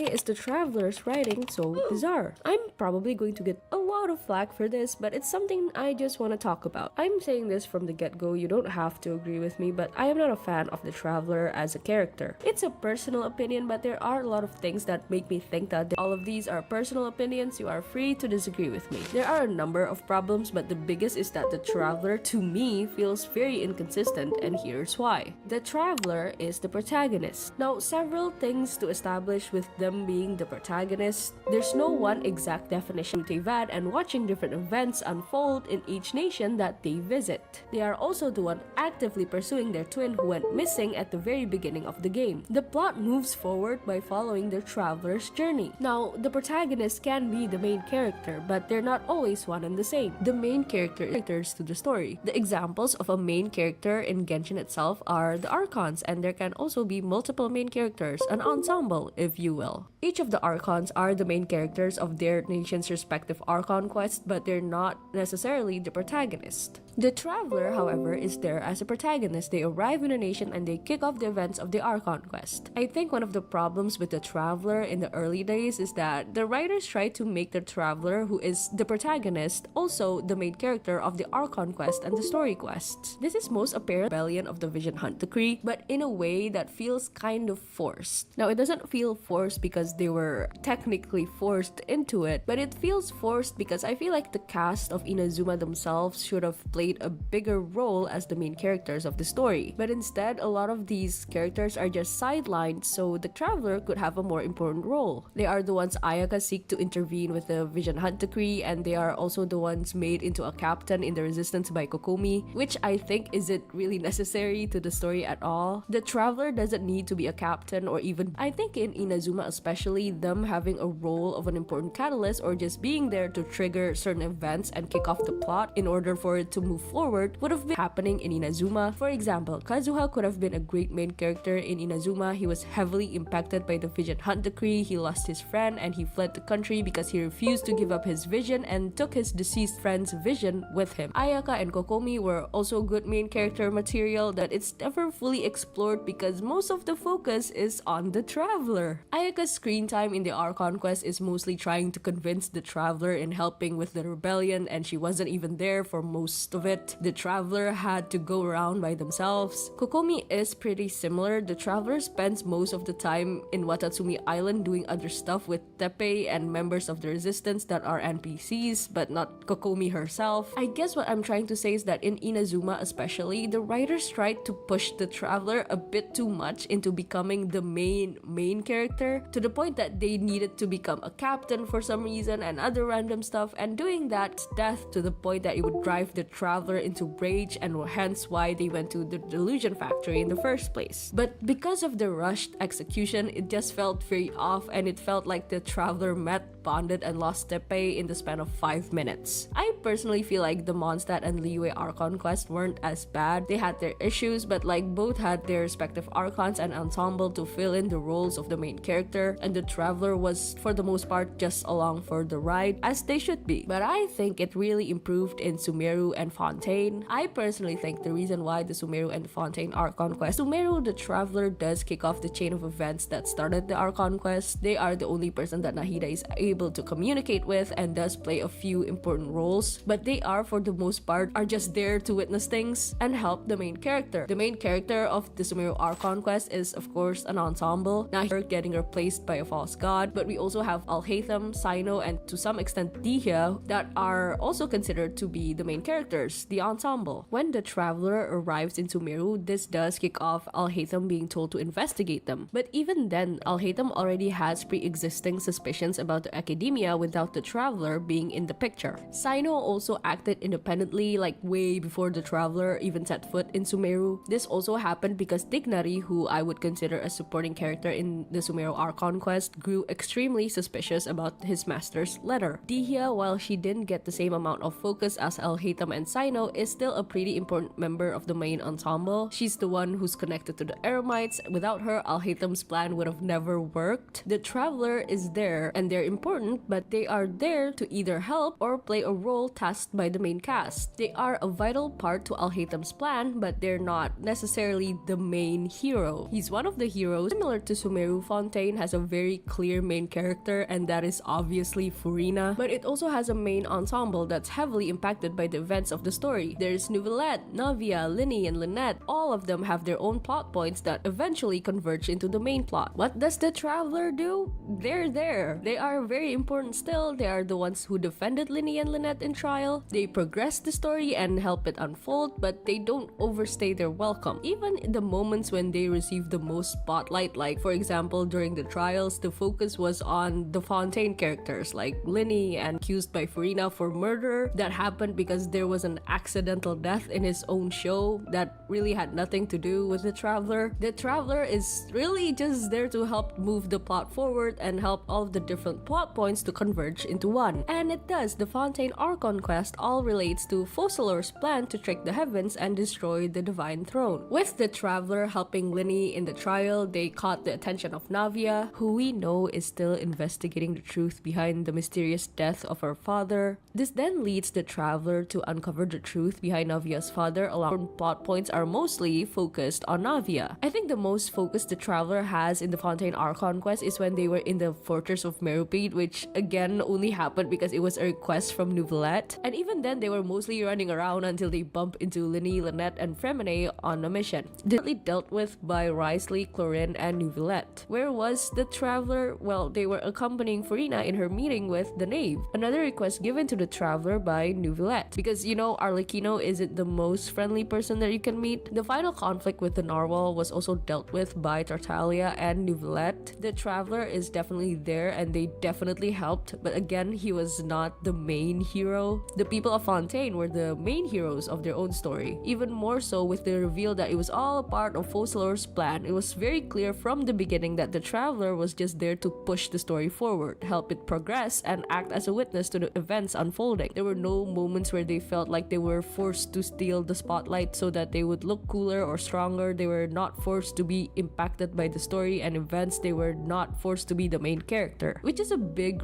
Is the traveler's writing so bizarre? I'm probably going to get a lot of flack for this, but it's something I just want to talk about. I'm saying this from the get-go, you don't have to agree with me, but I am not a fan of the traveler as a character. It's a personal opinion, but there are a lot of things that make me think that all of these are personal opinions. You are free to disagree with me. There are a number of problems, but the biggest is that the traveler, to me, feels very inconsistent, and here's why. The traveler is the protagonist. Now, several things to establish with them being the protagonist. There's no one exact definition to Tevad and watching different events unfold in each nation that they visit. They are also the one actively pursuing their twin who went missing at the very beginning of the game. The plot moves forward by following the traveler's journey. Now, the protagonist can be the main character, but they're not always one and the same. The main characters to the story. The examples of a main character in Genshin itself are the Archons, and there can also be multiple main characters, an ensemble, if you will. Each of the Archons are the main characters of their nation's respective Archon quest, but they're not necessarily the protagonist. The Traveler, however, is there as a protagonist. They arrive in a nation and they kick off the events of the Archon quest. I think one of the problems with the Traveler in the early days is that the writers try to make the Traveler, who is the protagonist, also the main character of the Archon quest and the story quests. This is most apparent in Rebellion of the Vision Hunt Decree, but in a way that feels kind of forced. Now, it doesn't feel forced because they were technically forced into it, but it feels forced because I feel like the cast of Inazuma themselves should have played a bigger role as the main characters of the story. But instead, a lot of these characters are just sidelined so the Traveler could have a more important role. They are the ones Ayaka seek to intervene with the Vision Hunt Decree, and they are also the ones made into a captain in the Resistance by Kokomi, which I think isn't really necessary to the story at all. The Traveler doesn't need to be a captain, or even, I think in Inazuma especially, them having a role of an important catalyst or just being there to trigger certain events and kick off the plot in order for it to move forward would have been happening in Inazuma. For example, Kazuha could have been a great main character in Inazuma. He was heavily impacted by the Vision Hunt Decree. He lost his friend and he fled the country because he refused to give up his vision and took his deceased friend's vision with him. Ayaka and Kokomi were also good main character material that it's never fully explored because most of the focus is on the Traveler. Ayaka's screen time in the Archon quest is mostly trying to convince the Traveler in helping with the rebellion, and she wasn't even there for most of it. The Traveler had to go around by themselves. Kokomi is pretty similar. The Traveler spends most of the time in Watatsumi Island doing other stuff with Teppei and members of the Resistance that are NPCs, but not Kokomi herself. I guess what I'm trying to say is that in Inazuma especially, the writers tried to push the Traveler a bit too much into becoming the main character, to the point that they needed to become a captain for some reason and other random stuff, and doing that death to the point that it would drive the Traveler into rage, and hence why they went to the Delusion Factory in the first place. But because of the rushed execution, it just felt very off, and it felt like the Traveler met, bonded, and lost Teppei in the span of 5 minutes. I personally feel like the Mondstadt and Liyue Archon quest weren't as bad. They had their issues, but like both had their respective Archons and ensemble to fill in the roles of the main character, and the Traveler was for the most part just along for the ride, as they should be. But I think it really improved in Sumeru and Fontaine. I personally think the reason why the Sumeru and Fontaine Archon quest, Sumeru the Traveler does kick off the chain of events that started the Archon quest. They are the only person that Nahida is able to communicate with and does play a few important roles, but they are for the most part are just there to witness things and help the main character. The main character of the Sumeru Archon quest is of course an ensemble, now here getting replaced by a false god, but we also have Alhaitham, Cyno, and to some extent Dihya that are also considered to be the main characters, the ensemble. When the Traveler arrives in Sumeru, this does kick off Alhaitham being told to investigate them, but even then Alhaitham already has pre-existing suspicions about the academia without the Traveler being in the picture. Cyno also acted independently like way before the Traveler even set foot in Sumeru. This also happened because Dignari, who I would consider a supporting character in the Sumeru Archon quest, grew extremely suspicious about his master's letter. Dihya, while she didn't get the same amount of focus as Alhaitham and Cyno, is still a pretty important member of the main ensemble. She's the one who's connected to the Eremites. Without her, Alhaitham's plan would have never worked. The Traveler is there and they're important, but they are there to either help or play a role tasked by the main cast. They are a vital part to Alhaitham's plan, but they're not necessarily the main hero. He's one of the heroes. Similar to Sumeru, Fontaine has has a very clear main character, and that is obviously Furina, but it also has a main ensemble that's heavily impacted by the events of the story. There's Neuvillette, Navia, Lyney, and Lynette. All of them have their own plot points that eventually converge into the main plot. What does the Traveler do? They're there. They are very important still. They are the ones who defended Lyney and Lynette in trial. They progress the story and help it unfold, but they don't overstay their welcome. Even in the moments when they receive the most spotlight, like for example during the trials, the focus was on the Fontaine characters like Lyney, and accused by Furina for murder that happened because there was an accidental death in his own show that really had nothing to do with the Traveler. The Traveler is really just there to help move the plot forward and help all of the different plot points to converge into one. And it does. The Fontaine Archon quest all relates to Focalors' plan to trick the heavens and destroy the Divine Throne. With the Traveler helping Lyney in the trial, they caught the attention of Navia, who we know is still investigating the truth behind the mysterious death of her father. This then leads the Traveler to uncover the truth behind Navia's father. Along plot points are mostly focused on Navia. I think the most focus the Traveler has in the Fontaine Archon quest is when they were in the Fortress of Meropide, which again only happened because it was a request from Neuvillette. And even then, they were mostly running around until they bump into Lyney, Lynette, and Freminet on a mission. Directly dealt with by Wriothesley, Clorinde, and Neuvillette. Where was the Traveler? Well, they were accompanying Furina in her meeting with the Knave. Another request given to the Traveler by Neuvillette. Because you know, Arlecchino isn't the most friendly person that you can meet. The final conflict with the Narwhal was also dealt with by Tartaglia and Neuvillette. The Traveler is definitely there and they definitely helped, but again, he was not the main hero. The people of Fontaine were the main heroes of their own story. Even more so with the reveal that it was all a part of Focalors' plan. It was very clear from the beginning that the Traveler was just there to push the story forward, help it progress, and act as a witness to the events unfolding. There were no moments where they felt like they were forced to steal the spotlight so that they would look cooler or stronger. They were not forced to be impacted by the story and events. They were not forced to be the main character, which is a big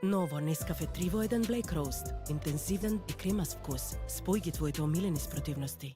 Novo Nescafe Trivoiden Black Roast. Intensivен i kremas vkus. Spojgi tvojte omiljeni sprotivnosti.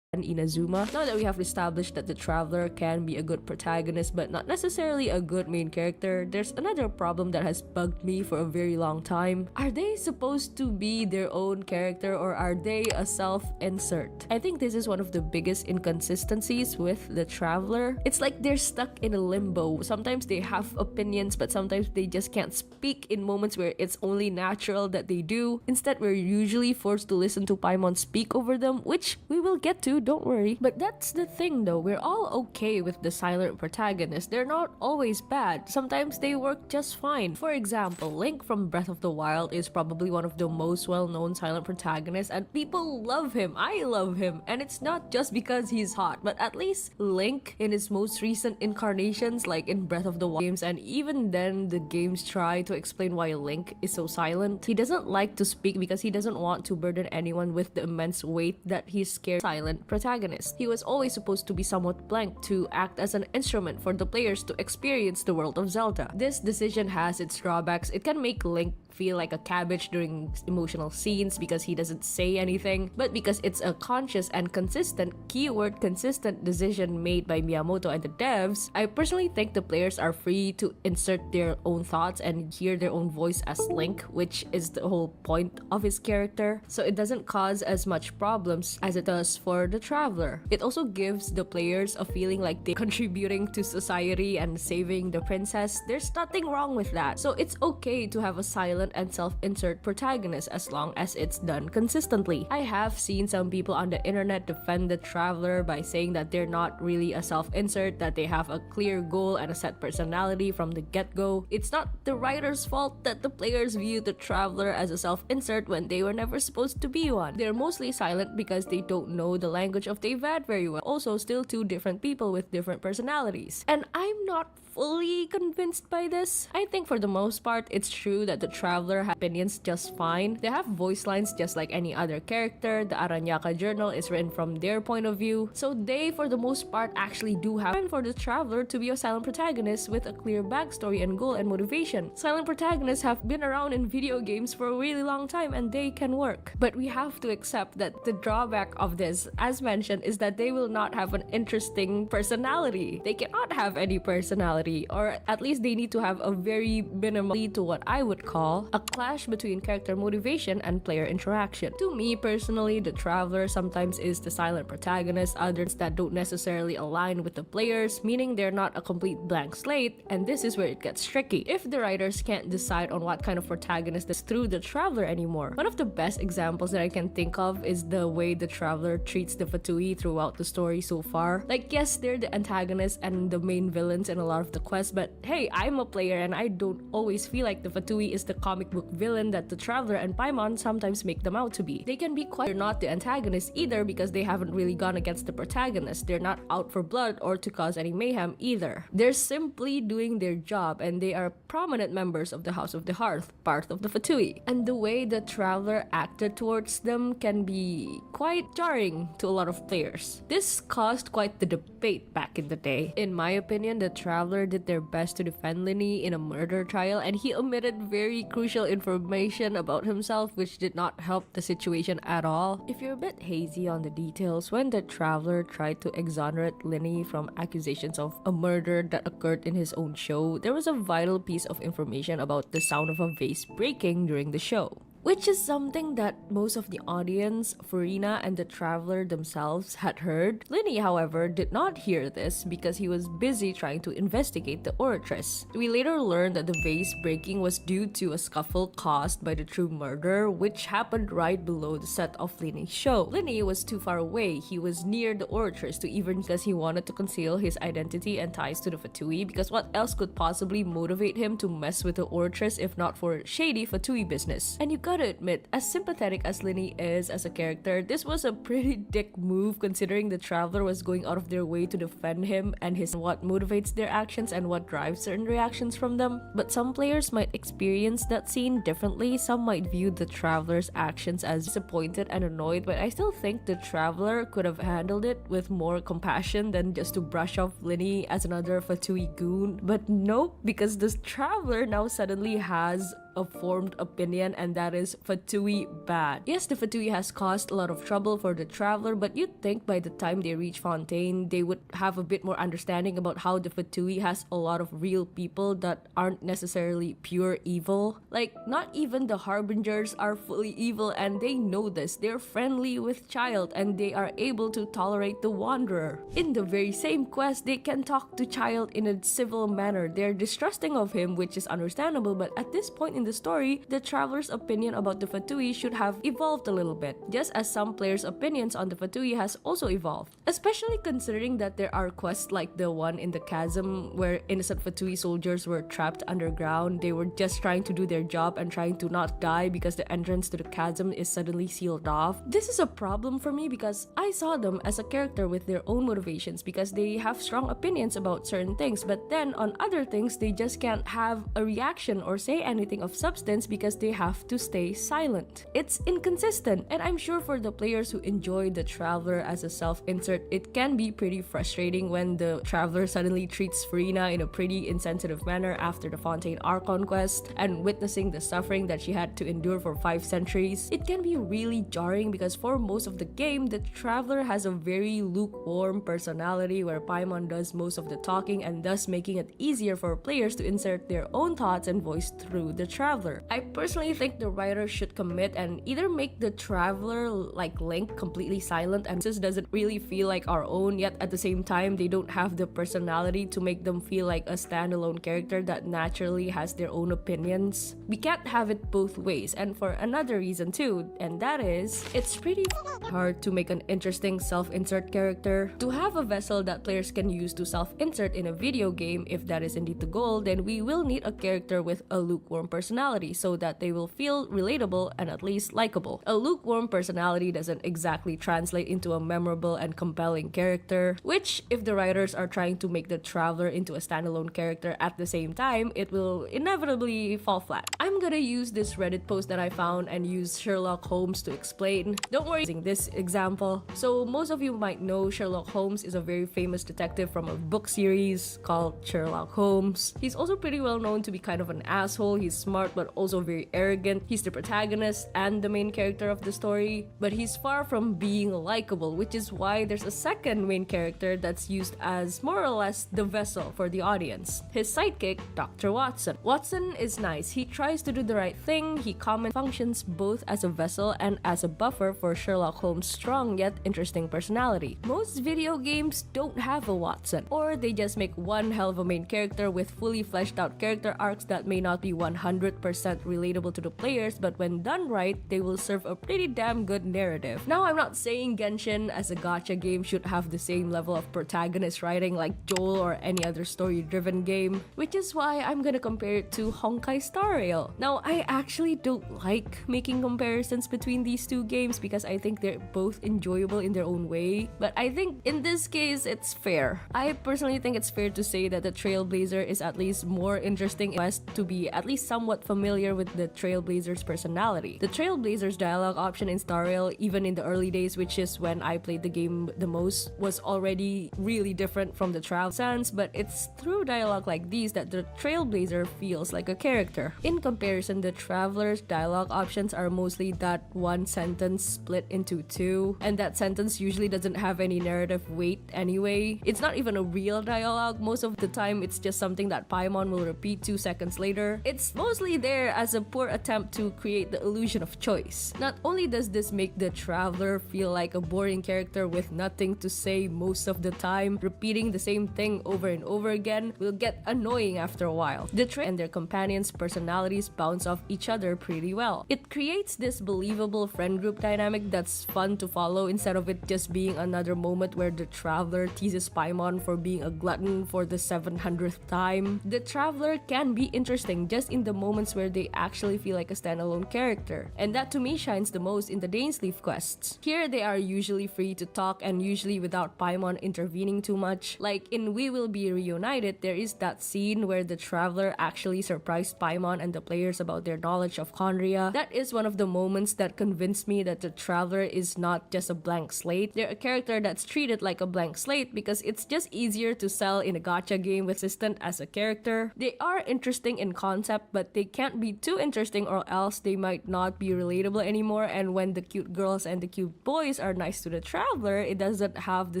and Inazuma. Now that we have established that the Traveler can be a good protagonist but not necessarily a good main character, there's another problem that has bugged me for a very long time. Are they supposed to be their own character or are they a self-insert? I think this is one of the biggest inconsistencies with the Traveler. It's like they're stuck in a limbo. Sometimes they have opinions but sometimes they just can't speak in moments where it's only natural that they do. Instead, we're usually forced to listen to Paimon speak over them, which we will get to, don't worry. But that's the thing though, we're all okay with the silent protagonists. They're not always bad. Sometimes they work just fine. For example, Link from Breath of the Wild is probably one of the most well-known silent protagonists and people love him. I love him. And it's not just because he's hot, but at least Link in his most recent incarnations, like in Breath of the Wild games, and even then the games try to explain why Link is so silent. He doesn't like to speak because he doesn't want to burden anyone with the immense weight that he's scared silent protagonist. He was always supposed to be somewhat blank to act as an instrument for the players to experience the world of Zelda. This decision has its drawbacks. It can make Link feel like a cabbage during emotional scenes because he doesn't say anything, but because it's a conscious and consistent, keyword consistent decision made by Miyamoto and the devs, I personally think the players are free to insert their own thoughts and hear their own voice as Link, which is the whole point of his character, so it doesn't cause as much problems as it does for the Traveler. It also gives the players a feeling like they're contributing to society and saving the princess. There's nothing wrong with that, so it's okay to have a silent and self-insert protagonist as long as it's done consistently. I have seen some people on the internet defend the Traveler by saying that they're not really a self-insert, that they have a clear goal and a set personality from the get-go. It's not the writer's fault that the players view the Traveler as a self-insert when they were never supposed to be one. They're mostly silent because they don't know the language of Teyvat very well. Also, still two different people with different personalities. And I'm not fully convinced by this. I think for the most part, it's true that the Traveler has opinions just fine. They have voice lines just like any other character. The Aranyaka Journal is written from their point of view. So they, for the most part, actually do have time for the Traveler to be a silent protagonist with a clear backstory and goal and motivation. Silent protagonists have been around in video games for a really long time and they can work. But we have to accept that the drawback of this, as mentioned, is that they will not have an interesting personality. They cannot have any personality personality, or at least they need to have a very minimal to what I would call a clash between character motivation and player interaction. To me personally, the Traveler sometimes is the silent protagonist, others that don't necessarily align with the players, meaning they're not a complete blank slate, and this is where it gets tricky. If the writers can't decide on what kind of protagonist is through the Traveler anymore. One of the best examples that I can think of is the way the Traveler treats the Fatui throughout the story so far. Like, yes, they're the antagonists and the main villains in a lot of the quests, but hey, I'm a player and I don't always feel like the Fatui is the comic book villain that the Traveler and Paimon sometimes make them out to be. They can be quite not the antagonists either because they haven't really gone against the protagonist. They're not out for blood or to cause any mayhem either. They're simply doing their job, and they are prominent members of the House of the Hearth, part of the Fatui. And the way the Traveler acted towards them can be quite jarring to a lot of players. This caused quite the debate back in the day. In my opinion, the Traveler did their best to defend Lyney in a murder trial, and he omitted very crucial information about himself which did not help the situation at all. If you're a bit hazy on the details, when the Traveler tried to exonerate Lyney from accusations of a murder that occurred in his own show, there was a vital piece of information about the sound of a vase breaking during the show, which is something that most of the audience, Furina, and the Traveler themselves had heard. Lyney, however, did not hear this because he was busy trying to investigate the Oratress. We later learned that the vase breaking was due to a scuffle caused by the true murder, which happened right below the set of Lyney's show. Lyney was too far away. He was near the Oratress to even because he wanted to conceal his identity and ties to the Fatui, because what else could possibly motivate him to mess with the Oratress if not for shady Fatui business? And you gotta admit, as sympathetic as Lyney is as a character, this was a pretty dick move considering the Traveler was going out of their way to defend him and what motivates their actions and what drives certain reactions from them. But some players might experience that scene differently. Some might view the Traveler's actions as disappointed and annoyed, but I still think the Traveler could have handled it with more compassion than just to brush off Lyney as another Fatui goon. But nope, because the Traveler now suddenly has a formed opinion, and that is Fatui bad. Yes, the Fatui has caused a lot of trouble for the Traveler, but you'd think by the time they reach Fontaine, they would have a bit more understanding about how the Fatui has a lot of real people that aren't necessarily pure evil. Like, not even the Harbingers are fully evil, and they know this. They're friendly with Child, and they are able to tolerate the Wanderer. In the very same quest, they can talk to Child in a civil manner. They're distrusting of him, which is understandable, but at this point in the story, the Traveler's opinion about the Fatui should have evolved a little bit, just as some players' opinions on the Fatui has also evolved. Especially considering that there are quests like the one in the chasm where innocent Fatui soldiers were trapped underground. They were just trying to do their job and trying to not die because the entrance to the chasm is suddenly sealed off. This is a problem for me because I saw them as a character with their own motivations because they have strong opinions about certain things, but then on other things they just can't have a reaction or say anything of substance because they have to stay silent. It's inconsistent, and I'm sure for the players who enjoy the Traveler as a self-insert, it can be pretty frustrating when the Traveler suddenly treats Furina in a pretty insensitive manner after the Fontaine Archon quest, and witnessing the suffering that she had to endure for 5 centuries. It can be really jarring because for most of the game, the Traveler has a very lukewarm personality where Paimon does most of the talking, and thus making it easier for players to insert their own thoughts and voice through the Traveler. I personally think the writer should commit and either make the Traveler like Link completely silent and just doesn't really feel like our own, yet at the same time they don't have the personality to make them feel like a standalone character that naturally has their own opinions. We can't have it both ways, and for another reason too, and that is it's pretty hard to make an interesting self-insert character. To have a vessel that players can use to self-insert in a video game, if that is indeed the goal, then we will need a character with a lukewarm personality so that they will feel relatable and at least likable. A lukewarm personality doesn't exactly translate into a memorable and compelling character, which if the writers are trying to make the Traveler into a standalone character at the same time, it will inevitably fall flat. I'm gonna use this Reddit post that I found and use Sherlock Holmes to explain. Don't worry using this example. So most of you might know Sherlock Holmes is a very famous detective from a book series called Sherlock Holmes. He's also pretty well known to be kind of an asshole. He's smart, smart but also very arrogant. He's the protagonist and the main character of the story, but he's far from being likable, which is why there's a second main character that's used as more or less the vessel for the audience. His sidekick, Dr. Watson. Watson is nice. He tries to do the right thing. He functions both as a vessel and as a buffer for Sherlock Holmes' strong yet interesting personality. Most video games don't have a Watson, or they just make one hell of a main character with fully fleshed out character arcs that may not be 100% relatable to the players, but when done right, they will serve a pretty damn good narrative. Now, I'm not saying Genshin as a gacha game should have the same level of protagonist writing like Joel or any other story-driven game, which is why I'm gonna compare it to Honkai Star Rail. Now, I actually don't like making comparisons between these two games because I think they're both enjoyable in their own way, but I think in this case, it's fair. I personally think it's fair to say that the Trailblazer is at least more interesting to be at least somewhat familiar with the Trailblazer's personality. The Trailblazer's dialogue option in Star Rail, even in the early days, which is when I played the game the most, was already really different from the Travel Sans, but it's through dialogue like these that the Trailblazer feels like a character. In comparison, the Traveler's dialogue options are mostly that one sentence split into two, and that sentence usually doesn't have any narrative weight anyway. It's not even a real dialogue. Most of the time, it's just something that Paimon will repeat 2 seconds later. It's mostly there as a poor attempt to create the illusion of choice. Not only does this make the Traveler feel like a boring character with nothing to say most of the time, repeating the same thing over and over again will get annoying after a while. The Trail and their companions' personalities bounce off each other pretty well. It creates this believable friend group dynamic that's fun to follow instead of it just being another moment where the Traveler teases Paimon for being a glutton for the 700th time. The Traveler can be interesting just in the moments where they actually feel like a standalone character, and that to me shines the most in the Dainsleif quests. Here they are usually free to talk and usually without Paimon intervening too much. Like in We Will Be Reunited, there is that scene where the Traveler actually surprised Paimon and the players about their knowledge of Khaenri'ah. That is one of the moments that convinced me that the Traveler is not just a blank slate. They're a character that's treated like a blank slate because it's just easier to sell in a gacha game with Assistant as a character. They are interesting in concept, but they can't be too interesting or else they might not be relatable anymore, and when the cute girls and the cute boys are nice to the Traveler, it doesn't have the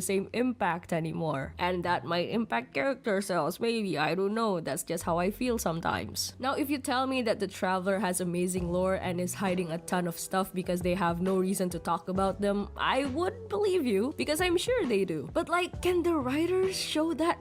same impact anymore. And that might impact character sales, maybe, I don't know, that's just how I feel sometimes. Now, if you tell me that the Traveler has amazing lore and is hiding a ton of stuff because they have no reason to talk about them, I would believe you, because I'm sure they do. But like, can the writers show that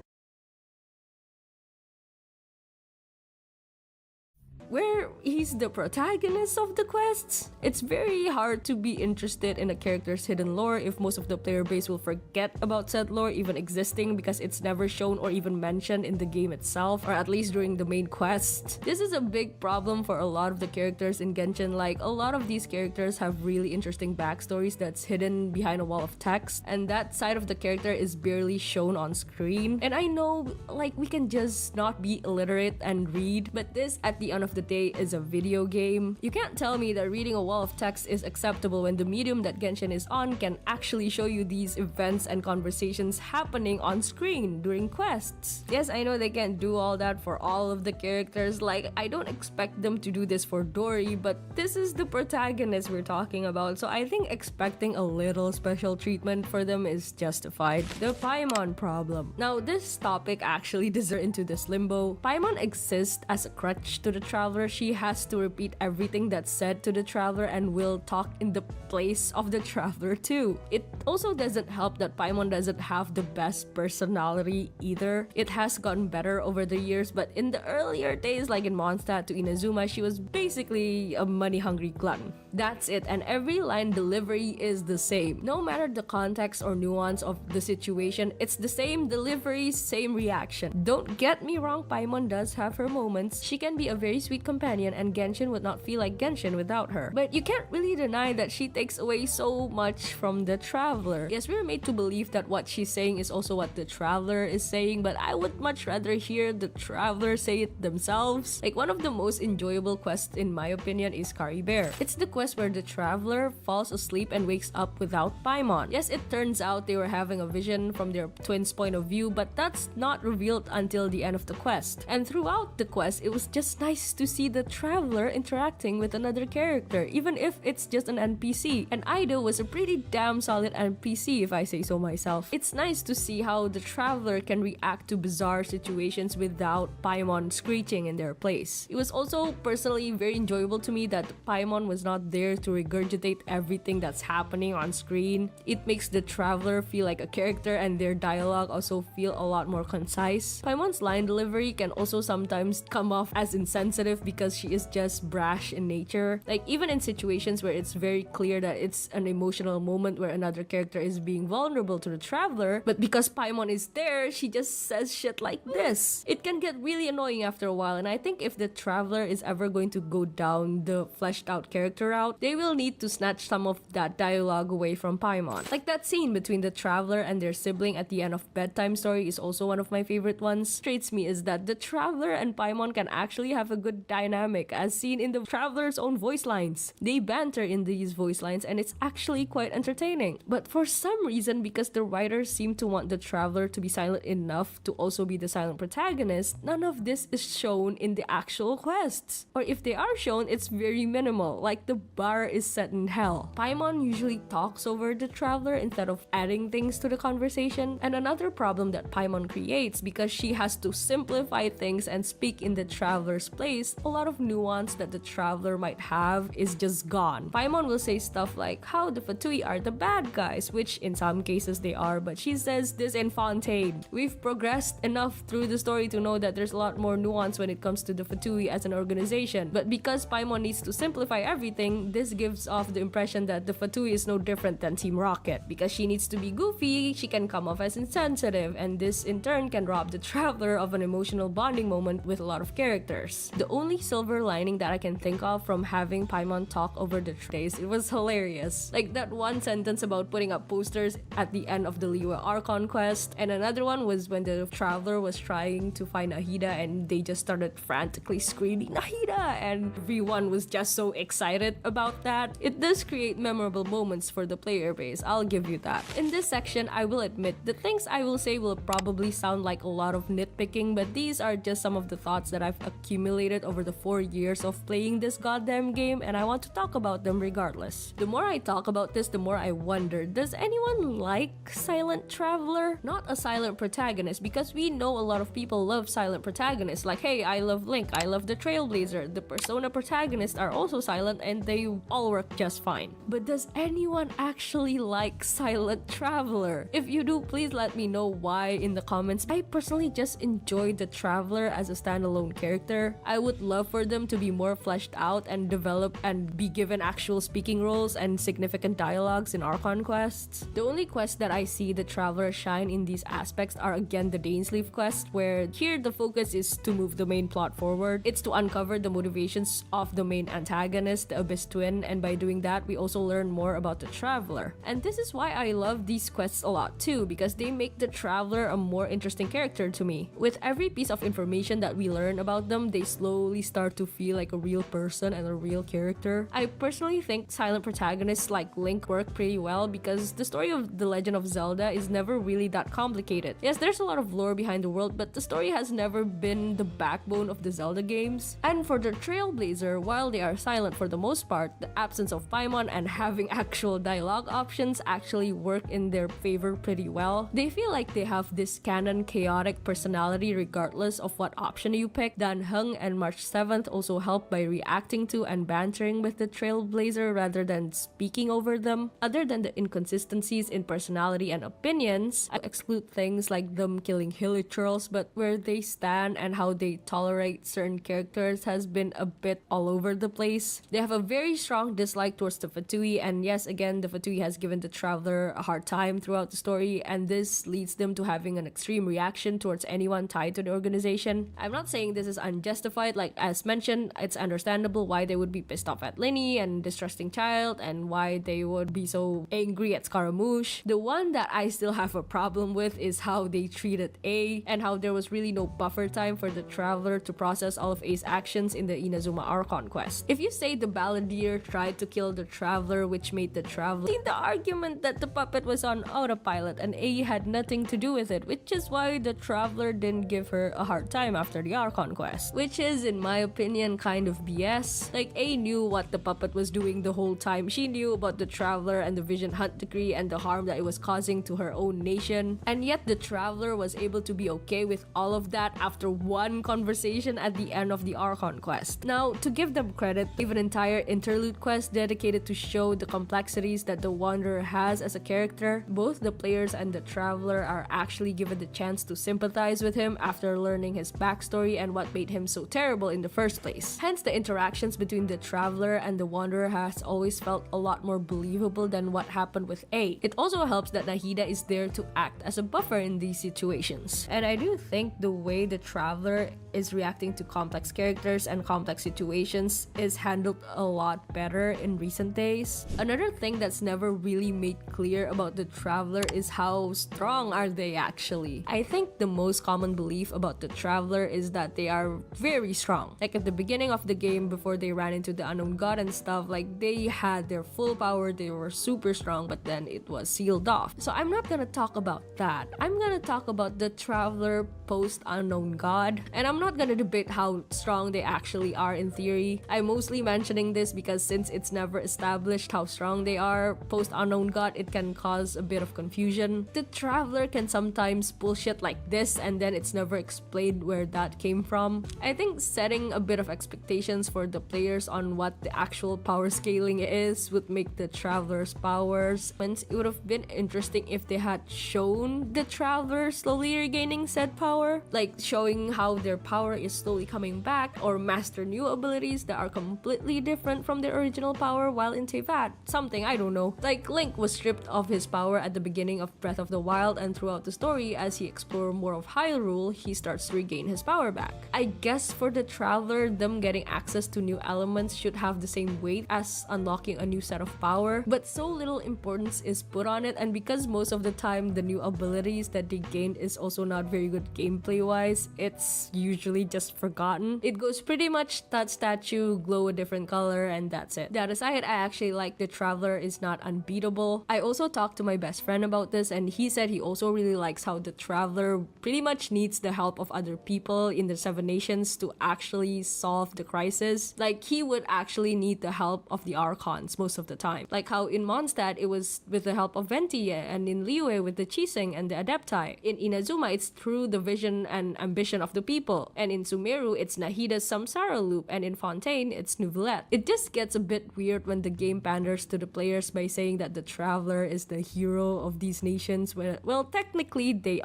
where he's the protagonist of the quests? It's very hard to be interested in a character's hidden lore if most of the player base will forget about said lore even existing because it's never shown or even mentioned in the game itself, or at least during the main quest. This is a big problem for a lot of the characters in Genshin. Like, a lot of these characters have really interesting backstories that's hidden behind a wall of text, and that side of the character is barely shown on screen. And I know, like, we can just not be illiterate and read, but this, at the end of the day, is a video game. You can't tell me that reading a wall of text is acceptable when the medium that Genshin is on can actually show you these events and conversations happening on screen during quests. Yes, I know they can't do all that for all of the characters. Like, I don't expect them to do this for Dori, but this is the protagonist we're talking about, so I think expecting a little special treatment for them is justified. The Paimon problem. Now, this topic actually deserves into this limbo. Paimon exists as a crutch to the Traveler. She has to repeat everything that's said to the Traveler and will talk in the place of the Traveler too. It also doesn't help that Paimon doesn't have the best personality either. It has gotten better over the years, but in the earlier days, like in Mondstadt to Inazuma, she was basically a money-hungry glutton. That's it, and every line delivery is the same. No matter the context or nuance of the situation, it's the same delivery, same reaction. Don't get me wrong, Paimon does have her moments. She can be a very sweet companion, and Genshin would not feel like Genshin without her. But you can't really deny that she takes away so much from the Traveler. Yes, we're made to believe that what she's saying is also what the Traveler is saying, but I would much rather hear the Traveler say it themselves. Like, one of the most enjoyable quests, in my opinion, is Caribert. It's the quest quest where the traveler falls asleep and wakes up without Paimon. Yes, it turns out they were having a vision from their twins' point of view, but that's not revealed until the end of the quest. And throughout the quest, it was just nice to see the traveler interacting with another character, even if it's just an NPC. And Ido was a pretty damn solid NPC, if I say so myself. It's nice to see how the traveler can react to bizarre situations without Paimon screeching in their place. It was also personally very enjoyable to me that Paimon was not there to regurgitate everything that's happening on screen. It makes the traveler feel like a character, and their dialogue also feel a lot more concise. Paimon's line delivery can also sometimes come off as insensitive because she is just brash in nature. Like, even in situations where it's very clear that it's an emotional moment where another character is being vulnerable to the traveler, but because Paimon is there, she just says shit like this. It can get really annoying after a while, and I think if the traveler is ever going to go down the fleshed out character route, they will need to snatch some of that dialogue away from Paimon. Like that scene between the traveler and their sibling at the end of Bedtime Story is also one of my favorite ones. Frustrates me is that the traveler and Paimon can actually have a good dynamic, as seen in the traveler's own voice lines. They banter in these voice lines, and it's actually quite entertaining. But for some reason, because the writers seem to want the traveler to be silent enough to also be the silent protagonist, none of this is shown in the actual quests. Or if they are shown, it's very minimal, like the bar is set in hell. Paimon usually talks over the traveler instead of adding things to the conversation. And another problem that Paimon creates, because she has to simplify things and speak in the traveler's place, a lot of nuance that the traveler might have is just gone. Paimon will say stuff like how the Fatui are the bad guys, which in some cases they are, but she says this in Fontaine. We've progressed enough through the story to know that there's a lot more nuance when it comes to the Fatui as an organization, but because Paimon needs to simplify everything, this gives off the impression that the Fatui is no different than Team Rocket. Because she needs to be goofy, she can come off as insensitive, and this in turn can rob the traveler of an emotional bonding moment with a lot of characters. The only silver lining that I can think of from having Paimon talk over the days, it was hilarious. Like that one sentence about putting up posters at the end of the Liyue Archon quest, and another one was when the traveler was trying to find Nahida and they just started frantically screaming Nahida, and everyone was just so excited about that. It does create memorable moments for the player base, I'll give you that. In this section, I will admit the things I will say will probably sound like a lot of nitpicking, but these are just some of the thoughts that I've accumulated over the 4 years of playing this goddamn game, and I want to talk about them regardless. The more I talk about this, the more I wonder, does anyone like Silent Traveler? Not a silent protagonist, because we know a lot of people love silent protagonists. Like, hey, I love Link, I love the Trailblazer. The Persona protagonists are also silent and they all work just fine. But does anyone actually like Silent Traveler? If you do, please let me know why in the comments. I personally just enjoyed the Traveler as a standalone character. I would love for them to be more fleshed out and develop and be given actual speaking roles and significant dialogues in Archon quests. The only quests that I see the Traveler shine in these aspects are again the Dainsleif quest, where here the focus is to move the main plot forward. It's to uncover the motivations of the main antagonist, the Abyss Twin, and by doing that, we also learn more about the Traveler. And this is why I love these quests a lot too, because they make the Traveler a more interesting character to me. With every piece of information that we learn about them, they slowly start to feel like a real person and a real character. I personally think silent protagonists like Link work pretty well because the story of The Legend of Zelda is never really that complicated. Yes, there's a lot of lore behind the world, but the story has never been the backbone of the Zelda games. And for the Trailblazer, while they are silent for the most part, the absence of Paimon and having actual dialogue options actually work in their favor pretty well. They feel like they have this canon chaotic personality regardless of what option you pick. Dan Heng and March 7th also help by reacting to and bantering with the Trailblazer rather than speaking over them. Other than the inconsistencies in personality and opinions, I exclude things like them killing Hilichurls, but where they stand and how they tolerate certain characters has been a bit all over the place. They have a very strong dislike towards the Fatui, and yes, again, the Fatui has given the Traveler a hard time throughout the story, and this leads them to having an extreme reaction towards anyone tied to the organization. I'm not saying this is unjustified, like as mentioned, it's understandable why they would be pissed off at Lyney and Distrusting Child, and why they would be so angry at Scaramouche. The one that I still have a problem with is how they treated A, and how there was really no buffer time for the Traveler to process all of A's actions in the Inazuma Archon quest. If you say the Ballad Ymir tried to kill the Traveler, which made the Traveler see the argument that the puppet was on autopilot and A had nothing to do with it, which is why the Traveler didn't give her a hard time after the Archon quest. Which is, in my opinion, kind of BS. Like, A knew what the puppet was doing the whole time. She knew about the Traveler and the Vision Hunt decree and the harm that it was causing to her own nation. And yet the Traveler was able to be okay with all of that after one conversation at the end of the Archon quest. Now, to give them credit, they have an entire interlude quest dedicated to show the complexities that the Wanderer has as a character. Both the players and the Traveler are actually given the chance to sympathize with him after learning his backstory and what made him so terrible in the first place. Hence, the interactions between the Traveler and the Wanderer has always felt a lot more believable than what happened with A. It also helps that Nahida is there to act as a buffer in these situations. And I do think the way the Traveler is reacting to complex characters and complex situations is handled a lot better in recent days. Another thing that's never really made clear about the Traveler is how strong are they actually. I think the most common belief about the Traveler is that they are very strong. Like at the beginning of the game, before they ran into the unknown god and stuff, like they had their full power, they were super strong, but then it was sealed off. So I'm not gonna talk about that. I'm gonna talk about the Traveler post unknown god, and I'm not gonna debate how strong they actually are in theory. I'm mostly mentioning this because since it's never established how strong they are post unknown god, it can cause a bit of confusion. The Traveler can sometimes pull shit like this and then it's never explained where that came from. I think setting a bit of expectations for the players on what the actual power scaling is would make the Traveler's powers. It would have been interesting if they had shown the Traveler slowly regaining said power, like showing how their power is slowly coming back, or master new abilities that are completely different from their original power while in Teyvat. Something, I don't know. Like Link was stripped of his power at the beginning of Breath of the Wild, and throughout the story, as he explored more of Hyrule, he starts to regain his power back. I guess for the Traveler, them getting access to new elements should have the same weight as unlocking a new set of power, but so little importance is put on it, and because most of the time the new abilities that they gained is also not very good gameplay wise, it's usually just forgotten. It goes pretty much that statue, glow a different color, and that's it. That aside, I actually like the Traveler is not unbeatable. I also talked to my best friend about this, and he said he also really likes how the Traveler pretty much needs the help of other people in the Seven Nations to actually solve the crisis. Like, he would actually need the help of the Archons most of the time. Like how in Mondstadt, it was with the help of Ventia, and in Liyue with the Chiseng and the Adepti. In Inazuma, it's through the vision and ambition of the people. And in Sumeru, it's Nahida's Samsara loop, and in Fontaine, it's Neuvillette. It just gets a bit weird when the game panders to the players by saying that the Traveler is the hero of these nations. Well, technically they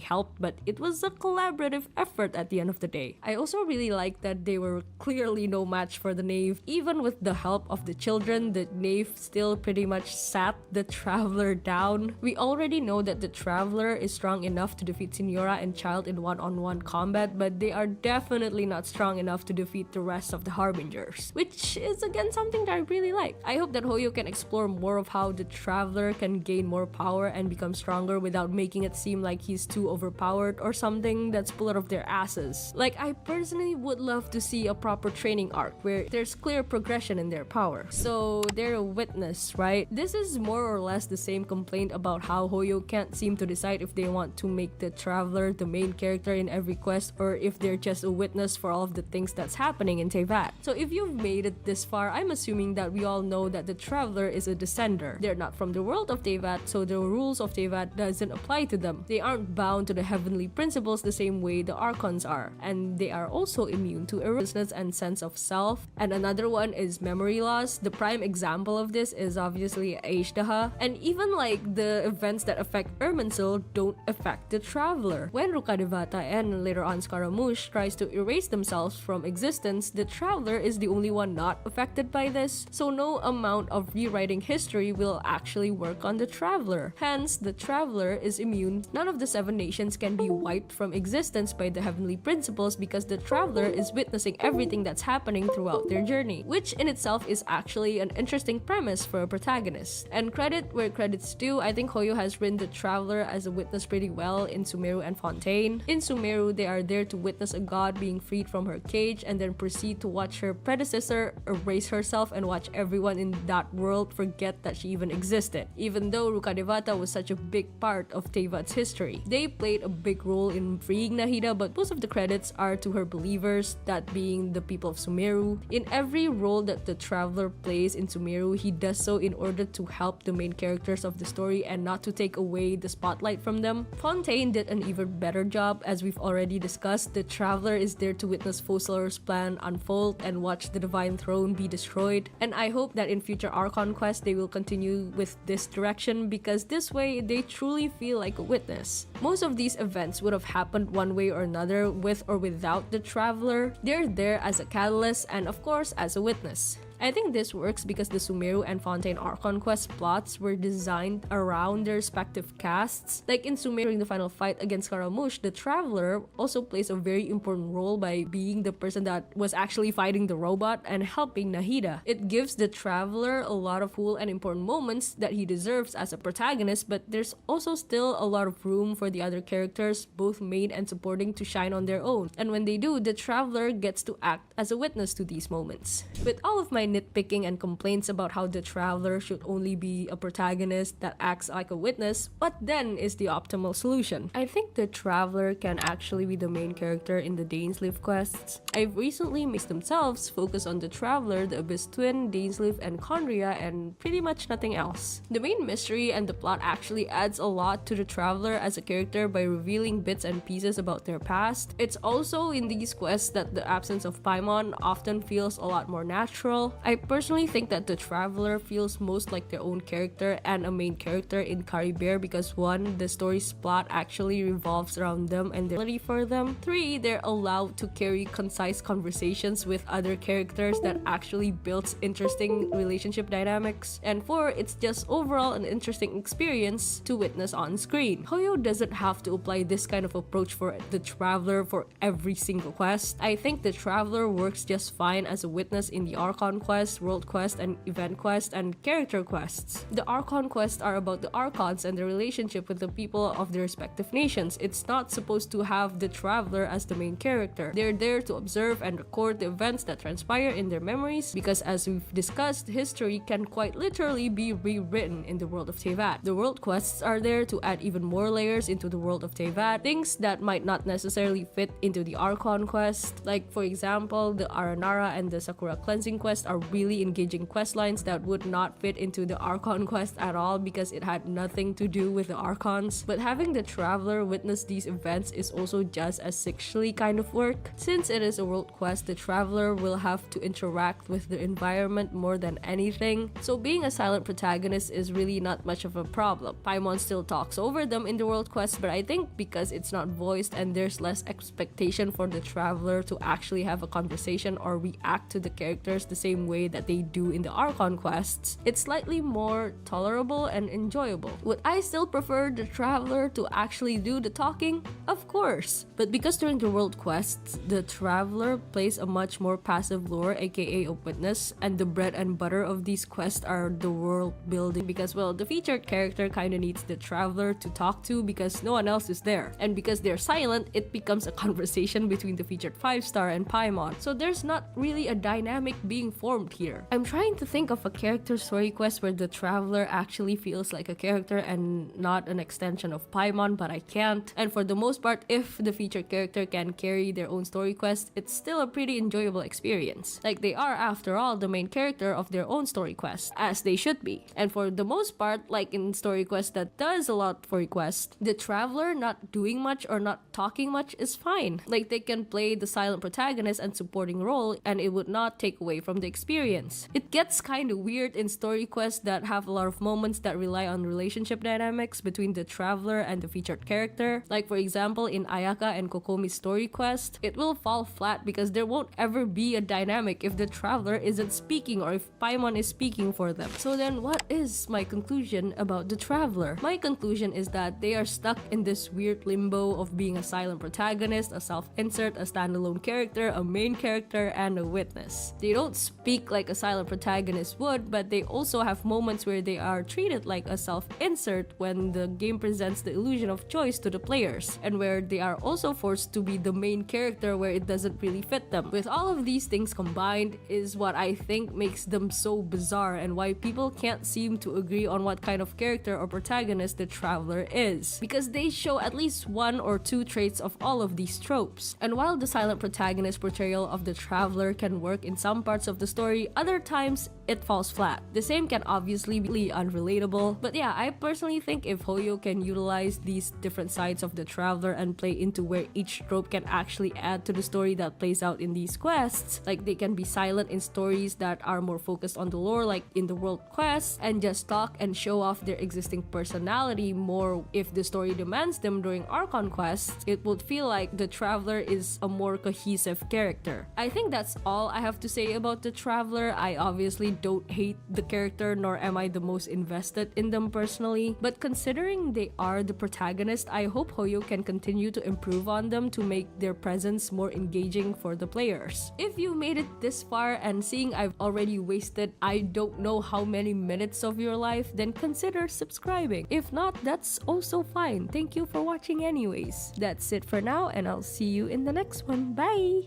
helped, but it was a collaborative effort at the end of the day. I also really like that they were clearly no match for the Knave. Even with the help of the children, the Knave still pretty much sat the Traveler down. We already know that the Traveler is strong enough to defeat Signora and Child in one-on-one combat, but they are definitely not strong enough to defeat the rest of the Harbingers, which is again something that I really like. I hope that Hoyo can explore more of how the Traveler can gain more power and become stronger without making it seem like he's too overpowered or something that's pulled out of their asses. Like, I personally would love to see a proper training arc where there's clear progression in their power. So they're a witness, right? This is more or less the same complaint about how Hoyo can't seem to decide if they want to make the Traveler the main character in every quest or if they're just a witness for all of the things that's happening in Teyvat. So if you've made it this far, I'm assuming that we all know that the Traveler is a descender. They're not from the world of Teyvat, so the rules of Teyvat doesn't apply to them. They aren't bound to the heavenly principles the same way the Archons are, and they are also immune to eroseness and sense of self. And another one is memory loss. The prime example of this is obviously Aishdaha, and even like the events that affect Irminsul don't affect the Traveler. When Rukkhadevata and later on Scaramouche tries to erase themselves from existence, the Traveler is the only one not affected by this, so no amount of rewriting history will actually work on the Traveler. Hence, the Traveler is immune. None of the Seven Nations can be wiped from existence by the heavenly principles because the Traveler is witnessing everything that's happening throughout their journey, which in itself is actually an interesting premise for a protagonist. And credit where credit's due, I think Hoyo has written the Traveler as a witness pretty well in Sumeru and Fontaine. In Sumeru, they are there to witness a god being freed from her cage and then proceed to watch her predecessor erase herself and watch everyone in that world forget that she even existed, even though Rukkhadevata was such a big part of Tevat's history. They played a big role in freeing Nahida, but most of the credits are to her believers, that being the people of Sumeru. In every role that the Traveler plays in Sumeru, he does so in order to help the main characters of the story and not to take away the spotlight from them. Fontaine did an even better job. As we've already discussed, the Traveler is there to witness Fossilor's plan unfold and watch the Divine Throne be destroyed. And I hope that in future Archon quests they will continue with this direction, because this way they truly feel like a witness. Most of these events would have happened one way or another, with or without the Traveler. They're there as a catalyst and of course as a witness. I think this works because the Sumeru and Fontaine Archon quest plots were designed around their respective casts. Like in Sumeru, during the final fight against Scaramouche, the Traveler also plays a very important role by being the person that was actually fighting the robot and helping Nahida. It gives the Traveler a lot of cool and important moments that he deserves as a protagonist, but there's also still a lot of room for the other characters, both main and supporting, to shine on their own. And when they do, the Traveler gets to act as a witness to these moments. With all of my nitpicking and complaints about how the Traveler should only be a protagonist that acts like a witness, what then is the optimal solution? I think the Traveler can actually be the main character in the Dainsleif quests. I've recently made themselves focus on the Traveler, the Abyss Twin, Dainsleif, and Khaenri'ah, and pretty much nothing else. The main mystery and the plot actually adds a lot to the Traveler as a character by revealing bits and pieces about their past. It's also in these quests that the absence of Paimon often feels a lot more natural. I personally think that the Traveler feels most like their own character and a main character in Caribert because 1, the story's plot actually revolves around them and their ability for them. 3, they're allowed to carry concise conversations with other characters that actually builds interesting relationship dynamics. And 4, it's just overall an interesting experience to witness on screen. Hoyo doesn't have to apply this kind of approach for the Traveler for every single quest. I think the Traveler works just fine as a witness in the Archon quest, world quest, and event quest, and character quests. The Archon quests are about the Archons and their relationship with the people of their respective nations. It's not supposed to have the Traveler as the main character. They're there to observe and record the events that transpire in their memories, because as we've discussed, history can quite literally be rewritten in the world of Teyvat. The world quests are there to add even more layers into the world of Teyvat, things that might not necessarily fit into the Archon quest. Like for example, the Aranara and the Sakura cleansing quest are really engaging quest lines that would not fit into the Archon quest at all because it had nothing to do with the Archons. But having the Traveler witness these events is also just as sexually kind of work. Since it is a world quest, the Traveler will have to interact with the environment more than anything, so being a silent protagonist is really not much of a problem. Paimon still talks over them in the world quest, but I think because it's not voiced and there's less expectation for the Traveler to actually have a conversation or react to the characters the same way that they do in the Archon quests, it's slightly more tolerable and enjoyable. Would I still prefer the Traveler to actually do the talking? Of course. But because during the world quests, the Traveler plays a much more passive lore, aka a witness, and the bread and butter of these quests are the world building, because well, the featured character kinda needs the Traveler to talk to because no one else is there. And because they're silent, it becomes a conversation between the featured 5-star and Paimon. So there's not really a dynamic being formed here. I'm trying to think of a character story quest where the Traveler actually feels like a character and not an extension of Paimon, but I can't. And for the most part, if the featured character can carry their own story quest, it's still a pretty enjoyable experience. Like they are, after all, the main character of their own story quest, as they should be. And for the most part, like in story quest that does a lot for request, the Traveler not doing much or not talking much is fine. Like they can play the silent protagonist and supporting role and it would not take away from the experience. It gets kind of weird in story quests that have a lot of moments that rely on relationship dynamics between the Traveler and the featured character. Like for example, in Ayaka and Kokomi's story quest, it will fall flat because there won't ever be a dynamic if the Traveler isn't speaking or if Paimon is speaking for them. So then what is my conclusion about the Traveler? My conclusion is that they are stuck in this weird limbo of being a silent protagonist, a self-insert, a standalone character, a main character, and a witness. They don't speak speak like a silent protagonist would, but they also have moments where they are treated like a self-insert when the game presents the illusion of choice to the players, and where they are also forced to be the main character where it doesn't really fit them. With all of these things combined is what I think makes them so bizarre and why people can't seem to agree on what kind of character or protagonist the Traveler is, because they show at least one or two traits of all of these tropes. And while the silent protagonist portrayal of the Traveler can work in some parts of the story, other times it falls flat. The same can obviously be unrelatable, but yeah, I personally think if Hoyo can utilize these different sides of the Traveler and play into where each trope can actually add to the story that plays out in these quests, like they can be silent in stories that are more focused on the lore, like in the world quests, and just talk and show off their existing personality more if the story demands them during Archon quests, it would feel like the Traveler is a more cohesive character. I think that's all I have to say about the Traveler. I obviously don't hate the character, nor am I the most invested in them personally, but considering they are the protagonist, I hope Hoyo can continue to improve on them to make their presence more engaging for the players. If you made it this far and seeing I've already wasted I don't know how many minutes of your life, then consider subscribing. If not, that's also fine. Thank you for watching anyways. That's it for now, and I'll see you in the next one. Bye!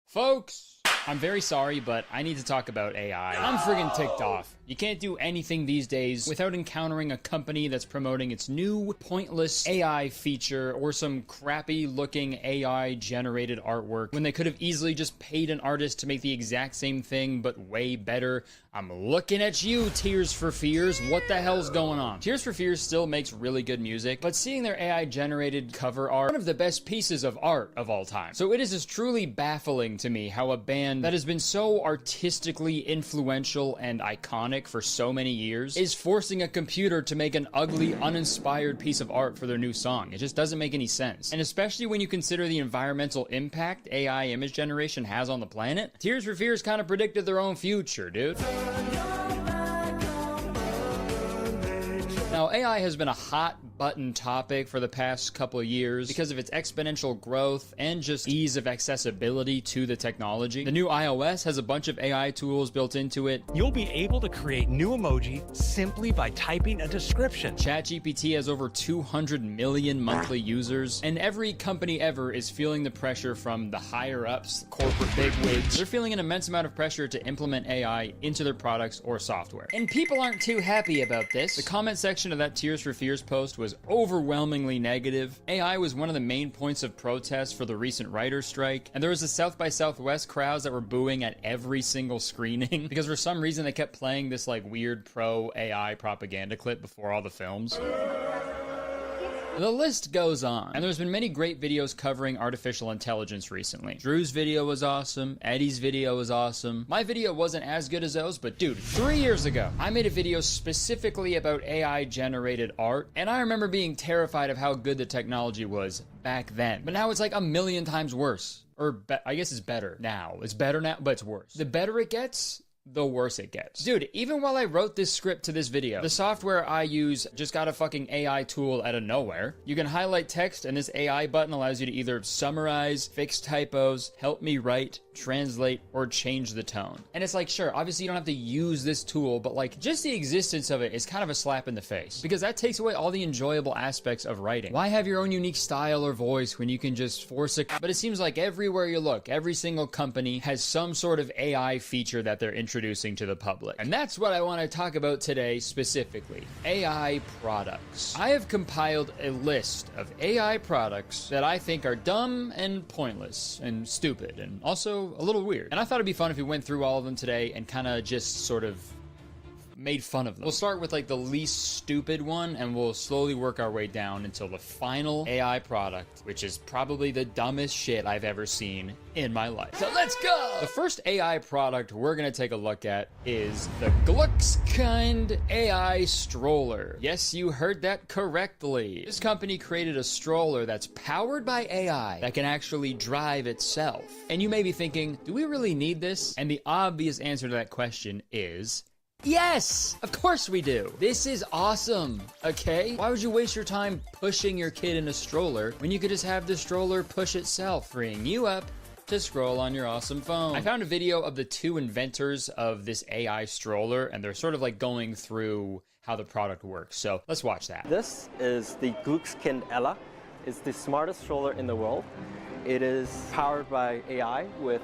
Folks, I'm very sorry, but I need to talk about AI. I'm friggin' ticked off. You can't do anything these days without encountering a company that's promoting its new pointless AI feature or some crappy looking AI generated artwork when they could have easily just paid an artist to make the exact same thing but way better. I'm looking at you, Tears for Fears. What the hell's going on? Tears for Fears still makes really good music, but seeing their AI generated cover art, one of the best pieces of art of all time. So it is just truly baffling to me how a band that has been so artistically influential and iconic for so many years is forcing a computer to make an ugly, uninspired piece of art for their new song. It just doesn't make any sense. And especially when you consider the environmental impact AI image generation has on the planet, Tears for Fears kind of predicted their own future, dude. Now, AI has been a hot button topic for the past couple of years because of its exponential growth and just ease of accessibility to the technology. The new iOS has a bunch of AI tools built into it. You'll be able to create new emoji simply by typing a description. ChatGPT has over 200 million monthly users, and every company ever is feeling the pressure from the higher ups, corporate bigwigs. They're feeling an immense amount of pressure to implement AI into their products or software. And people aren't too happy about this. The comment section of that Tears for Fears post was overwhelmingly negative. AI was one of the main points of protest for the recent writer's strike, and there was a South by Southwest crowds that were booing at every single screening because for some reason they kept playing this like weird pro AI propaganda clip before all the films. The list goes on, and there's been many great videos covering artificial intelligence recently. Drew's video was awesome, Eddie's video was awesome. My video wasn't as good as those, but dude, 3 years ago, I made a video specifically about AI-generated art, and I remember being terrified of how good the technology was back then. But now it's like a million times worse. Or, I guess it's better now. It's better now, but it's worse. The better it gets, the worse it gets. Dude, even while I wrote this script to this video, the software I use just got a fucking AI tool out of nowhere. You can highlight text, and this AI button allows you to either summarize, fix typos, help me write, translate, or change the tone. And it's like, sure, obviously you don't have to use this tool, but like, just the existence of it is kind of a slap in the face, because that takes away all the enjoyable aspects of writing. Why have your own unique style or voice when you can just force a... But it seems like everywhere you look, every single company has some sort of AI feature that they're introducing to the public. And that's what I want to talk about today specifically. AI products. I have compiled a list of AI products that I think are dumb and pointless and stupid and also a little weird. And I thought it'd be fun if we went through all of them today and kind of just sort of made fun of them. We'll start with like the least stupid one, and we'll slowly work our way down until the final AI product, which is probably the dumbest shit I've ever seen in my life. So let's go! The first AI product we're gonna take a look at is the Gluckskind AI stroller. Yes, you heard that correctly. This company created a stroller that's powered by AI that can actually drive itself. And you may be thinking, do we really need this? And the obvious answer to that question is Yes, of course we do. This is awesome, okay? Why would you waste your time pushing your kid in a stroller when you could just have the stroller push itself, freeing you up to scroll on your awesome phone? I found a video of the two inventors of this AI stroller, and they're sort of like going through how the product works. So let's watch that. This is the Glückskind Ella. It's the smartest stroller in the world. It is powered by AI with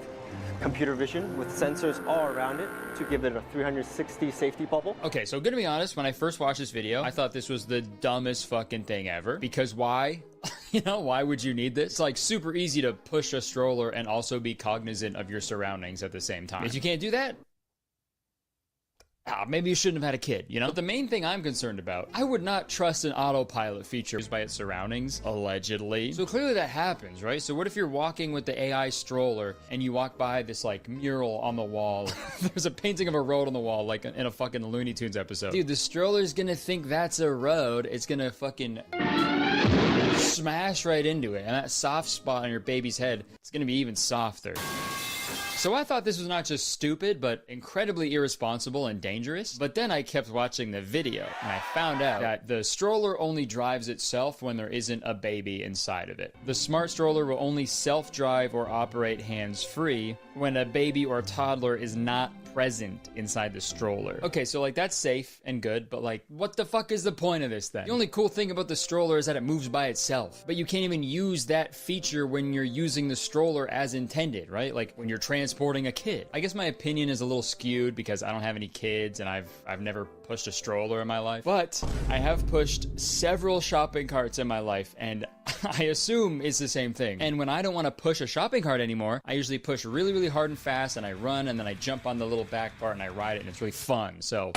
computer vision with sensors all around it to give it a 360 safety bubble. Okay, so gonna be honest, when I first watched this video, I thought this was the dumbest fucking thing ever. Because why? You know, why would you need this? It's like super easy to push a stroller and also be cognizant of your surroundings at the same time. If you can't do that, maybe you shouldn't have had a kid, you know? But the main thing I'm concerned about, I would not trust an autopilot feature by its surroundings, allegedly. So clearly that happens, right? So what if you're walking with the AI stroller and you walk by this like mural on the wall? There's a painting of a road on the wall, like in a fucking Looney Tunes episode. Dude, the stroller's gonna think that's a road. It's gonna fucking smash right into it. And that soft spot on your baby's head, it's gonna be even softer. So I thought this was not just stupid, but incredibly irresponsible and dangerous. But then I kept watching the video, and I found out that the stroller only drives itself when there isn't a baby inside of it. The smart stroller will only self-drive or operate hands-free when a baby or toddler is not present inside the stroller. Okay, so like that's safe and good, but like what the fuck is the point of this thing? The only cool thing about the stroller is that it moves by itself, but you can't even use that feature when you're using the stroller as intended, right? Like when you're transporting a kid. I guess my opinion is a little skewed because I don't have any kids and I've never pushed a stroller in my life, but I have pushed several shopping carts in my life, and I assume it's the same thing. And when I don't want to push a shopping cart anymore, I usually push really, really hard and fast, and I run, and then I jump on the little back part and I ride it, and it's really fun. So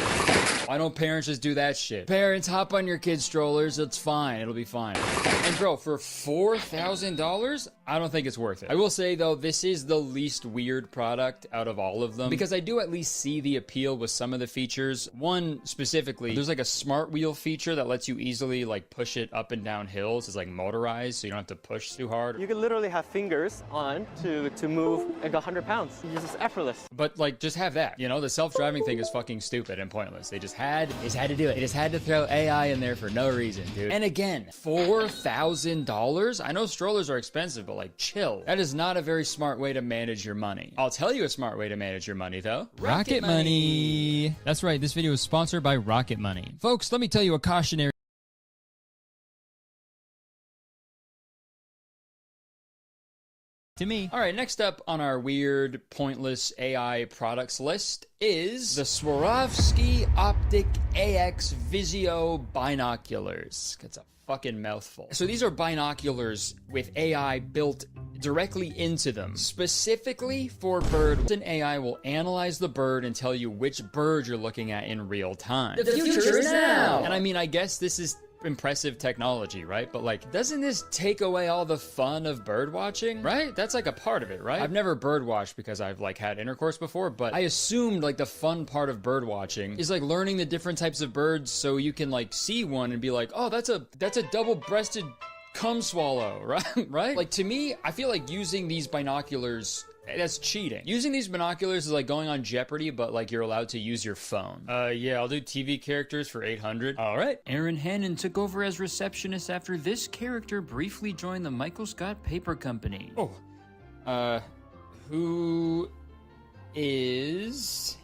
why don't parents just do that shit? Parents, hop on your kids' strollers. It's fine. It'll be fine. And bro, for $4,000, I don't think it's worth it. I will say though, this is the least weird product out of all of them, because I do at least see the appeal with some of the features. One specifically, there's like a smart wheel feature that lets you easily like push it up and down hills. It's like motorized, so you don't have to push too hard. You can literally have fingers on to move like 100 pounds. It's just effortless. But like, just have that. You know, the self-driving thing is fucking stupid and pointless. They just had to do it. They just had to throw AI in there for no reason, dude. And again, $4,000? I know strollers are expensive, but like, chill. That is not a very smart way to manage your money. I'll tell you a smart way to manage your money, though. Rocket Money. That's right. This video is sponsored by Rocket Money. Folks, let me tell you a cautionary to me. All right, next up on our weird, pointless AI products list is the Swarovski Optic AX Vizio binoculars. It's a fucking mouthful. So these are binoculars with AI built directly into them, specifically for bird. An AI will analyze the bird and tell you which bird you're looking at in real time. The future is now! And I mean, I guess this is impressive technology, right? But like, doesn't this take away all the fun of bird watching, right? That's like a part of it, right? I've never bird watched because I've like had intercourse before, but I assumed like the fun part of bird watching is like learning the different types of birds so you can like see one and be like, oh, that's a double-breasted cum swallow, right? Right? Like, to me, I feel like using these binoculars, that's cheating. Using these binoculars is like going on Jeopardy, but like you're allowed to use your phone. Yeah, I'll do TV characters for $800. All right. Erin Hannon took over as receptionist after this character briefly joined the Michael Scott Paper Company. Oh. Who is...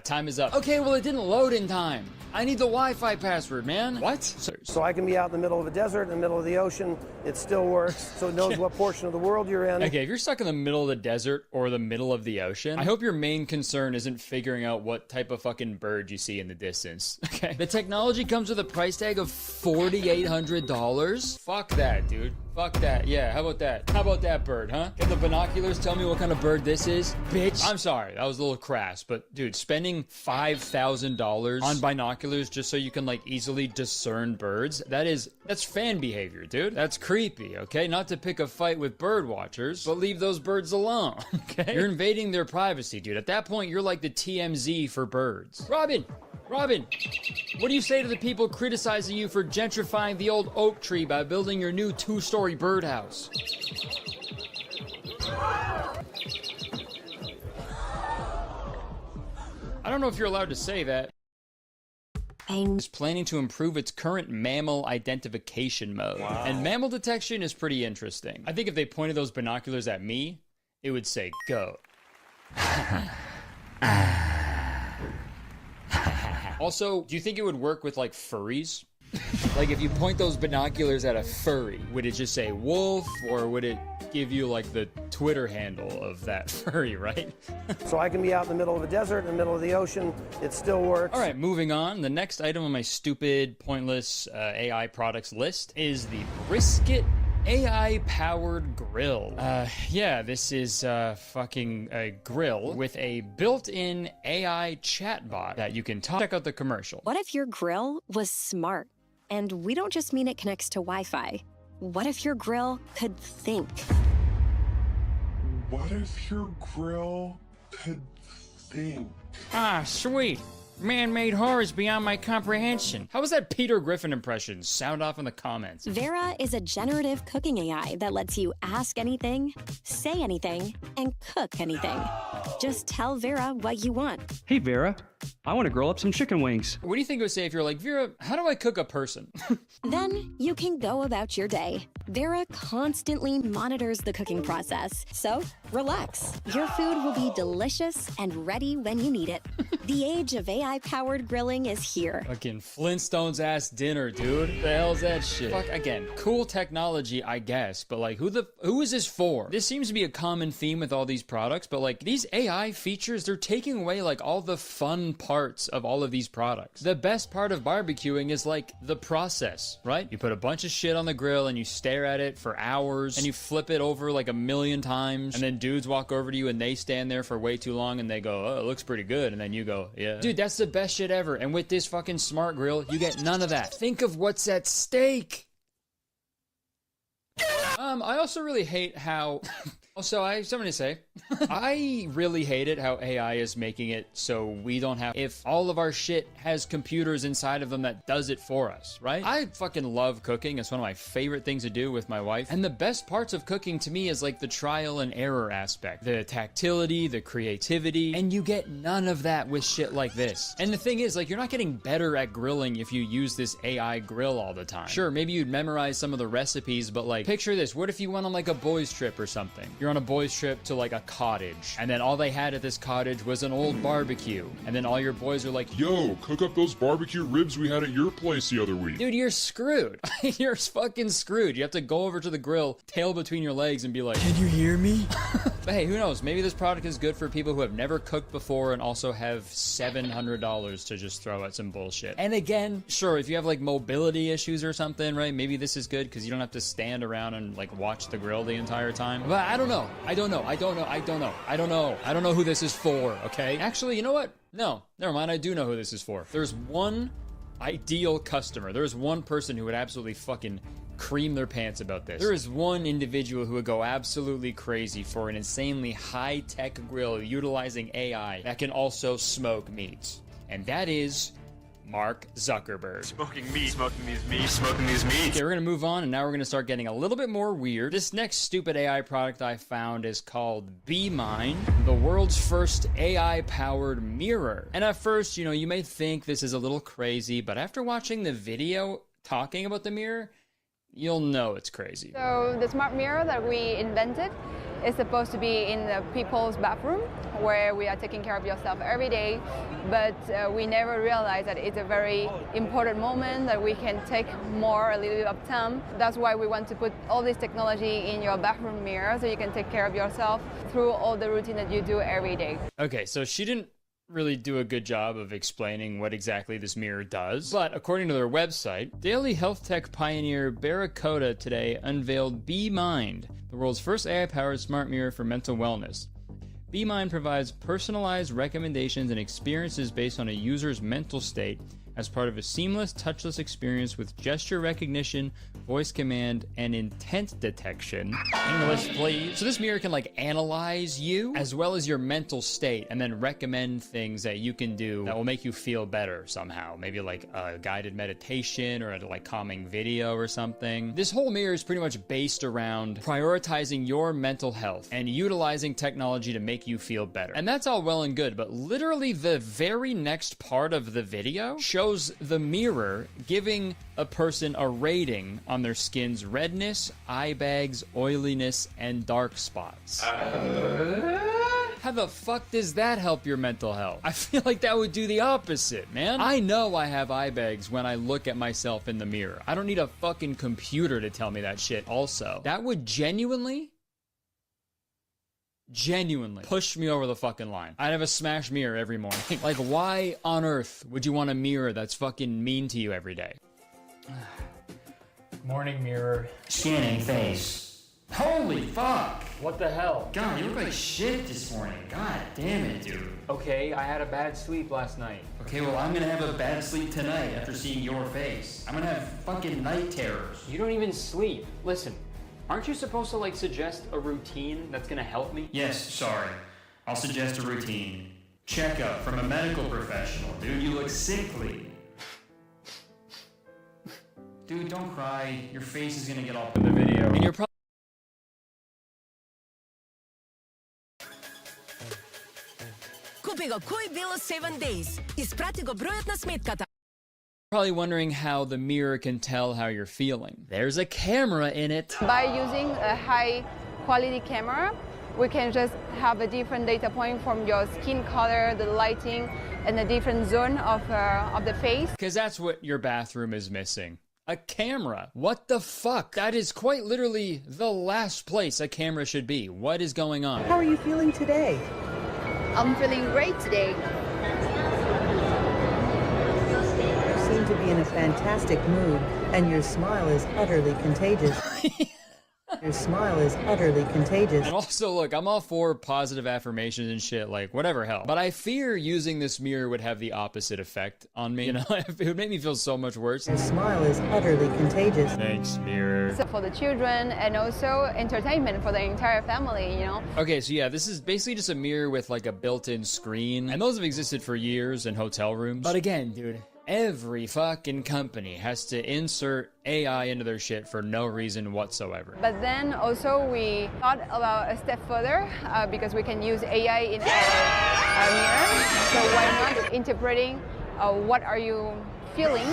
time is up. Okay, well, it didn't load in time. I need the Wi-Fi password, man. What? So I can be out in the middle of the desert, in the middle of the ocean. It still works, so it knows what portion of the world you're in. Okay, if you're stuck in the middle of the desert or the middle of the ocean, I hope your main concern isn't figuring out what type of fucking bird you see in the distance, okay? The technology comes with a price tag of $4,800. Fuck that, dude. Fuck that. Yeah, how about that? How about that bird, huh? Get the binoculars, tell me what kind of bird this is. Bitch. I'm sorry, that was a little crass, but dude, spending $5,000 on binoculars just so you can like easily discern birds, that's fan behavior, dude. That's creepy, okay? Not to pick a fight with bird watchers, but leave those birds alone, okay? You're invading their privacy, dude. At that point, you're like the TMZ for birds. Robin, what do you say to the people criticizing you for gentrifying the old oak tree by building your new 2-story birdhouse? I I don't know if you're allowed to say that. Is planning to improve its current mammal identification mode. Wow. And mammal detection is pretty interesting. I think if they pointed those binoculars at me, it would say, go. Also, do you think it would work with, like, furries? Like, if you point those binoculars at a furry, would it just say wolf, or would it give you, like, the Twitter handle of that furry, right? So I can be out in the middle of a desert, in the middle of the ocean, it still works. All right, moving on. The next item on my stupid, pointless AI products list is the Brisket AI-powered grill. Yeah, this is fucking a grill with a built-in AI chatbot that you can talk. Check out the commercial. What if your grill was smart? And we don't just mean it connects to Wi-Fi. What if your grill could think? What if your grill could think? Ah, sweet. Man-made horrors beyond my comprehension. How was that Peter Griffin impression? Sound off in the comments. Vera is a generative cooking AI that lets you ask anything, say anything, and cook anything. Just tell Vera what you want. Hey, Vera, I want to grill up some chicken wings. What do you think it would say if you're like, Vera, how do I cook a person? Then you can go about your day. Vera constantly monitors the cooking process, so relax. Your food will be delicious and ready when you need it. The age of AI-powered grilling is here. Fucking Flintstones ass dinner, dude. The hell's that shit? Fuck, again, cool technology, I guess, but like, who is this for? This seems to be a common theme with all these products, but like, these AI features, they're taking away like all the fun parts of all of these products. The best part of barbecuing is like the process, right? You put a bunch of shit on the grill and you stare at it for hours and you flip it over like 1,000,000 times, and then dudes walk over to you and they stand there for way too long and they go, oh, it looks pretty good, and then you go, yeah. Dude, that's the best shit ever, and with this fucking smart grill, you get none of that. Think of what's at stake. I also really hate how... Also, I have something to say. I really hate it how AI is making it so we don't have... If all of our shit has computers inside of them that does it for us, right? I fucking love cooking. It's one of my favorite things to do with my wife. And the best parts of cooking to me is like the trial and error aspect. The tactility, the creativity. And you get none of that with shit like this. And the thing is, like, you're not getting better at grilling if you use this AI grill all the time. Sure, maybe you'd memorize some of the recipes, but like, picture this. What if you went on like a boys trip or something? You're on a boys trip to like a cottage, and then all they had at this cottage was an old barbecue, and then all your boys are like, yo, cook up those barbecue ribs we had at your place the other week. Dude, you're screwed. You're fucking screwed. You have to go over to the grill, tail between your legs, and be like, can you hear me? But hey, who knows? Maybe this product is good for people who have never cooked before and also have $700 to just throw at some bullshit. And again, sure, if you have like mobility issues or something, right? Maybe this is good because you don't have to stand around and like watch the grill the entire time. But I don't know. I don't know who this is for, okay? Actually, you know what? No, never mind. I do know who this is for. There's one ideal customer. There's one person who would absolutely fucking cream their pants about this. There is one individual who would go absolutely crazy for an insanely high-tech grill utilizing AI that can also smoke meats. And that is Mark Zuckerberg. Smoking meat, smoking these meats. Okay, we're gonna move on, and now we're gonna start getting a little bit more weird. This next stupid AI product I found is called BeMind, the world's first AI-powered mirror. And at first, you know, you may think this is a little crazy, but after watching the video talking about the mirror, you'll know it's crazy. So the smart mirror that we invented is supposed to be in the people's bathroom, where we are taking care of yourself every day, but we never realize that it's a very important moment that we can take a little bit of time. That's why we want to put all this technology in your bathroom mirror so you can take care of yourself through all the routine that you do every day. Okay, so she didn't really do a good job of explaining what exactly this mirror does, but according to their website, daily health tech pioneer Barracuda today unveiled BeMind, the world's first AI-powered smart mirror for mental wellness. BeMind provides personalized recommendations and experiences based on a user's mental state, as part of a seamless touchless experience with gesture recognition, voice command, and intent detection. English, please. So this mirror can like analyze you as well as your mental state and then recommend things that you can do that will make you feel better somehow. Maybe like a guided meditation or a like calming video or something. This whole mirror is pretty much based around prioritizing your mental health and utilizing technology to make you feel better. And that's all well and good, but literally the very next part of the video shows the mirror giving a person a rating on their skin's redness, eye bags, oiliness, and dark spots. How the fuck does that help your mental health? I feel like that would do the opposite, man. I know I have eye bags when I look at myself in the mirror. I don't need a fucking computer to tell me that shit also. That would genuinely push me over the fucking line. I'd have a smashed mirror every morning. Like, why on earth would you want a mirror that's fucking mean to you every day? Morning mirror. Scanning face. Holy fuck! What the hell? God, you look like shit this morning. God damn it, dude. Okay, I had a bad sleep last night. Okay, well, I'm gonna have a bad sleep tonight after seeing your face. I'm gonna have fucking night terrors. You don't even sleep. Listen, aren't you supposed to like suggest a routine that's gonna help me? Yes, sorry. I'll suggest a routine. Checkup from a medical professional. Dude, you look sickly. Dude, don't cry. Your face is gonna get all in the video. And you're Купи го кој било 7 days. Испрати го бројот на сметката. probably wondering how the mirror can tell how you're feeling. There's a camera in it. By using a high quality camera, we can just have a different data point from your skin color, the lighting, and a different zone of the face. Because that's what your bathroom is missing. A camera. What the fuck? That is quite literally the last place a camera should be. What is going on? How are you feeling today? I'm feeling great today. You seem to be in a fantastic mood, and your smile is utterly contagious. Your smile is utterly contagious. And also, look, I'm all for positive affirmations and shit, like, whatever, hell. But I fear using this mirror would have the opposite effect on me. You know, it would make me feel so much worse. Your smile is utterly contagious. Thanks, mirror. So for the children and also entertainment for the entire family, you know. Okay, so yeah, this is basically just a mirror with like a built-in screen. And those have existed for years in hotel rooms. But again, dude, every fucking company has to insert AI into their shit for no reason whatsoever. But then also we thought about a step further because we can use AI in our mirror. So why not interpreting what are you feeling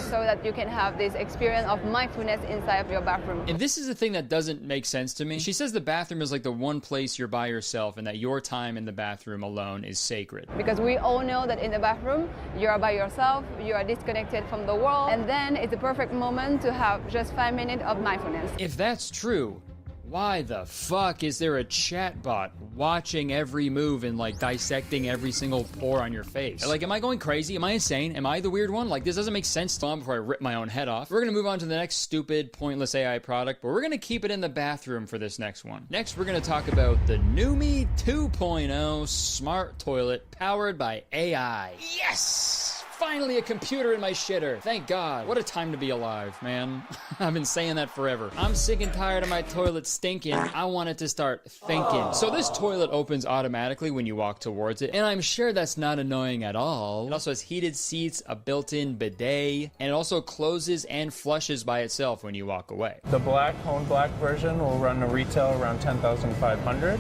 so that you can have this experience of mindfulness inside of your bathroom. And this is the thing that doesn't make sense to me. She says the bathroom is like the one place you're by yourself and that your time in the bathroom alone is sacred. Because we all know that in the bathroom, you are by yourself, you are disconnected from the world, and then it's a perfect moment to have just 5 minutes of mindfulness. If that's true, why the fuck is there a chatbot watching every move and like dissecting every single pore on your face? Like, am I going crazy? Am I insane? Am I the weird one? Like, this doesn't make sense to me before I rip my own head off. We're gonna move on to the next stupid, pointless AI product, but we're gonna keep it in the bathroom for this next one. Next, we're gonna talk about the NuMe 2.0 smart toilet powered by AI. Yes! Finally a computer in my shitter. Thank God. What a time to be alive, man. I've been saying that forever. I'm sick and tired of my toilet stinking. I want it to start thinking. So this toilet opens automatically when you walk towards it, and I'm sure that's not annoying at all. It also has heated seats, a built-in bidet, and it also closes and flushes by itself when you walk away. The black, Hone Black version will run a retail around $10,500.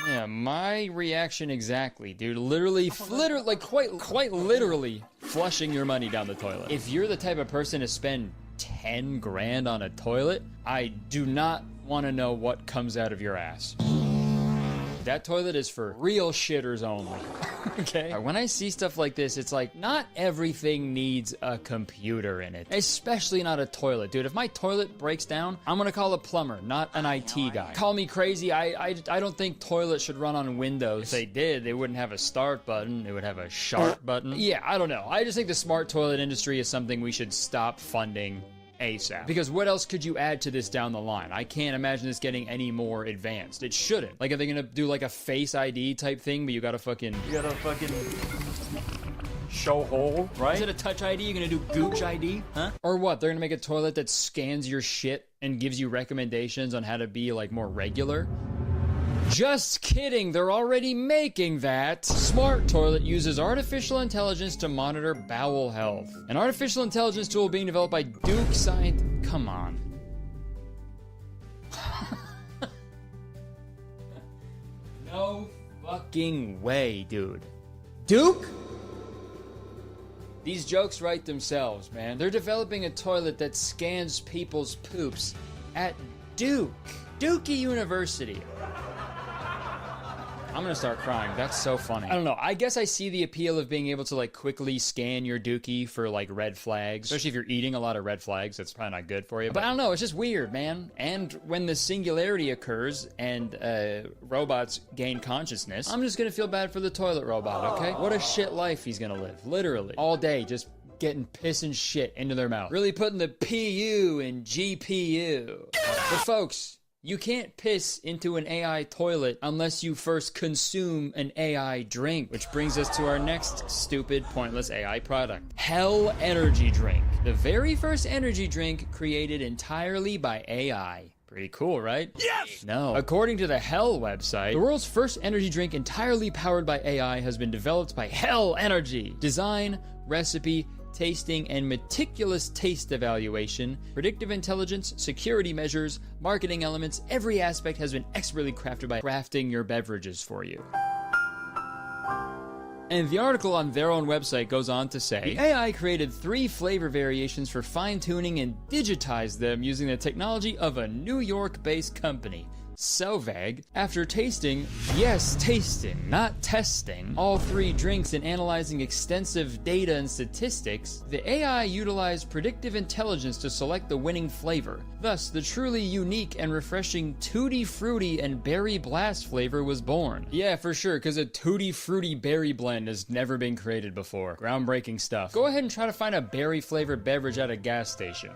Yeah, my reaction exactly, dude. Literally, like quite literally flushing your money down the toilet. If you're the type of person to spend 10 grand on a toilet, I do not want to know what comes out of your ass. That toilet is for real shitters only. Okay? When I see stuff like this, it's like, not everything needs a computer in it. Especially not a toilet. Dude, if my toilet breaks down, I'm gonna call a plumber, not an IT guy. Call me crazy, I don't think toilets should run on Windows. If they did, they wouldn't have a start button, they would have a sharp button. Yeah, I don't know. I just think the smart toilet industry is something we should stop funding ASAP. Because what else could you add to this down the line? I can't imagine this getting any more advanced. It shouldn't. Like, are they gonna do like a Face ID type thing, but you gotta fucking show hole, right? Is it a touch ID? You're gonna do Gooch ID, huh? Or what? They're gonna make a toilet that scans your shit and gives you recommendations on how to be like more regular? Just kidding, they're already making that. Smart Toilet uses artificial intelligence to monitor bowel health. An artificial intelligence tool being developed by Duke Science. Come on. No fucking way, dude. Duke? These jokes write themselves, man. They're developing a toilet that scans people's poops at Duke. Dookie University. I'm gonna start crying. That's so funny. I don't know. I guess I see the appeal of being able to like quickly scan your dookie for like red flags. Especially if you're eating a lot of red flags, that's probably not good for you. But I don't know, it's just weird, man. And when the singularity occurs and robots gain consciousness, I'm just gonna feel bad for the toilet robot, okay? What a shit life he's gonna live. Literally. All day, just getting piss and shit into their mouth. Really putting the PU in GPU. But folks, you can't piss into an AI toilet unless you first consume an AI drink, which brings us to our next stupid, pointless AI product. Hell Energy Drink. The very first energy drink created entirely by AI. Pretty cool, right? Yes! No. According to the Hell website, the world's first energy drink entirely powered by AI has been developed by Hell Energy. Design, recipe, tasting, and meticulous taste evaluation, predictive intelligence, security measures, marketing elements, every aspect has been expertly crafted by crafting your beverages for you. And the article on their own website goes on to say, the AI created 3 flavor variations for fine-tuning and digitized them using the technology of a New York-based company. So vague. After tasting, yes, tasting, not testing, all 3 drinks and analyzing extensive data and statistics, the AI utilized predictive intelligence to select the winning flavor. Thus, the truly unique and refreshing Tutti Frutti and Berry Blast flavor was born. Yeah, for sure, because a Tutti Frutti berry blend has never been created before. Groundbreaking stuff. Go ahead and try to find a berry-flavored beverage at a gas station.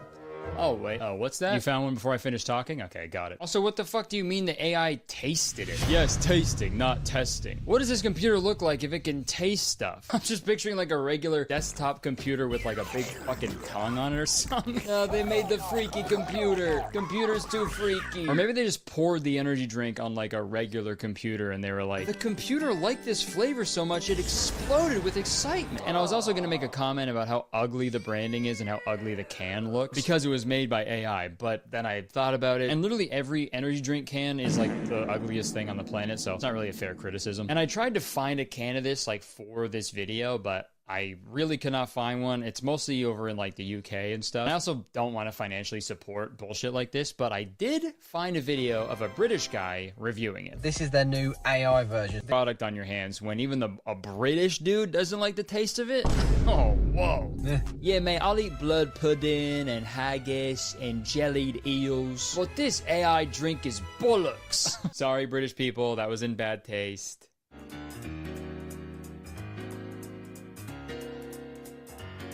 Oh, wait. Oh, what's that? You found one before I finished talking? Okay, got it. Also, what the fuck do you mean the AI tasted it? Yes, tasting, not testing. What does this computer look like if it can taste stuff? I'm just picturing like a regular desktop computer with like a big fucking tongue on it or something. No, they made the freaky computer. Computer's too freaky. Or maybe they just poured the energy drink on like a regular computer and they were like, the computer liked this flavor so much it exploded with excitement. And I was also gonna make a comment about how ugly the branding is and how ugly the can looks because it was made by AI, but then I thought about it, and literally every energy drink can is like the ugliest thing on the planet, so it's not really a fair criticism. And I tried to find a can of this like for this video, but I really could not find one. It's mostly over in like the UK and stuff. And I also don't want to financially support bullshit like this, but I did find a video of a British guy reviewing it. This is their new AI version. Product on your hands when even a British dude doesn't like the taste of it? Oh, whoa. Yeah, mate, I'll eat blood pudding and haggis and jellied eels, but this AI drink is bollocks. Sorry, British people, that was in bad taste.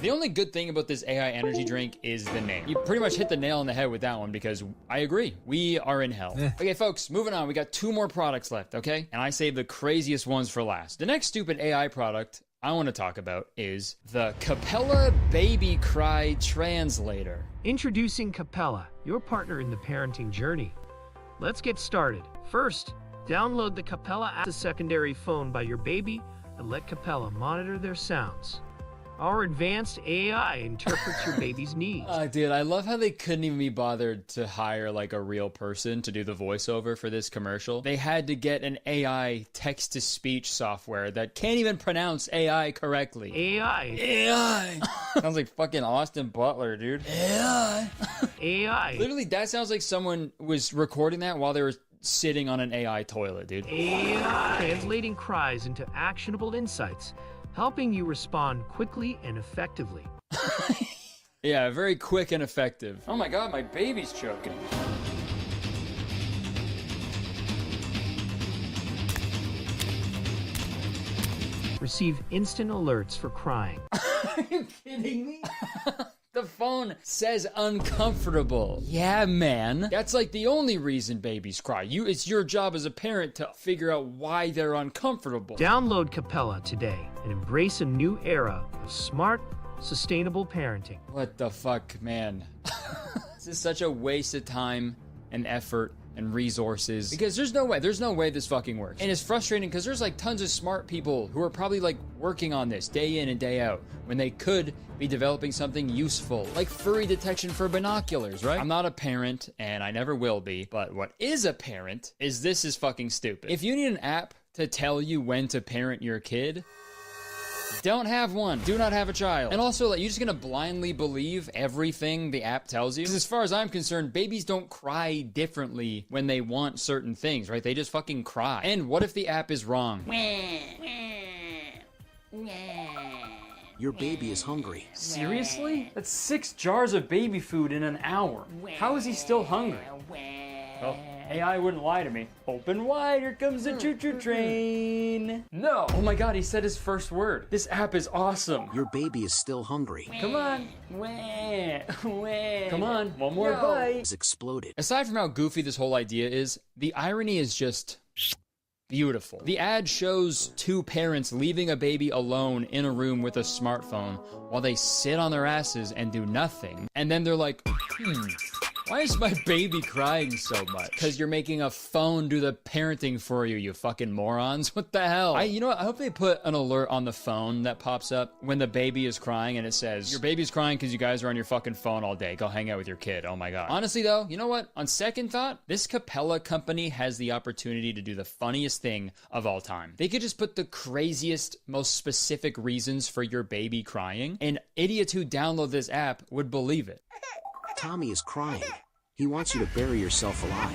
The only good thing about this AI energy drink is the name. You pretty much hit the nail on the head with that one because I agree. We are in hell. Okay, folks, moving on. We got 2 more products left, okay? And I saved the craziest ones for last. The next stupid AI product I want to talk about is the Capella Baby Cry Translator. Introducing Capella, your partner in the parenting journey. Let's get started. First, download the Capella app to a secondary phone by your baby and let Capella monitor their sounds. Our advanced AI interprets your baby's needs. Dude, I love how they couldn't even be bothered to hire like a real person to do the voiceover for this commercial. They had to get an AI text-to-speech software that can't even pronounce AI correctly. AI. Sounds like fucking Austin Butler, dude. AI. Literally, that sounds like someone was recording that while they were sitting on an AI toilet, dude. AI. Translating cries into actionable insights, helping you respond quickly and effectively. Yeah, very quick and effective. Oh my god, my baby's choking. Receive instant alerts for crying. Are you kidding me? The phone says uncomfortable. Yeah, man. That's like the only reason babies cry. It's your job as a parent to figure out why they're uncomfortable. Download Capella today and embrace a new era of smart, sustainable parenting. What the fuck, man? This is such a waste of time and effort and resources, because there's no way this fucking works. And it's frustrating because there's like tons of smart people who are probably like working on this day in and day out when they could be developing something useful, like furry detection for binoculars, right? I'm not a parent and I never will be, but what is apparent is this is fucking stupid. If you need an app to tell you when to parent your kid, don't have one. Do not have a child. And also, like, you're just gonna blindly believe everything the app tells you? Because as far as I'm concerned, babies don't cry differently when they want certain things, right? They just fucking cry. And what if the app is wrong? Your baby is hungry. Seriously? That's 6 jars of baby food in an hour. How is he still hungry? Well, AI wouldn't lie to me. Open wide, here comes the choo-choo train. No! Oh my god, he said his first word. This app is awesome. Your baby is still hungry. Come on. Come on, one more bite. It's exploded. Aside from how goofy this whole idea is, the irony is just beautiful. The ad shows 2 parents leaving a baby alone in a room with a smartphone while they sit on their asses and do nothing. And then they're like, why is my baby crying so much? Because you're making a phone do the parenting for you, you fucking morons. What the hell? You know what? I hope they put an alert on the phone that pops up when the baby is crying and it says, your baby's crying because you guys are on your fucking phone all day. Go hang out with your kid. Oh my god. Honestly though, you know what? On second thought, this Capella company has the opportunity to do the funniest thing of all time. They could just put the craziest, most specific reasons for your baby crying, and idiots who download this app would believe it. Tommy is crying. He wants you to bury yourself alive.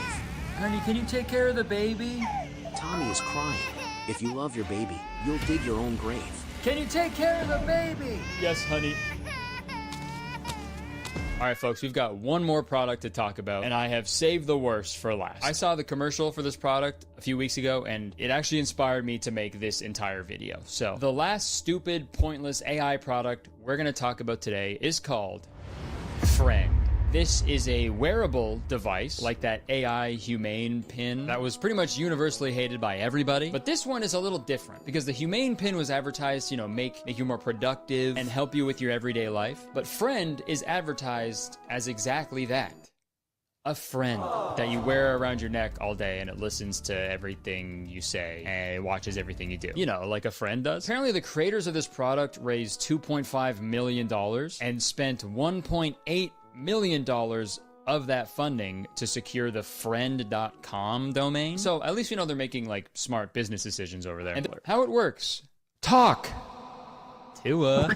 Honey, can you take care of the baby? Tommy is crying. If you love your baby, you'll dig your own grave. Can you take care of the baby? Yes, honey. All right, folks, we've got one more product to talk about, and I have saved the worst for last. I saw the commercial for this product a few weeks ago, and it actually inspired me to make this entire video. So the last stupid, pointless AI product we're gonna talk about today is called Friend. This is a wearable device, like that AI Humane pin that was pretty much universally hated by everybody. But this one is a little different because the Humane pin was advertised, you know, make you more productive and help you with your everyday life. But Friend is advertised as exactly that. A friend that you wear around your neck all day, and it listens to everything you say and it watches everything you do. You know, like a friend does. Apparently the creators of this product raised $2.5 million and spent $1.8 million of that funding to secure the friend.com domain. So at least we know they're making like smart business decisions over there. And how it works. Talk to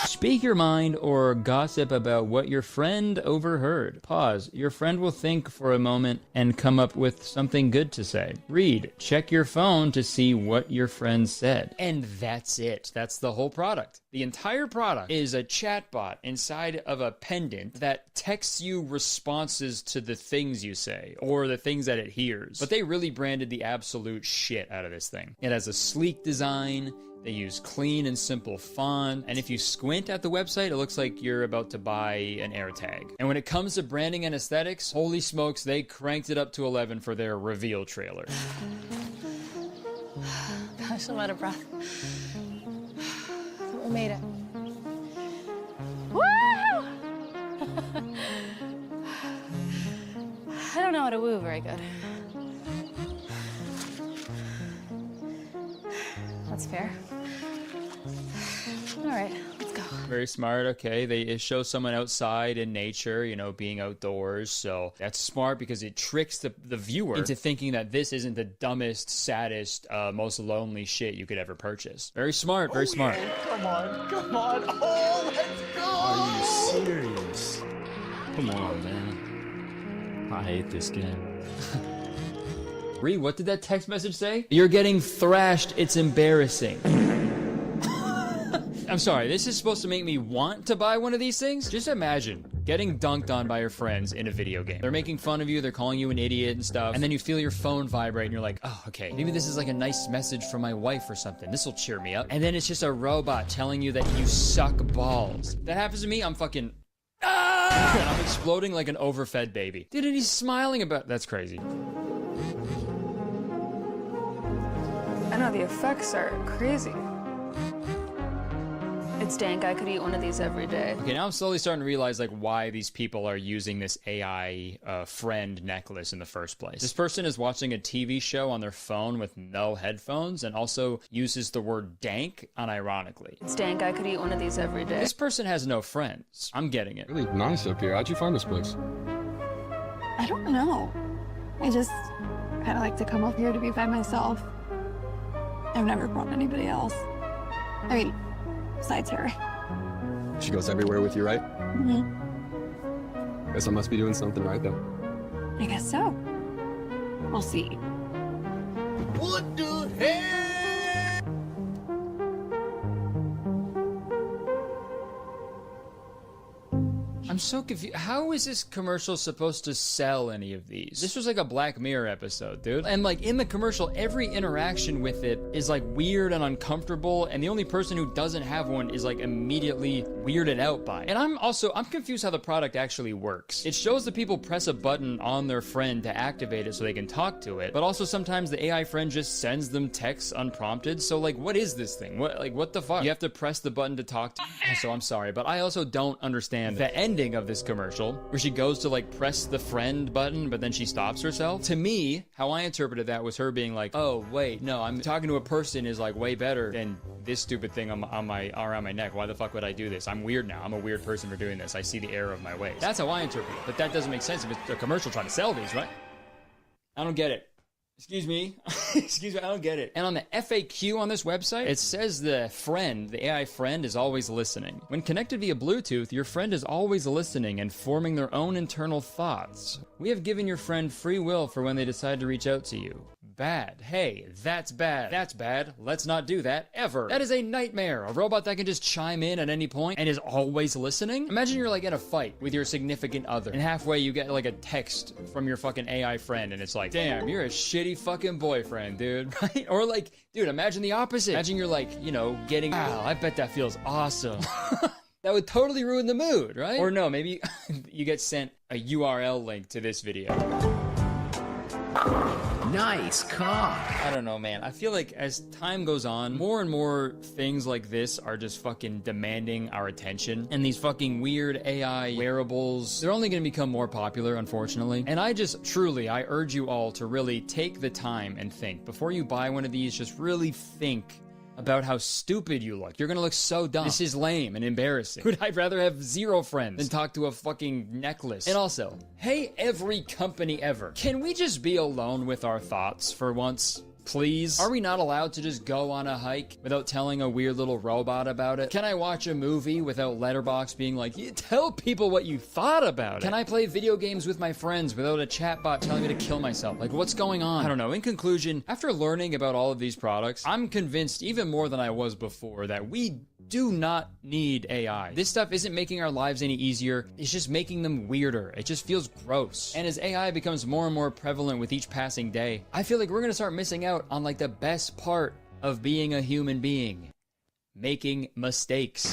speak your mind or gossip about what your friend overheard. Pause. Your friend will think for a moment and come up with something good to say. Read. Check your phone to see what your friend said. And that's it. That's the whole product. The entire product is a chatbot inside of a pendant that texts you responses to the things you say or the things that it hears. But they really branded the absolute shit out of this thing. It has a sleek design. They use clean and simple font, and if you squint at the website, it looks like you're about to buy an AirTag. And when it comes to branding and aesthetics, holy smokes, they cranked it up to 11 for their reveal trailer. Gosh, I'm out of breath. We made it. Woo! I don't know how to woo very good. That's fair. All right, let's go. Very smart. Okay, it shows someone outside in nature, you know, being outdoors. So that's smart because it tricks the viewer into thinking that this isn't the dumbest, saddest, most lonely shit you could ever purchase. Very smart. Very smart. Yeah, come on. Oh, let's go. Are you serious? Come on, man. I hate this game. Ree, what did that text message say? You're getting thrashed. It's embarrassing. I'm sorry, this is supposed to make me want to buy one of these things? Just imagine getting dunked on by your friends in a video game. They're making fun of you, they're calling you an idiot and stuff, and then you feel your phone vibrate and you're like, oh, okay, maybe this is like a nice message from my wife or something. This will cheer me up. And then it's just a robot telling you that you suck balls. That happens to me, I'm fucking... Ah! And I'm exploding like an overfed baby. Dude, and he's smiling about... That's crazy. I know the effects are crazy. It's dank. I could eat one of these every day. Okay, now I'm slowly starting to realize like why these people are using this AI friend necklace in the first place. This person is watching a TV show on their phone with no headphones and also uses the word dank unironically. It's dank. I could eat one of these every day. This person has no friends. I'm getting it. Really nice up here. How'd you find this place? I don't know. I just kind of like to come up here to be by myself. I've never brought anybody else. I mean, besides her. She goes everywhere with you, right? Mm-hmm. Guess I must be doing something right then. I guess so. We'll see. What the hell? I'm so confused. How is this commercial supposed to sell any of these? This was like a Black Mirror episode, dude. And like in the commercial, every interaction with it is like weird and uncomfortable, and the only person who doesn't have one is like immediately weirded out by it. And I'm confused how the product actually works. It shows the people press a button on their friend to activate it so they can talk to it, but also sometimes the AI friend just sends them texts unprompted. So like, what is this thing? What the fuck? You have to press the button to talk to. So I'm sorry, but I also don't understand the ending of this commercial where she goes to like press the friend button but then she stops herself. To me, how I interpreted that was her being like, oh wait, no, I'm talking to a person is like way better than this stupid thing around my neck. Why the fuck would I do this? I'm weird now. I'm a weird person for doing this. I see the error of my ways. That's how I interpret it, but that doesn't make sense if it's a commercial trying to sell these, right? I don't get it. Excuse me. Excuse me, I don't get it. And on the FAQ on this website, it says the AI friend is always listening. When connected via Bluetooth, your friend is always listening and forming their own internal thoughts. We have given your friend free will for when they decide to reach out to you. Bad. Hey, that's bad. That's bad. Let's not do that ever. That is a nightmare. A robot that can just chime in at any point and is always listening. Imagine you're like in a fight with your significant other and halfway you get like a text from your fucking AI friend and it's like, damn, you're a shitty fucking boyfriend, dude. Right? Or like, dude, imagine the opposite. Imagine you're like, you know, getting, wow, I bet that feels awesome. That would totally ruin the mood, right? Or no, maybe you get sent a URL link to this video. Nice car. I don't know, man. I feel like as time goes on, more and more things like this are just fucking demanding our attention. And these fucking weird AI wearables, they're only going to become more popular, unfortunately. And I urge you all to really take the time and think. Before you buy one of these, just really think about how stupid you look. You're gonna look so dumb. This is lame and embarrassing. I'd rather have 0 friends than talk to a fucking necklace. And also, hey, every company ever, can we just be alone with our thoughts for once? Please? Are we not allowed to just go on a hike without telling a weird little robot about it? Can I watch a movie without Letterboxd being like, you tell people what you thought about it? Can I play video games with my friends without a chatbot telling me to kill myself? Like, what's going on? I don't know. In conclusion, after learning about all of these products, I'm convinced even more than I was before that we do not need AI. This stuff isn't making our lives any easier. It's just making them weirder. It just feels gross. And as AI becomes more and more prevalent with each passing day, I feel like we're gonna start missing out on like the best part of being a human being. Making mistakes.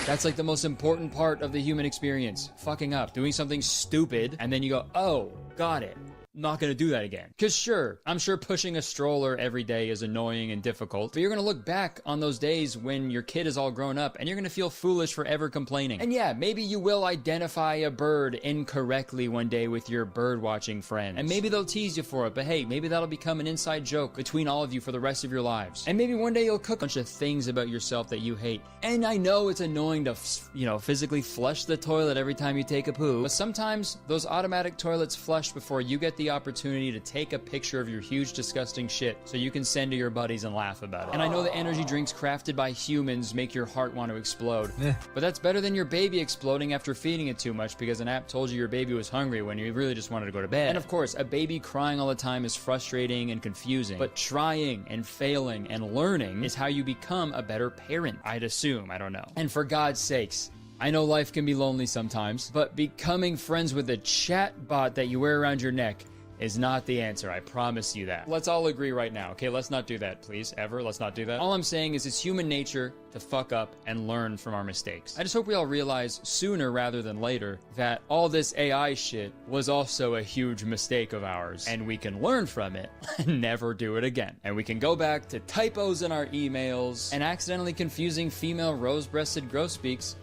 That's like the most important part of the human experience. Fucking up, doing something stupid, and then you go, oh, got it. Not gonna do that again. Cause sure, I'm sure pushing a stroller every day is annoying and difficult, but you're gonna look back on those days when your kid is all grown up and you're gonna feel foolish for ever complaining. And yeah, maybe you will identify a bird incorrectly one day with your bird watching friends. And maybe they'll tease you for it, but hey, maybe that'll become an inside joke between all of you for the rest of your lives. And maybe one day you'll cook a bunch of things about yourself that you hate. And I know it's annoying to, physically flush the toilet every time you take a poo, but sometimes those automatic toilets flush before you get the opportunity to take a picture of your huge disgusting shit so you can send to your buddies and laugh about it. And I know the energy drinks crafted by humans make your heart want to explode, but that's better than your baby exploding after feeding it too much because an app told you your baby was hungry when you really just wanted to go to bed. And of course, a baby crying all the time is frustrating and confusing, but trying and failing and learning is how you become a better parent, I'd assume. I don't know. And for God's sakes, I know life can be lonely sometimes, but becoming friends with a chat bot that you wear around your neck is not the answer, I promise you that. Let's all agree right now, okay? Let's not do that, please, ever. Let's not do that. All I'm saying is it's human nature to fuck up and learn from our mistakes. I just hope we all realize sooner rather than later that all this AI shit was also a huge mistake of ours, and we can learn from it and never do it again. And we can go back to typos in our emails and accidentally confusing female rose-breasted grosbeaks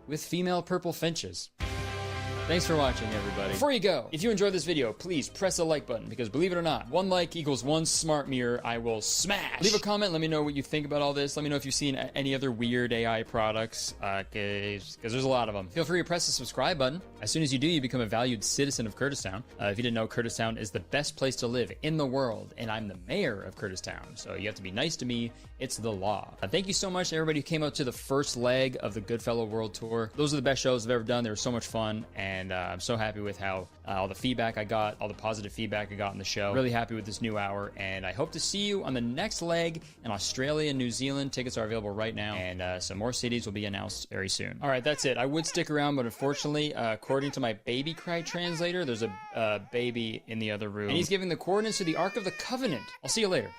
with female purple finches. Thanks for watching, everybody. Before you go, if you enjoyed this video, please press the like button, because believe it or not, 1 like equals 1 smart mirror I will smash. Leave a comment, let me know what you think about all this. Let me know if you've seen any other weird AI products, because there's a lot of them. Feel free to press the subscribe button. As soon as you do, you become a valued citizen of Kurtistown. If you didn't know, Kurtistown is the best place to live in the world, and I'm the mayor of Kurtistown, so you have to be nice to me. It's the law. Thank you so much to everybody who came out to the first leg of the Goodfellow World Tour. Those are the best shows I've ever done. They were so much fun, and I'm so happy with how all the feedback I got, all the positive feedback I got on the show. Really happy with this new hour, and I hope to see you on the next leg in Australia and New Zealand. Tickets are available right now, and some more cities will be announced very soon. All right, that's it. I would stick around, but unfortunately, according to my baby cry translator, there's a baby in the other room, and he's giving the coordinates to the Ark of the Covenant. I'll see you later.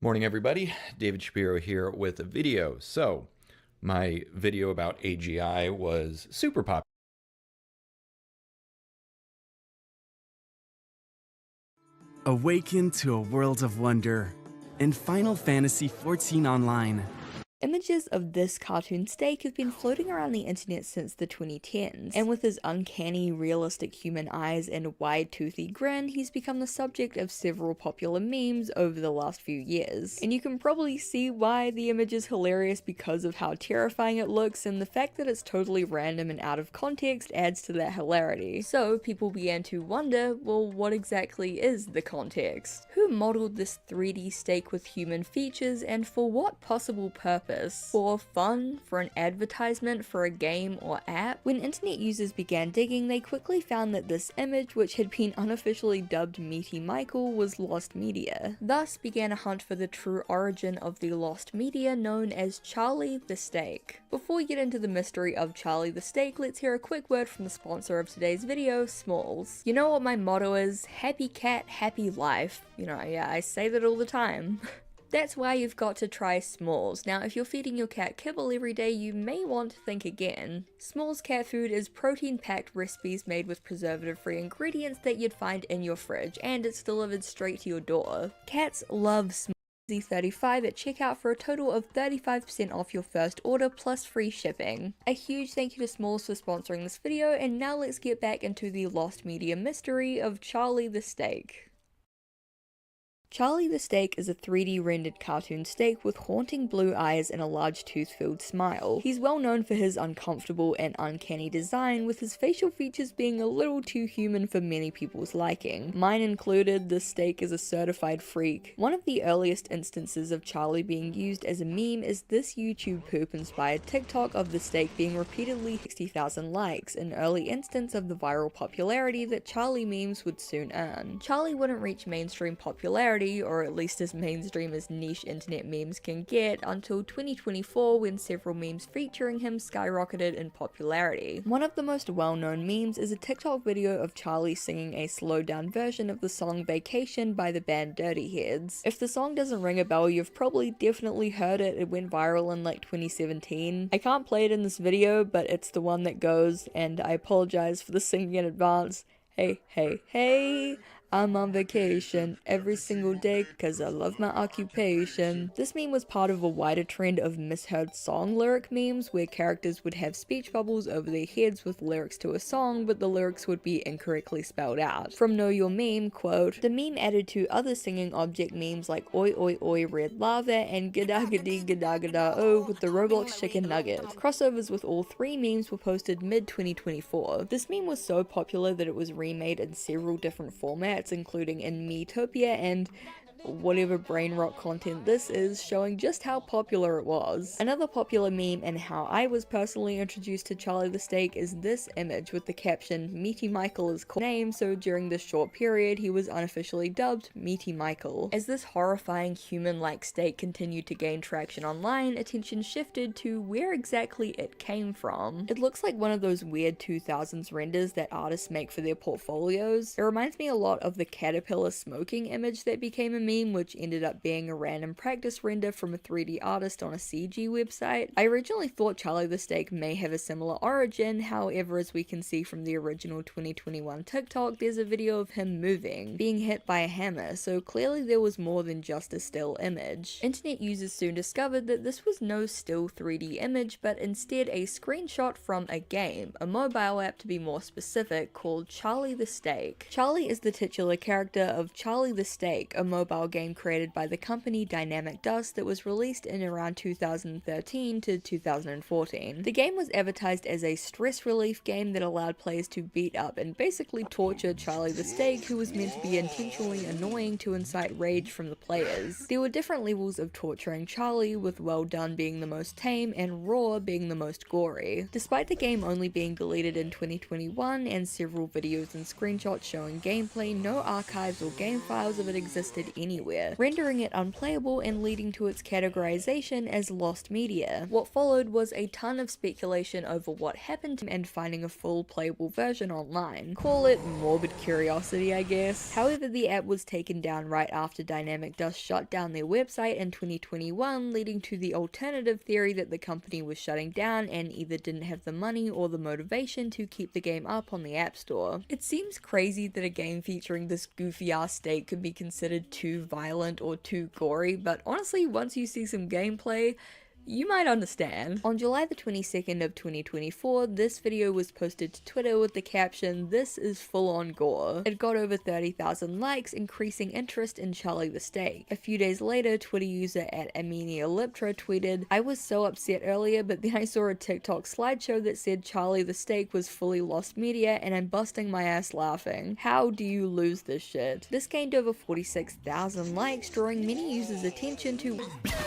Morning, everybody. David Shapiro here with a video. So, my video about AGI was super popular. Awaken to a world of wonder in Final Fantasy XIV Online. Images of this cartoon steak have been floating around the internet since the 2010s, and with his uncanny, realistic human eyes and wide toothy grin, he's become the subject of several popular memes over the last few years. And you can probably see why the image is hilarious because of how terrifying it looks, and the fact that it's totally random and out of context adds to that hilarity. So people began to wonder, well, what exactly is the context? Who modeled this 3D steak with human features, and for what possible purpose? For fun? For an advertisement? For a game or app? When internet users began digging, they quickly found that this image, which had been unofficially dubbed Meaty Michael, was lost media. Thus began a hunt for the true origin of the lost media known as Charlie the Steak. Before we get into the mystery of Charlie the Steak, let's hear a quick word from the sponsor of today's video, Smalls. You know what my motto is? Happy cat, happy life. You know, yeah, I say that all the time. That's why you've got to try Smalls. Now, if you're feeding your cat kibble every day, you may want to think again. Smalls cat food is protein-packed recipes made with preservative-free ingredients that you'd find in your fridge, and it's delivered straight to your door. Cats love Smalls. 35 at checkout for a total of 35% off your first order plus free shipping. A huge thank you to Smalls for sponsoring this video, and now let's get back into the lost media mystery of Charlie the Steak. Charlie the Steak is a 3D rendered cartoon steak with haunting blue eyes and a large tooth-filled smile. He's well known for his uncomfortable and uncanny design, with his facial features being a little too human for many people's liking. Mine included. The steak is a certified freak. One of the earliest instances of Charlie being used as a meme is this YouTube poop-inspired TikTok of the steak being repeatedly 60,000 likes, an early instance of the viral popularity that Charlie memes would soon earn. Charlie wouldn't reach mainstream popularity, or at least as mainstream as niche internet memes can get, until 2024 when several memes featuring him skyrocketed in popularity. One of the most well-known memes is a TikTok video of Charlie singing a slowed-down version of the song Vacation by the band Dirty Heads. If the song doesn't ring a bell, you've probably definitely heard it. It went viral in like 2017. I can't play it in this video, but it's the one that goes, and I apologize for the singing in advance. Hey, hey, hey, I'm on vacation every single day cause I love my occupation. This meme was part of a wider trend of misheard song lyric memes where characters would have speech bubbles over their heads with lyrics to a song, but the lyrics would be incorrectly spelled out. From Know Your Meme, quote, the meme added to other singing object memes like Oi Oi Oi Red Lava and Gada Gada Gada Gada Oh with the Roblox Chicken Nugget. Crossovers with all three memes were posted mid-2024. This meme was so popular that it was remade in several different formats, including in Miitopia and whatever brain rot content this is, showing just how popular it was. Another popular meme and how I was personally introduced to Charlie the Steak is this image with the caption Meaty Michael is called name, so during this short period he was unofficially dubbed Meaty Michael. As this horrifying human-like steak continued to gain traction online, attention shifted to where exactly it came from. It looks like one of those weird 2000s renders that artists make for their portfolios. It reminds me a lot of the caterpillar smoking image that became a meme, which ended up being a random practice render from a 3D artist on a CG website. I originally thought Charlie the Steak may have a similar origin, however, as we can see from the original 2021 TikTok, there's a video of him moving, being hit by a hammer, so clearly there was more than just a still image. Internet users soon discovered that this was no still 3D image, but instead a screenshot from a game, a mobile app to be more specific, called Charlie the Steak. Charlie is the titular character of Charlie the Steak, a mobile game created by the company Dynamic Dust that was released in around 2013 to 2014. The game was advertised as a stress relief game that allowed players to beat up and basically torture Charlie the Steak, who was meant to be intentionally annoying to incite rage from the players. There were different levels of torturing Charlie, with Well Done being the most tame and Raw being the most gory. Despite the game only being deleted in 2021 and several videos and screenshots showing gameplay, no archives or game files of it existed anywhere, rendering it unplayable and leading to its categorization as lost media. What followed was a ton of speculation over what happened to him and finding a full playable version online. Call it morbid curiosity, I guess. However, the app was taken down right after Dynamic Dust shut down their website in 2021, leading to the alternative theory that the company was shutting down and either didn't have the money or the motivation to keep the game up on the App Store. It seems crazy that a game featuring this goofy ass steak could be considered too violent or too gory, but honestly, once you see some gameplay, you might understand. On July the 22nd of 2024, this video was posted to Twitter with the caption, "This is full-on gore." It got over 30,000 likes, increasing interest in Charlie the Steak. A few days later, Twitter user @AminiaLiptra tweeted, "I was so upset earlier, but then I saw a TikTok slideshow that said Charlie the Steak was fully lost media and I'm busting my ass laughing. How do you lose this shit?" This gained over 46,000 likes, drawing many users' attention to.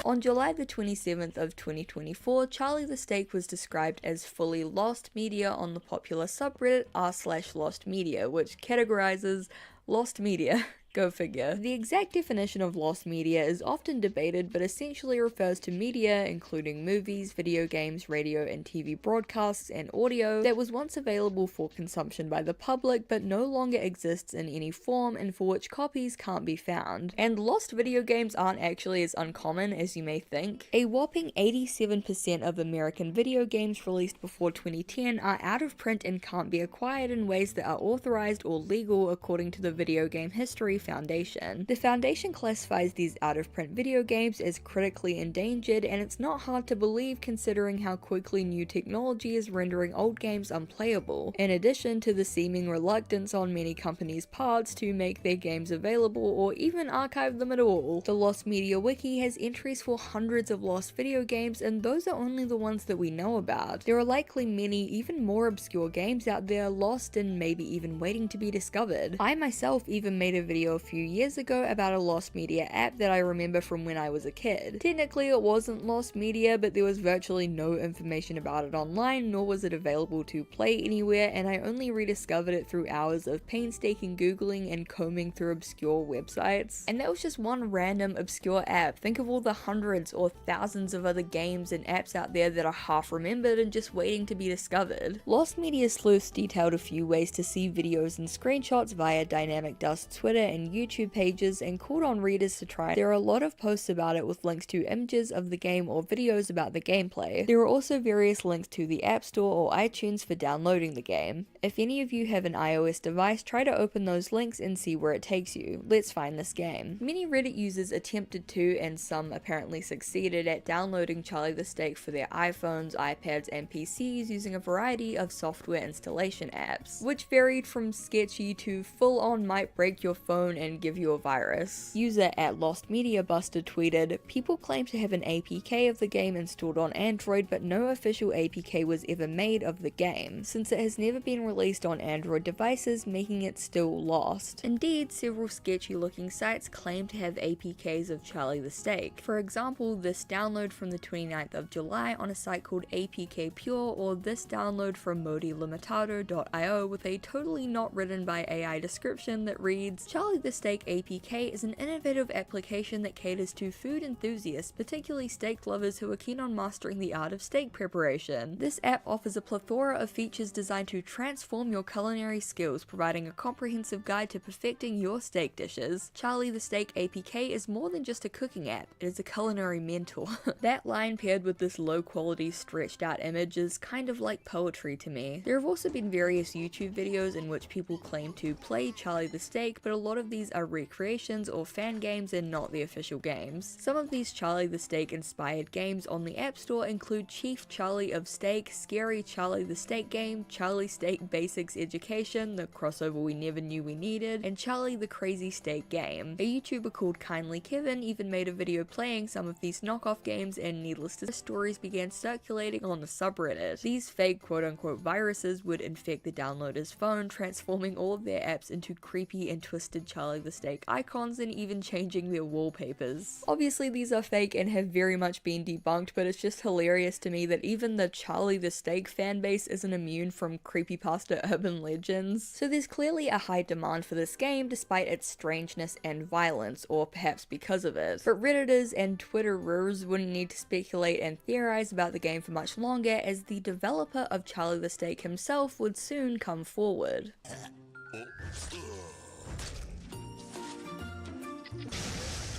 On July the 27th of 2024, Charlie the Steak was described as fully lost media on the popular subreddit r/lostmedia, which categorizes lost media. Go figure. The exact definition of lost media is often debated, but essentially refers to media, including movies, video games, radio and TV broadcasts, and audio, that was once available for consumption by the public, but no longer exists in any form and for which copies can't be found. And lost video games aren't actually as uncommon as you may think. A whopping 87% of American video games released before 2010 are out of print and can't be acquired in ways that are authorized or legal according to the Video Game History Foundation. The Foundation classifies these out-of-print video games as critically endangered, and it's not hard to believe considering how quickly new technology is rendering old games unplayable, in addition to the seeming reluctance on many companies' parts to make their games available or even archive them at all. The Lost Media Wiki has entries for hundreds of lost video games, and those are only the ones that we know about. There are likely many even more obscure games out there lost and maybe even waiting to be discovered. I myself even made a video a few years ago about a lost media app that I remember from when I was a kid. Technically it wasn't lost media, but there was virtually no information about it online, nor was it available to play anywhere, and I only rediscovered it through hours of painstaking googling and combing through obscure websites. And that was just one random obscure app. Think of all the hundreds or thousands of other games and apps out there that are half remembered and just waiting to be discovered. Lost Media Sleuths detailed a few ways to see videos and screenshots via Dynamic Dust's Twitter and YouTube pages and called on readers to try. There are a lot of posts about it with links to images of the game or videos about the gameplay. There are also various links to the App Store or iTunes for downloading the game. If any of you have an iOS device, try to open those links and see where it takes you. Let's find this game. Many Reddit users attempted to, and some apparently succeeded at downloading Charlie the Steak for their iPhones, iPads, and PCs using a variety of software installation apps, which varied from sketchy to full-on might break your phone phone and give you a virus. User @LostMediaBuster tweeted, "People claim to have an APK of the game installed on Android, but no official APK was ever made of the game, since it has never been released on Android devices, making it still lost." Indeed, several sketchy looking sites claim to have APKs of Charlie the Steak. For example, this download from the 29th of July on a site called APK Pure, or this download from modilimitado.io with a totally not written by AI description that reads, "Charlie the Steak APK is an innovative application that caters to food enthusiasts, particularly steak lovers who are keen on mastering the art of steak preparation. This app offers a plethora of features designed to transform your culinary skills, providing a comprehensive guide to perfecting your steak dishes. Charlie the Steak APK is more than just a cooking app, it is a culinary mentor." That line paired with this low quality stretched out image is kind of like poetry to me. There have also been various YouTube videos in which people claim to play Charlie the Steak, but a lot of these are recreations or fan games and not the official games. Some of these Charlie the Steak inspired games on the App Store include Chief Charlie of Steak, Scary Charlie the Steak Game, Charlie Steak Basics Education, the crossover we never knew we needed, and Charlie the Crazy Steak Game. A YouTuber called Kindly Kevin even made a video playing some of these knockoff games, and needless to say, stories began circulating on the subreddit. These fake quote-unquote viruses would infect the downloader's phone, transforming all of their apps into creepy and twisted Charlie the Steak icons and even changing their wallpapers. Obviously these are fake and have very much been debunked, but it's just hilarious to me that even the Charlie the Steak fanbase isn't immune from creepypasta urban legends. So there's clearly a high demand for this game despite its strangeness and violence, or perhaps because of it. But Redditors and Twitterers wouldn't need to speculate and theorize about the game for much longer, as the developer of Charlie the Steak himself would soon come forward.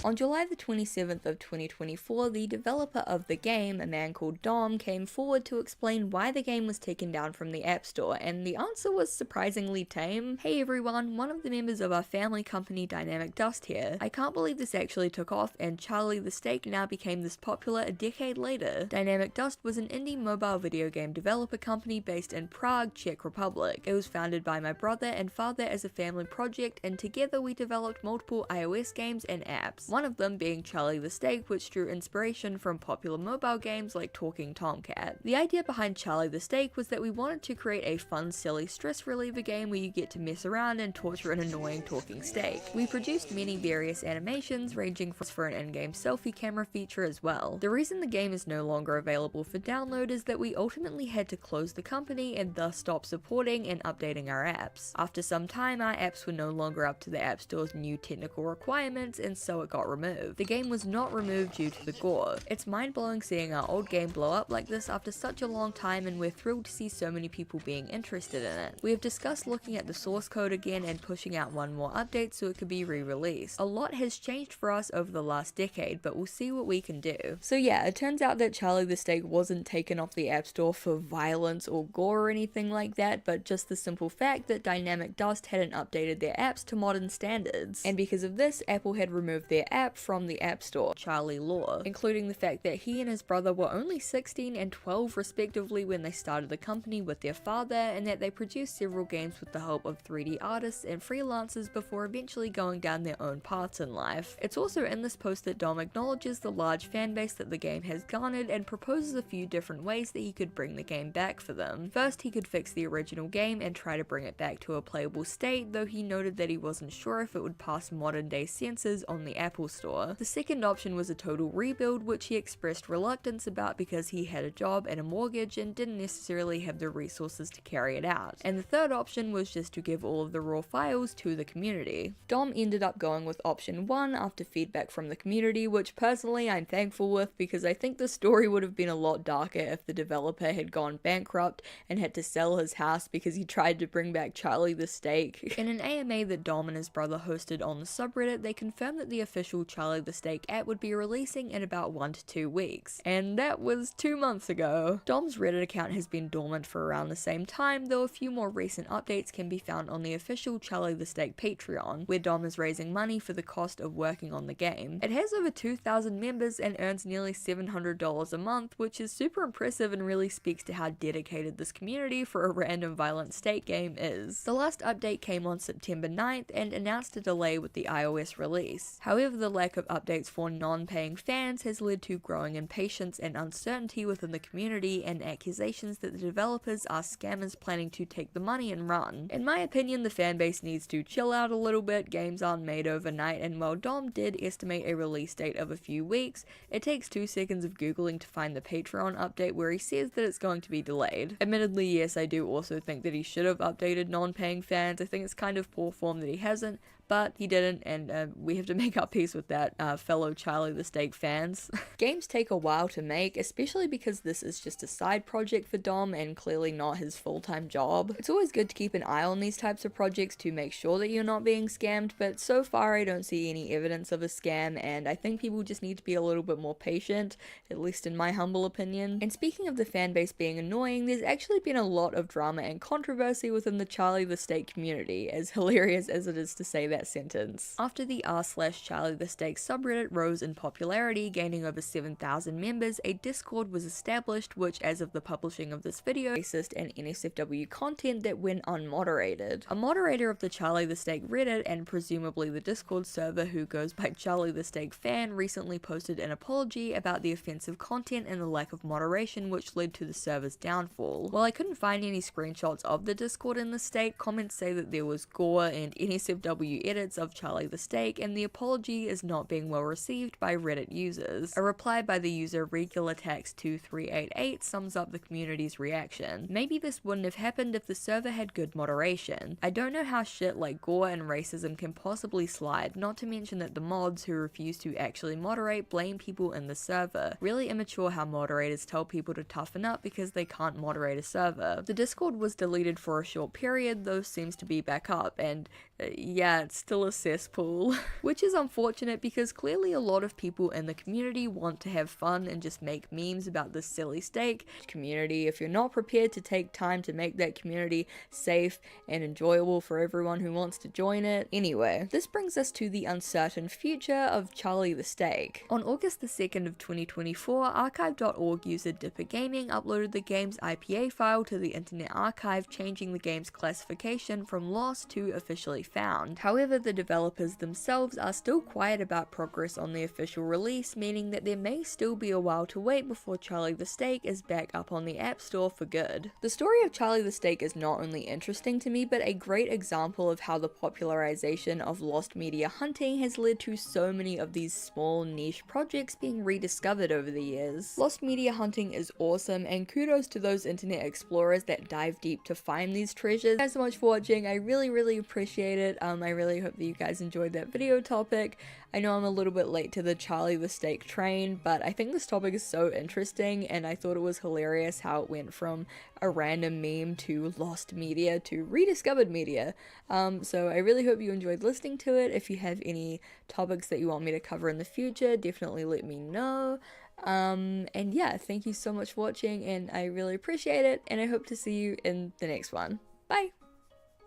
On July the 27th of 2024, the developer of the game, a man called Dom, came forward to explain why the game was taken down from the App Store, and the answer was surprisingly tame. "Hey everyone, one of the members of our family company Dynamic Dust here. I can't believe this actually took off, and Charlie the Steak now became this popular a decade later. Dynamic Dust was an indie mobile video game developer company based in Prague, Czech Republic. It was founded by my brother and father as a family project, and together we developed multiple iOS games and apps. One of them being Charlie the Steak, which drew inspiration from popular mobile games like Talking Tomcat. The idea behind Charlie the Steak was that we wanted to create a fun, silly stress reliever game where you get to mess around and torture an annoying talking steak. We produced many various animations, ranging for an in-game selfie camera feature as well. The reason the game is no longer available for download is that we ultimately had to close the company and thus stop supporting and updating our apps. After some time, our apps were no longer up to the App Store's new technical requirements, and so it got removed. The game was not removed due to the gore. It's mind-blowing seeing our old game blow up like this after such a long time, and we're thrilled to see so many people being interested in it. We have discussed looking at the source code again and pushing out one more update so it could be re-released. A lot has changed for us over the last decade, but we'll see what we can do." So yeah, it turns out that Charlie the Steak wasn't taken off the App Store for violence or gore or anything like that, but just the simple fact that Dynamic Dust hadn't updated their apps to modern standards. And because of this, Apple had removed their app from the App Store, Charlie Law, including the fact that he and his brother were only 16 and 12 respectively when they started the company with their father, and that they produced several games with the help of 3D artists and freelancers before eventually going down their own paths in life. It's also in this post that Dom acknowledges the large fanbase that the game has garnered and proposes a few different ways that he could bring the game back for them. First, he could fix the original game and try to bring it back to a playable state, though he noted that he wasn't sure if it would pass modern day censors on the Apple Store. The second option was a total rebuild, which he expressed reluctance about because he had a job and a mortgage and didn't necessarily have the resources to carry it out. And the third option was just to give all of the raw files to the community. Dom ended up going with option 1 after feedback from the community, which personally I'm thankful with, because I think the story would have been a lot darker if the developer had gone bankrupt and had to sell his house because he tried to bring back Charlie the Steak. In an AMA that Dom and his brother hosted on the subreddit, they confirmed that the official official Charlie the Steak app would be releasing in about 1 to 2 weeks, and that was 2 months ago. Dom's Reddit account has been dormant for around the same time, though a few more recent updates can be found on the official Charlie the Steak Patreon, where Dom is raising money for the cost of working on the game. It has over 2,000 members and earns nearly $700 a month, which is super impressive and really speaks to how dedicated this community for a random violent steak game is. The last update came on September 9th and announced a delay with the iOS release. However, the lack of updates for non-paying fans has led to growing impatience and uncertainty within the community and accusations that the developers are scammers planning to take the money and run. In my opinion, the fanbase needs to chill out a little bit. Games aren't made overnight, and while Dom did estimate a release date of a few weeks, it takes 2 seconds of googling to find the Patreon update where he says that it's going to be delayed. Admittedly, yes, I do also think that he should have updated non-paying fans. I think it's kind of poor form that he hasn't, but he didn't, and we have to make our peace with that, fellow Charlie the Steak fans. Games take a while to make, especially because this is just a side project for Dom and clearly not his full-time job. It's always good to keep an eye on these types of projects to make sure that you're not being scammed, but so far I don't see any evidence of a scam, and I think people just need to be a little bit more patient, at least in my humble opinion. And speaking of the fanbase being annoying, there's actually been a lot of drama and controversy within the Charlie the Steak community, as hilarious as it is to say that sentence. After the r/Charlie the Steak subreddit rose in popularity, gaining over 7,000 members, a Discord was established which, as of the publishing of this video, racist and NSFW content that went unmoderated. A moderator of the Charlie the Steak Reddit and presumably the Discord server who goes by Charlie the Steak Fan recently posted an apology about the offensive content and the lack of moderation which led to the server's downfall. While I couldn't find any screenshots of the Discord in the state, comments say that there was gore and NSFW edits of Charlie the Steak, and the apology is not being well received by Reddit users. A reply by the user RegulaTax2388 sums up the community's reaction. Maybe this wouldn't have happened if the server had good moderation. I don't know how shit like gore and racism can possibly slide, not to mention that the mods who refuse to actually moderate blame people in the server. Really immature how moderators tell people to toughen up because they can't moderate a server. The Discord was deleted for a short period, though seems to be back up, and yeah, it's still a cesspool. Which is unfortunate because clearly a lot of people in the community want to have fun and just make memes about this silly steak community. If you're not prepared to take time to make that community safe and enjoyable for everyone who wants to join it. Anyway, this brings us to the uncertain future of Charlie the Steak. On August the 2nd of 2024, archive.org user Dipper Gaming uploaded the game's IPA file to the Internet Archive, changing the game's classification from lost to officially found. However, the developers themselves are still quiet about progress on the official release, meaning that there may still be a while to wait before Charlie the Steak is back up on the App Store for good. The story of Charlie the Steak is not only interesting to me, but a great example of how the popularization of lost media hunting has led to so many of these small niche projects being rediscovered over the years. Lost media hunting is awesome, and kudos to those internet explorers that dive deep to find these treasures. Thanks so much for watching. I really appreciate it. I really hope that you guys enjoyed that video topic. I know I'm a little bit late to the Charlie the Steak train, but I think this topic is so interesting, and I thought it was hilarious how it went from a random meme to lost media to rediscovered media. So I really hope you enjoyed listening to it. If you have any topics that you want me to cover in the future, definitely let me know. And yeah, thank you so much for watching, and I really appreciate it, and I hope to see you in the next one. Bye!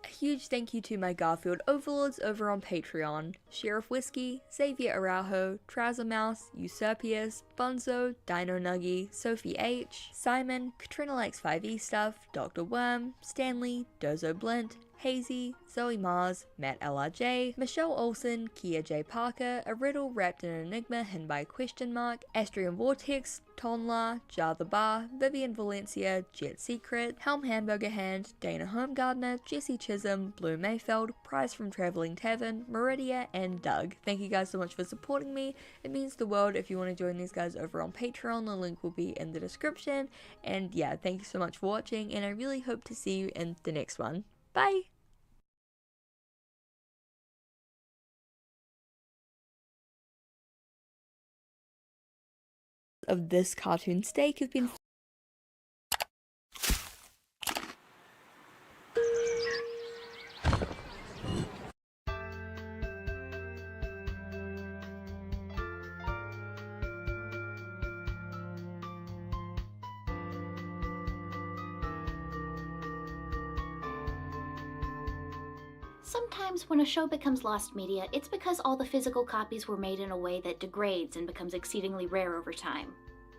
A huge thank you to my Garfield overlords over on Patreon: Sheriff Whiskey, Xavier Araujo, Trouser Mouse, Usurpius, Bunzo, Dino Nuggy, Sophie H, Simon, Katrina Likes 5e Stuff, Dr. Worm, Stanley, Dozo Blint, Hazy, Zoe Mars, Matt LRJ, Michelle Olsen, Kia J. Parker, A Riddle Wrapped in an Enigma Hidden by Question Mark, Astrian Vortex, Tonla, Jar the Bar, Vivian Valencia, Jet Secret, Helm Hamburger Hand, Dana Homegardner, Jesse Chisholm, Blue Mayfeld, Prize from Traveling Tavern, Meridia, and Doug. Thank you guys so much for supporting me. It means the world. If you want to join these guys over on Patreon, the link will be in the description. And yeah, thank you so much for watching, and I really hope to see you in the next one. Bye! Of this cartoon steak has been Sometimes when a show becomes lost media, it's because all the physical copies were made in a way that degrades and becomes exceedingly rare over time.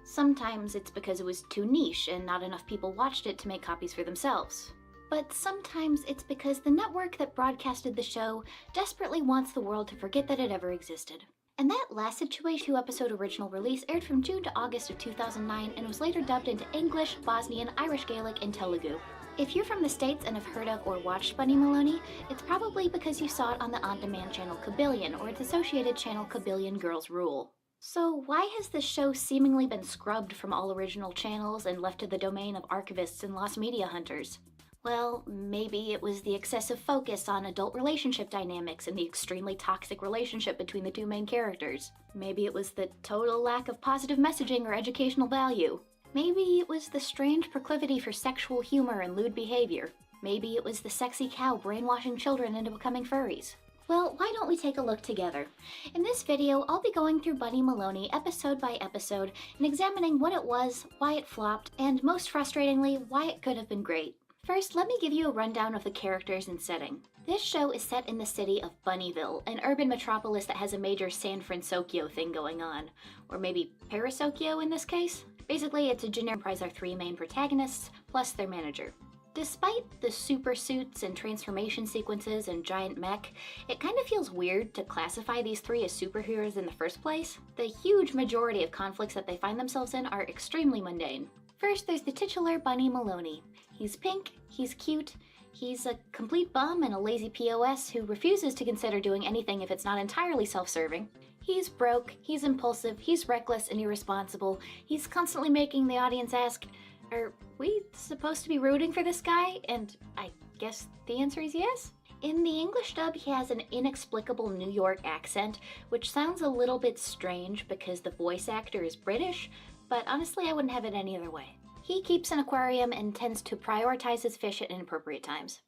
Sometimes it's because it was too niche and not enough people watched it to make copies for themselves. But sometimes it's because the network that broadcasted the show desperately wants the world to forget that it ever existed. And that last situation 2-episode original release aired from June to August of 2009 and was later dubbed into English, Bosnian, Irish Gaelic, and Telugu. If you're from the States and have heard of or watched Bunny Maloney, it's probably because you saw it on the on-demand channel Kabillion or its associated channel Kabillion Girls Rule. So why has this show seemingly been scrubbed from all original channels and left to the domain of archivists and lost media hunters? Well, maybe it was the excessive focus on adult relationship dynamics and the extremely toxic relationship between the two main characters. Maybe it was the total lack of positive messaging or educational value. Maybe it was the strange proclivity for sexual humor and lewd behavior. Maybe it was the sexy cow brainwashing children into becoming furries. Well, why don't we take a look together? In this video, I'll be going through Bunny Maloney episode by episode and examining what it was, why it flopped, and most frustratingly, why it could have been great. First, let me give you a rundown of the characters and setting. This show is set in the city of Bunnyville, an urban metropolis that has a major San Francisco thing going on. Or maybe Parasokyo in this case? Basically, it's a generic comprise our three main protagonists, plus their manager. Despite the super suits and transformation sequences and giant mech, it kind of feels weird to classify these three as superheroes in the first place. The huge majority of conflicts that they find themselves in are extremely mundane. First, there's the titular Bunny Maloney. He's pink, he's cute, he's a complete bum and a lazy POS who refuses to consider doing anything if it's not entirely self-serving. He's broke, he's impulsive, he's reckless and irresponsible. He's constantly making the audience ask, are we supposed to be rooting for this guy? And I guess the answer is yes. In the English dub, he has an inexplicable New York accent, which sounds a little bit strange because the voice actor is British, but honestly I wouldn't have it any other way. He keeps an aquarium and tends to prioritize his fish at inappropriate times.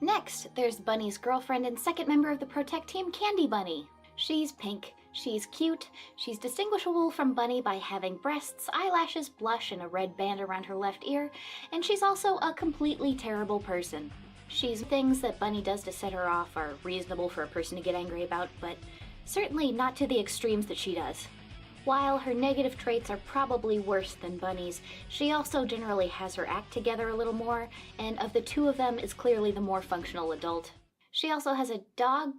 Next, there's Bunny's girlfriend and second member of the Protect team, Candy Bunny. She's pink, she's cute, she's distinguishable from Bunny by having breasts, eyelashes, blush, and a red band around her left ear, and she's also a completely terrible person. Things that Bunny does to set her off are reasonable for a person to get angry about, but certainly not to the extremes that she does. While her negative traits are probably worse than Bunny's, she also generally has her act together a little more, and of the two of them is clearly the more functional adult. She also has a dog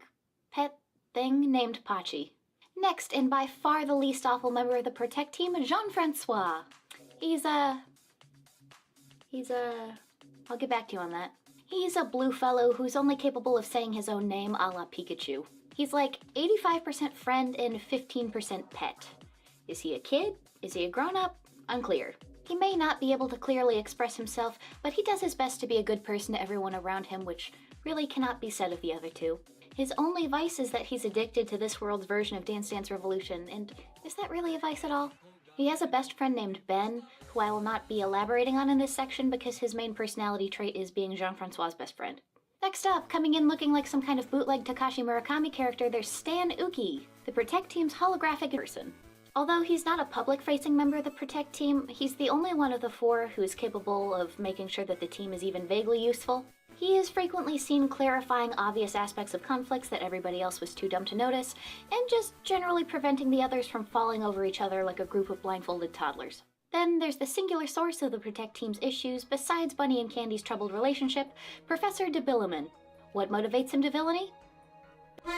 pet thing named Pachi. Next, and by far the least awful member of the Protect team, Jean-Francois. I'll get back to you on that. He's a blue fellow who's only capable of saying his own name a la Pikachu. He's like 85% friend and 15% pet. Is he a kid? Is he a grown-up? Unclear. He may not be able to clearly express himself, but he does his best to be a good person to everyone around him, which really cannot be said of the other two. His only vice is that he's addicted to this world's version of Dance Dance Revolution, and is that really a vice at all? He has a best friend named Ben, who I will not be elaborating on in this section because his main personality trait is being Jean-Francois' best friend. Next up, coming in looking like some kind of bootleg Takashi Murakami character, there's Stan Uki, the Protect team's holographic person. Although he's not a public-facing member of the Protect team, he's the only one of the four who is capable of making sure that the team is even vaguely useful. He is frequently seen clarifying obvious aspects of conflicts that everybody else was too dumb to notice, and just generally preventing the others from falling over each other like a group of blindfolded toddlers. Then there's the singular source of the Protect team's issues, besides Bunny and Candy's troubled relationship, Professor de Billaman. What motivates him to villainy?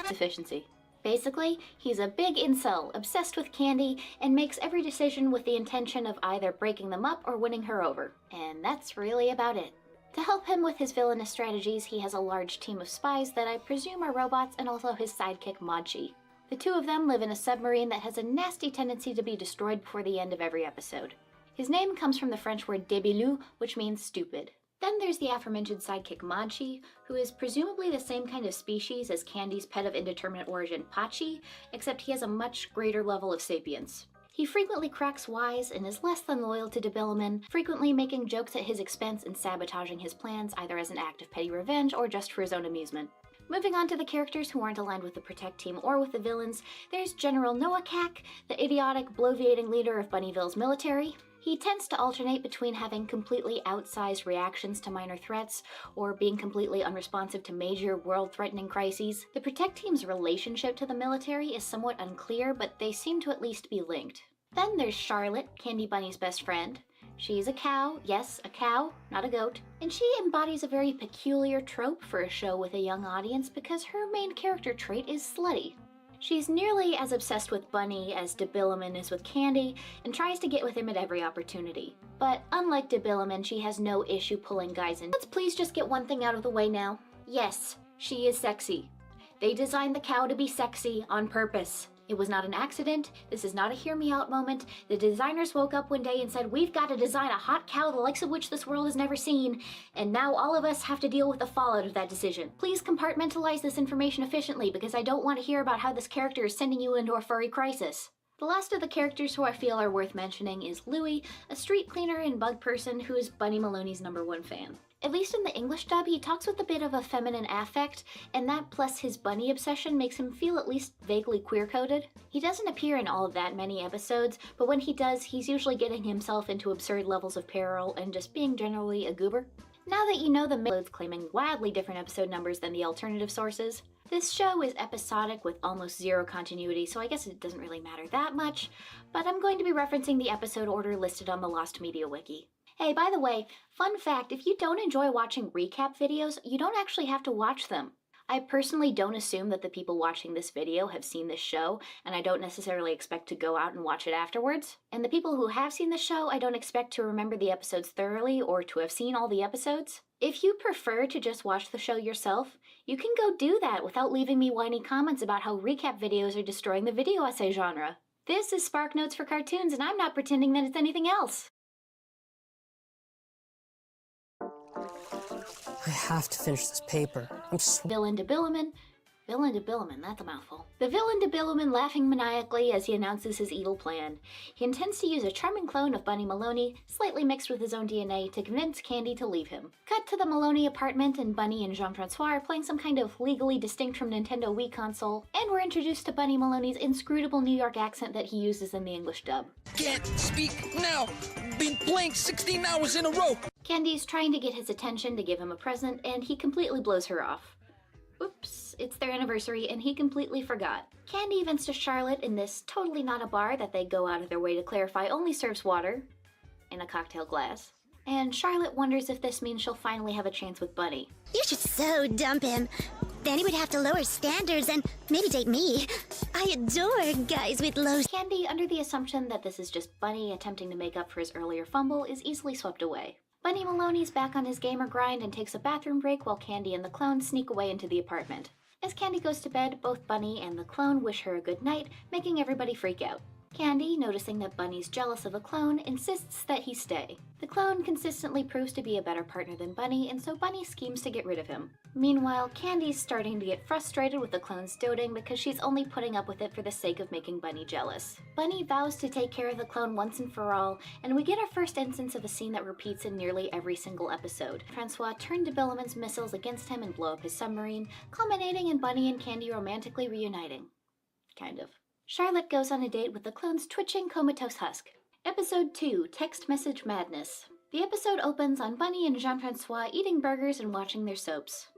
Deficiency. Basically, he's a big incel, obsessed with Candy, and makes every decision with the intention of either breaking them up or winning her over. And that's really about it. To help him with his villainous strategies, he has a large team of spies that I presume are robots, and also his sidekick Machi. The two of them live in a submarine that has a nasty tendency to be destroyed before the end of every episode. His name comes from the French word débilu, which means stupid. Then there's the aforementioned sidekick Machi, who is presumably the same kind of species as Candy's pet of indeterminate origin Pachi, except he has a much greater level of sapience. He frequently cracks wise and is less than loyal to de Billaman, frequently making jokes at his expense and sabotaging his plans either as an act of petty revenge or just for his own amusement. Moving on to the characters who aren't aligned with the Protect team or with the villains, there's General Noah Cack, the idiotic, bloviating leader of Bunnyville's military. He tends to alternate between having completely outsized reactions to minor threats or being completely unresponsive to major world-threatening crises. The Protect Team's relationship to the military is somewhat unclear, but they seem to at least be linked. Then there's Charlotte, Candy Bunny's best friend. She's a cow, yes, a cow, not a goat, and she embodies a very peculiar trope for a show with a young audience because her main character trait is slutty. She's nearly as obsessed with Bunny as Debilumin is with Candy, and tries to get with him at every opportunity. But unlike Debilumin, she has no issue pulling guys in. Let's please just get one thing out of the way now. Yes, she is sexy. They designed the cow to be sexy on purpose. It was not an accident. This is not a hear me out moment. The designers woke up one day and said, we've got to design a hot cow the likes of which this world has never seen, and now all of us have to deal with the fallout of that decision. Please compartmentalize this information efficiently because I don't want to hear about how this character is sending you into a furry crisis. The last of the characters who I feel are worth mentioning is Louie, a street cleaner and bug person who is Bunny Maloney's #1 fan. At least in the English dub, he talks with a bit of a feminine affect, and that plus his bunny obsession makes him feel at least vaguely queer-coded. He doesn't appear in all of that many episodes, but when he does, he's usually getting himself into absurd levels of peril and just being generally a goober. Now that you know the episodes claiming wildly different episode numbers than the alternative sources, this show is episodic with almost zero continuity, so I guess it doesn't really matter that much, but I'm going to be referencing the episode order listed on the Lost Media Wiki. Hey, by the way, fun fact, if you don't enjoy watching recap videos, you don't actually have to watch them. I personally don't assume that the people watching this video have seen this show, and I don't necessarily expect to go out and watch it afterwards. And the people who have seen the show, I don't expect to remember the episodes thoroughly or to have seen all the episodes. If you prefer to just watch the show yourself, you can go do that without leaving me whiny comments about how recap videos are destroying the video essay genre. This is Spark Notes for Cartoons, and I'm not pretending that it's anything else. I have to finish this paper. Villain Debilumin, that's a mouthful. The villain Debilumin laughing maniacally as he announces his evil plan. He intends to use a charming clone of Bunny Maloney, slightly mixed with his own DNA, to convince Candy to leave him. Cut to the Maloney apartment, and Bunny and Jean-Francois are playing some kind of legally distinct from Nintendo Wii console, and we're introduced to Bunny Maloney's inscrutable New York accent that he uses in the English dub. Can't speak now! Been playing 16 hours in a row! Candy's trying to get his attention to give him a present, and he completely blows her off. Oops, it's their anniversary and he completely forgot. Candy events to Charlotte in this totally not a bar that they go out of their way to clarify only serves water in a cocktail glass. And Charlotte wonders if this means she'll finally have a chance with Bunny. You should so dump him. Then he would have to lower standards and maybe date me. I adore guys with low... Candy, under the assumption that this is just Bunny attempting to make up for his earlier fumble, is easily swept away. Bunny Maloney's back on his gamer grind and takes a bathroom break while Candy and the clone sneak away into the apartment. As Candy goes to bed, both Bunny and the clone wish her a good night, making everybody freak out. Candy, noticing that Bunny's jealous of the clone, insists that he stay. The clone consistently proves to be a better partner than Bunny, and so Bunny schemes to get rid of him. Meanwhile, Candy's starting to get frustrated with the clone's doting because she's only putting up with it for the sake of making Bunny jealous. Bunny vows to take care of the clone once and for all, and we get our first instance of a scene that repeats in nearly every single episode. Francois turned Debilumin's missiles against him and blow up his submarine, culminating in Bunny and Candy romantically reuniting. Kind of. Charlotte goes on a date with the clone's twitching comatose husk. Episode 2, Text Message Madness. The episode opens on Bunny and Jean-Francois eating burgers and watching their soaps.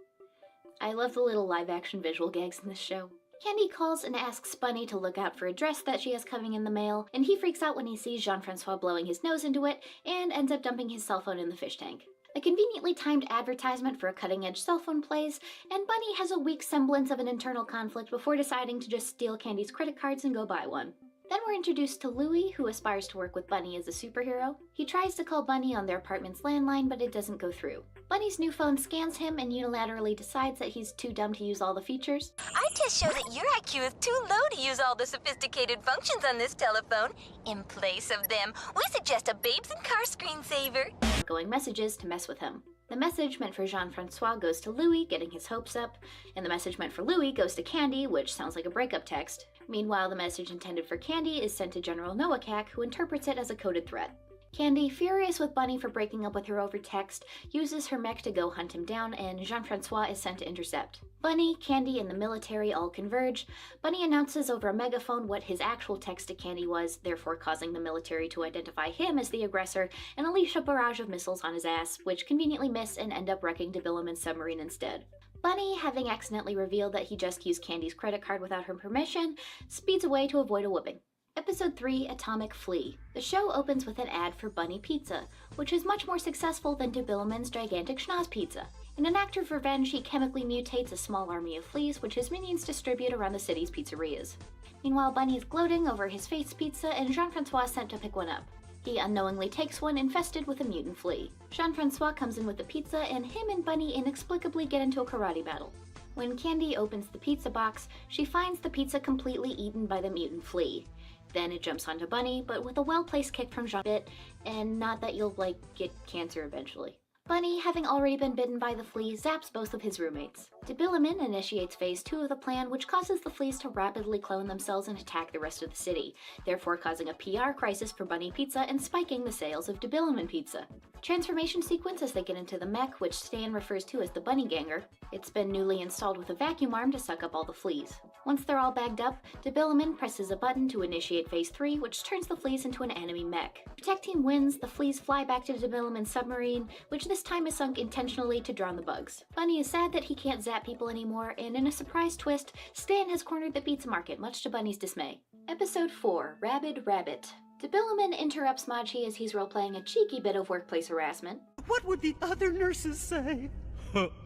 I love the little live-action visual gags in this show. Candy calls and asks Bunny to look out for a dress that she has coming in the mail, and he freaks out when he sees Jean-Francois blowing his nose into it and ends up dumping his cell phone in the fish tank. A conveniently timed advertisement for a cutting-edge cell phone plays, and Bunny has a weak semblance of an internal conflict before deciding to just steal Candy's credit cards and go buy one. Then we're introduced to Louie, who aspires to work with Bunny as a superhero. He tries to call Bunny on their apartment's landline, but it doesn't go through. Bunny's new phone scans him and unilaterally decides that he's too dumb to use all the features. Our tests show that your IQ is too low to use all the sophisticated functions on this telephone. In place of them, we suggest a Babes in Car screensaver. Going messages to mess with him. The message meant for Jean-Francois goes to Louie, getting his hopes up, and the message meant for Louie goes to Candy, which sounds like a breakup text. Meanwhile, the message intended for Candy is sent to General Noakak, who interprets it as a coded threat. Candy, furious with Bunny for breaking up with her over text, uses her mech to go hunt him down, and Jean-Francois is sent to intercept. Bunny, Candy, and the military all converge. Bunny announces over a megaphone what his actual text to Candy was, therefore causing the military to identify him as the aggressor and unleash a barrage of missiles on his ass, which conveniently miss and end up wrecking Debilumin's submarine instead. Bunny, having accidentally revealed that he just used Candy's credit card without her permission, speeds away to avoid a whooping. Episode 3, Atomic Flea. The show opens with an ad for Bunny Pizza, which is much more successful than Debilumin's gigantic schnoz pizza. In an act of revenge, he chemically mutates a small army of fleas, which his minions distribute around the city's pizzerias. Meanwhile, Bunny is gloating over his face pizza, and Jean-Francois is sent to pick one up. He unknowingly takes one infested with a mutant flea. Jean-Francois comes in with the pizza, and him and Bunny inexplicably get into a karate battle. When Candy opens the pizza box, she finds the pizza completely eaten by the mutant flea. Then it jumps onto Bunny, but with a well-placed kick from Jean-Bit, and not that you'll, get cancer eventually. Bunny, having already been bitten by the flea, zaps both of his roommates. Debilumin initiates phase 2 of the plan, which causes the fleas to rapidly clone themselves and attack the rest of the city, therefore causing a PR crisis for Bunny Pizza and spiking the sales of Debilumin Pizza. Transformation sequence as they get into the mech, which Stan refers to as the Bunny Ganger. It's been newly installed with a vacuum arm to suck up all the fleas. Once they're all bagged up, Debilumin presses a button to initiate phase 3, which turns the fleas into an enemy mech. Protect Team wins, the fleas fly back to Debilumin's submarine, which this time is sunk intentionally to drown the bugs. Bunny is sad that he can't zap people anymore, and in a surprise twist, Stan has cornered the pizza market, much to Bunny's dismay. Episode 4, Rabid Rabbit. Debilumin interrupts Machi as he's role-playing a cheeky bit of workplace harassment. What would the other nurses say?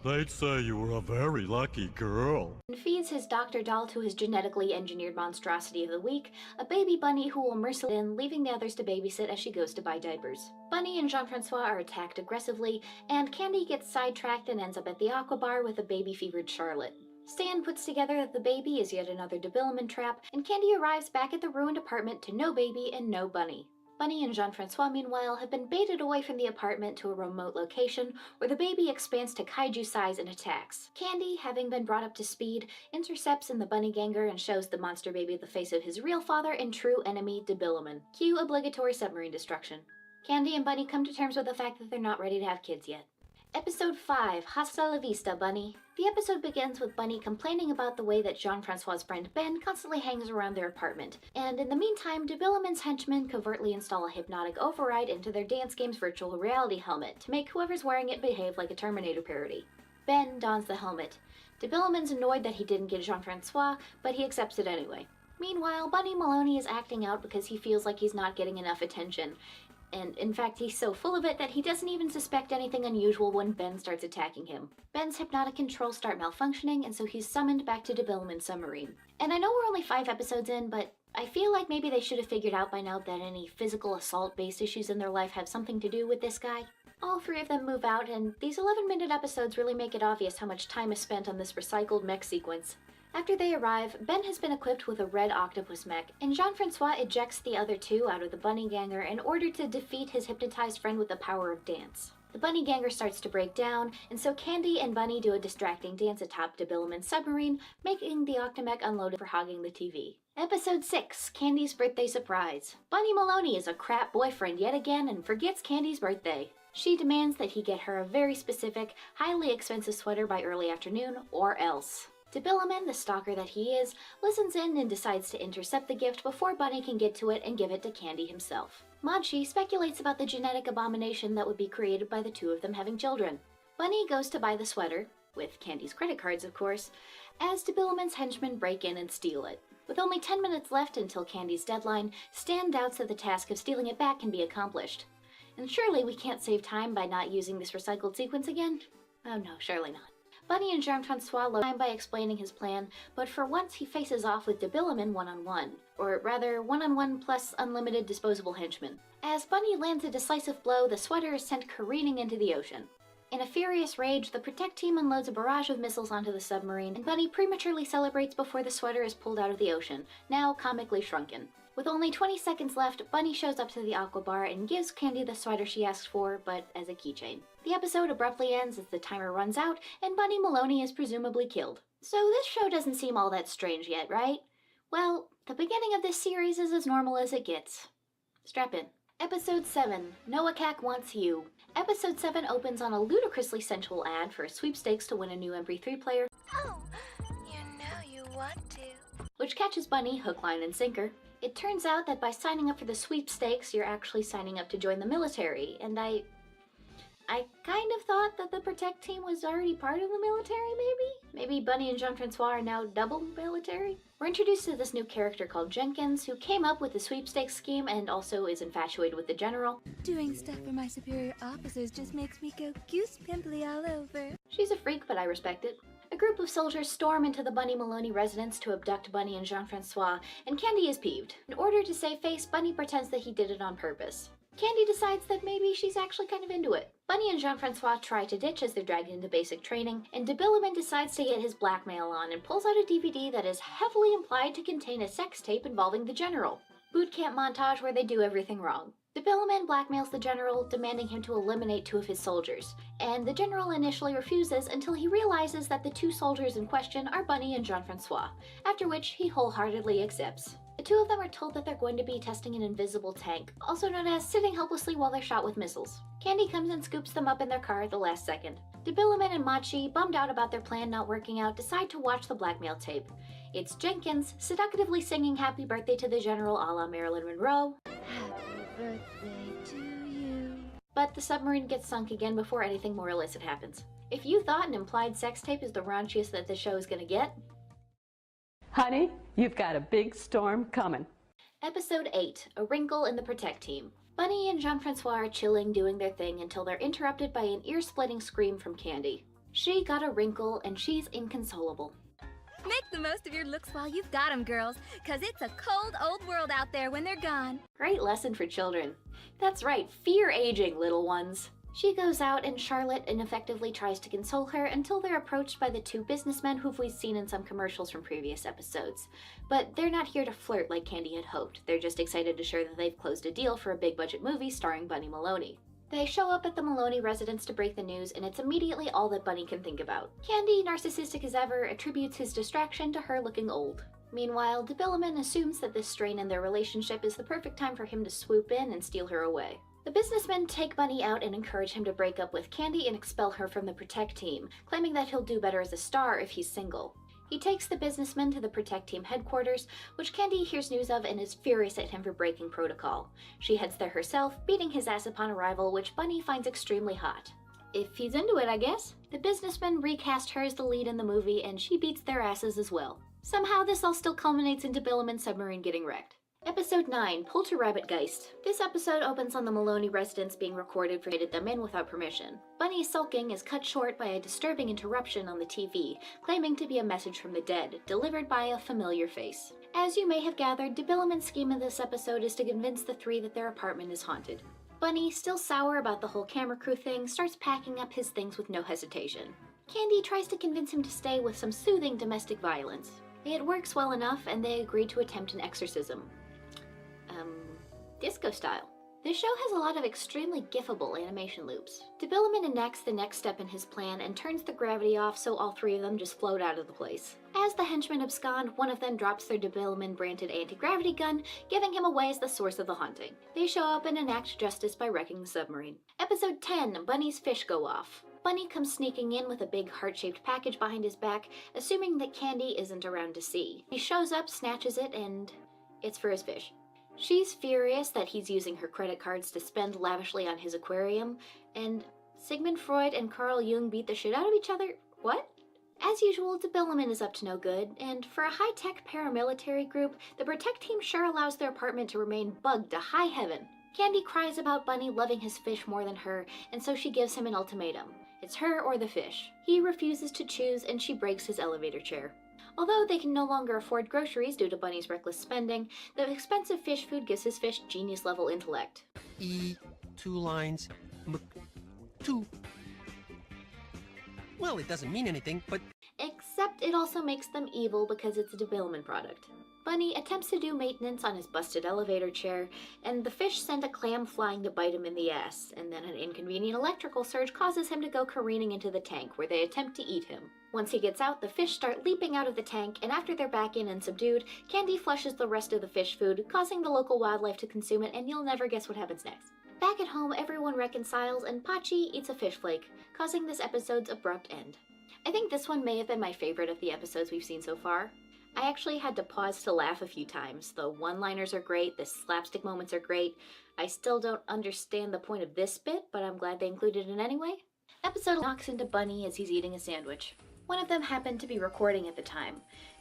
They'd say you were a very lucky girl. And feeds his Dr. Doll to his genetically engineered monstrosity of the week, a baby bunny who will mercilessly in, leaving the others to babysit as she goes to buy diapers. Bunny and Jean-Francois are attacked aggressively, and Candy gets sidetracked and ends up at the Aqua Bar with a baby-fevered Charlotte. Stan puts together that the baby is yet another Debilumin trap, and Candy arrives back at the ruined apartment to no baby and no bunny. Bunny and Jean-Francois, meanwhile, have been baited away from the apartment to a remote location where the baby expands to kaiju size and attacks. Candy, having been brought up to speed, intercepts in the Bunny Ganger and shows the monster baby the face of his real father and true enemy, Debilumin. Cue obligatory submarine destruction. Candy and Bunny come to terms with the fact that they're not ready to have kids yet. Episode 5, Hasta la Vista, Bunny. The episode begins with Bunny complaining about the way that Jean-Francois' friend Ben constantly hangs around their apartment, and in the meantime, Debilumin's henchmen covertly install a hypnotic override into their dance game's virtual reality helmet to make whoever's wearing it behave like a Terminator parody. Ben dons the helmet. Debilumin's annoyed that he didn't get Jean-Francois, but he accepts it anyway. Meanwhile, Bunny Maloney is acting out because he feels like he's not getting enough attention. And in fact, he's so full of it that he doesn't even suspect anything unusual when Ben starts attacking him. Ben's hypnotic controls start malfunctioning, and so he's summoned back to Debilumin's submarine. And I know we're only 5 episodes in, but I feel like maybe they should have figured out by now that any physical assault-based issues in their life have something to do with this guy. All 3 of them move out, and these 11-minute episodes really make it obvious how much time is spent on this recycled mech sequence. After they arrive, Ben has been equipped with a red octopus mech, and Jean-Francois ejects the other 2 out of the Bunny Ganger in order to defeat his hypnotized friend with the power of dance. The Bunny Ganger starts to break down, and so Candy and Bunny do a distracting dance atop Debilumin's submarine, making the Octomech unloaded for hogging the TV. Episode 6, Candy's Birthday Surprise. Bunny Maloney is a crap boyfriend yet again and forgets Candy's birthday. She demands that he get her a very specific, highly expensive sweater by early afternoon, or else. Debilumin, the stalker that he is, listens in and decides to intercept the gift before Bunny can get to it and give it to Candy himself. Machi speculates about the genetic abomination that would be created by the 2 of them having children. Bunny goes to buy the sweater, with Candy's credit cards of course, as Debilumin's henchmen break in and steal it. With only 10 minutes left until Candy's deadline, Stan doubts that the task of stealing it back can be accomplished. And surely we can't save time by not using this recycled sequence again? Oh no, surely not. Bunny and Jean-Francois load time by explaining his plan, but for once he faces off with Debilumin one-on-one, or rather one-on-one plus unlimited disposable henchmen. As Bunny lands a decisive blow, the sweater is sent careening into the ocean. In a furious rage, the Protect team unloads a barrage of missiles onto the submarine, and Bunny prematurely celebrates before the sweater is pulled out of the ocean, now comically shrunken. With only 20 seconds left, Bunny shows up to the Aqua Bar and gives Candy the sweater she asked for, but as a keychain. The episode abruptly ends as the timer runs out, and Bunny Maloney is presumably killed. So this show doesn't seem all that strange yet, right? Well, the beginning of this series is as normal as it gets. Strap in. Episode 7, Noakak Wants You. Episode 7 opens on a ludicrously sensual ad for a sweepstakes to win a new MP3 player. Oh, you know you want to. Which catches Bunny hook, line, and sinker. It turns out that by signing up for the sweepstakes, you're actually signing up to join the military, and I kind of thought that the Protect team was already part of the military, maybe? Maybe Bunny and Jean-Francois are now double military? We're introduced to this new character called Jenkins, who came up with the sweepstakes scheme and also is infatuated with the general. Doing stuff for my superior officers just makes me go goose pimply all over. She's a freak, but I respect it. A group of soldiers storm into the Bunny Maloney residence to abduct Bunny and Jean-Francois, and Candy is peeved. In order to save face, Bunny pretends that he did it on purpose. Candy decides that maybe she's actually kind of into it. Bunny and Jean-Francois try to ditch as they're dragged into basic training, and de Billaman decides to get his blackmail on and pulls out a DVD that is heavily implied to contain a sex tape involving the general. Boot camp montage where they do everything wrong. De Billaman blackmails the general, demanding him to eliminate 2 of his soldiers, and the general initially refuses until he realizes that the 2 soldiers in question are Bunny and Jean-Francois, after which he wholeheartedly accepts. The 2 of them are told that they're going to be testing an invisible tank, also known as sitting helplessly while they're shot with missiles. Candy comes and scoops them up in their car at the last second. De Billaman and Machi, bummed out about their plan not working out, decide to watch the blackmail tape. It's Jenkins seductively singing Happy Birthday to the General a la Marilyn Monroe. Happy birthday to you. But the submarine gets sunk again before anything more illicit happens. If you thought an implied sex tape is the raunchiest that the show is gonna get, honey, you've got a big storm coming. Episode 8, A Wrinkle in the Protect Team. Bunny and Jean-Francois are chilling, doing their thing until they're interrupted by an ear-splitting scream from Candy. She got a wrinkle and she's inconsolable. Make the most of your looks while you've got 'em, girls, 'cause it's a cold old world out there when they're gone. Great lesson for children. That's right, fear aging, little ones. She goes out and Charlotte ineffectively tries to console her until they're approached by the 2 businessmen who we've seen in some commercials from previous episodes. But they're not here to flirt like Candy had hoped. They're just excited to share that they've closed a deal for a big budget movie starring Bunny Maloney. They show up at the Maloney residence to break the news, and it's immediately all that Bunny can think about. Candy, narcissistic as ever, attributes his distraction to her looking old. Meanwhile, de Billaman assumes that this strain in their relationship is the perfect time for him to swoop in and steal her away. The businessmen take Bunny out and encourage him to break up with Candy and expel her from the Protect team, claiming that he'll do better as a star if he's single. He takes the businessmen to the Protect team headquarters, which Candy hears news of and is furious at him for breaking protocol. She heads there herself, beating his ass upon arrival, which Bunny finds extremely hot. If he's into it, I guess. The businessmen recast her as the lead in the movie, and she beats their asses as well. Somehow this all still culminates into Billaman's submarine getting wrecked. Episode 9, Polterrabbitgeist. This episode opens on the Maloney residence being recorded for them in without permission. Bunny's sulking is cut short by a disturbing interruption on the TV, claiming to be a message from the dead, delivered by a familiar face. As you may have gathered, de Billaman's scheme in this episode is to convince the 3 that their apartment is haunted. Bunny, still sour about the whole camera crew thing, starts packing up his things with no hesitation. Candy tries to convince him to stay with some soothing domestic violence. It works well enough, and they agree to attempt an exorcism. Disco style. This show has a lot of extremely gifable animation loops. De Billaman enacts the next step in his plan and turns the gravity off so all 3 of them just float out of the place. As the henchmen abscond, one of them drops their de Billaman branded anti-gravity gun, giving him away as the source of the haunting. They show up and enact justice by wrecking the submarine. Episode 10, Bunny's fish go off. Bunny comes sneaking in with a big heart-shaped package behind his back, assuming that Candy isn't around to see. He shows up, snatches it, and it's for his fish. She's furious that he's using her credit cards to spend lavishly on his aquarium, and Sigmund Freud and Carl Jung beat the shit out of each other? What? As usual, de Billaman is up to no good, and for a high-tech paramilitary group, the Protect team sure allows their apartment to remain bugged to high heaven. Candy cries about Bunny loving his fish more than her, and so she gives him an ultimatum. It's her or the fish. He refuses to choose, and she breaks his elevator chair. Although they can no longer afford groceries due to Bunny's reckless spending, the expensive fish food gives his fish genius-level intellect. E, 2 lines, M, 2. Well, it doesn't mean anything, but... Except it also makes them evil because it's a de Billaman product. Bunny attempts to do maintenance on his busted elevator chair, and the fish send a clam flying to bite him in the ass, and then an inconvenient electrical surge causes him to go careening into the tank, where they attempt to eat him. Once he gets out, the fish start leaping out of the tank, and after they're back in and subdued, Candy flushes the rest of the fish food, causing the local wildlife to consume it, and you'll never guess what happens next. Back at home, everyone reconciles, and Pachi eats a fish flake, causing this episode's abrupt end. I think this one may have been my favorite of the episodes we've seen so far. I actually had to pause to laugh a few times. The one-liners are great, the slapstick moments are great. I still don't understand the point of this bit, but I'm glad they included it anyway. Episode knocks into Bunny as he's eating a sandwich. One of them happened to be recording at the time.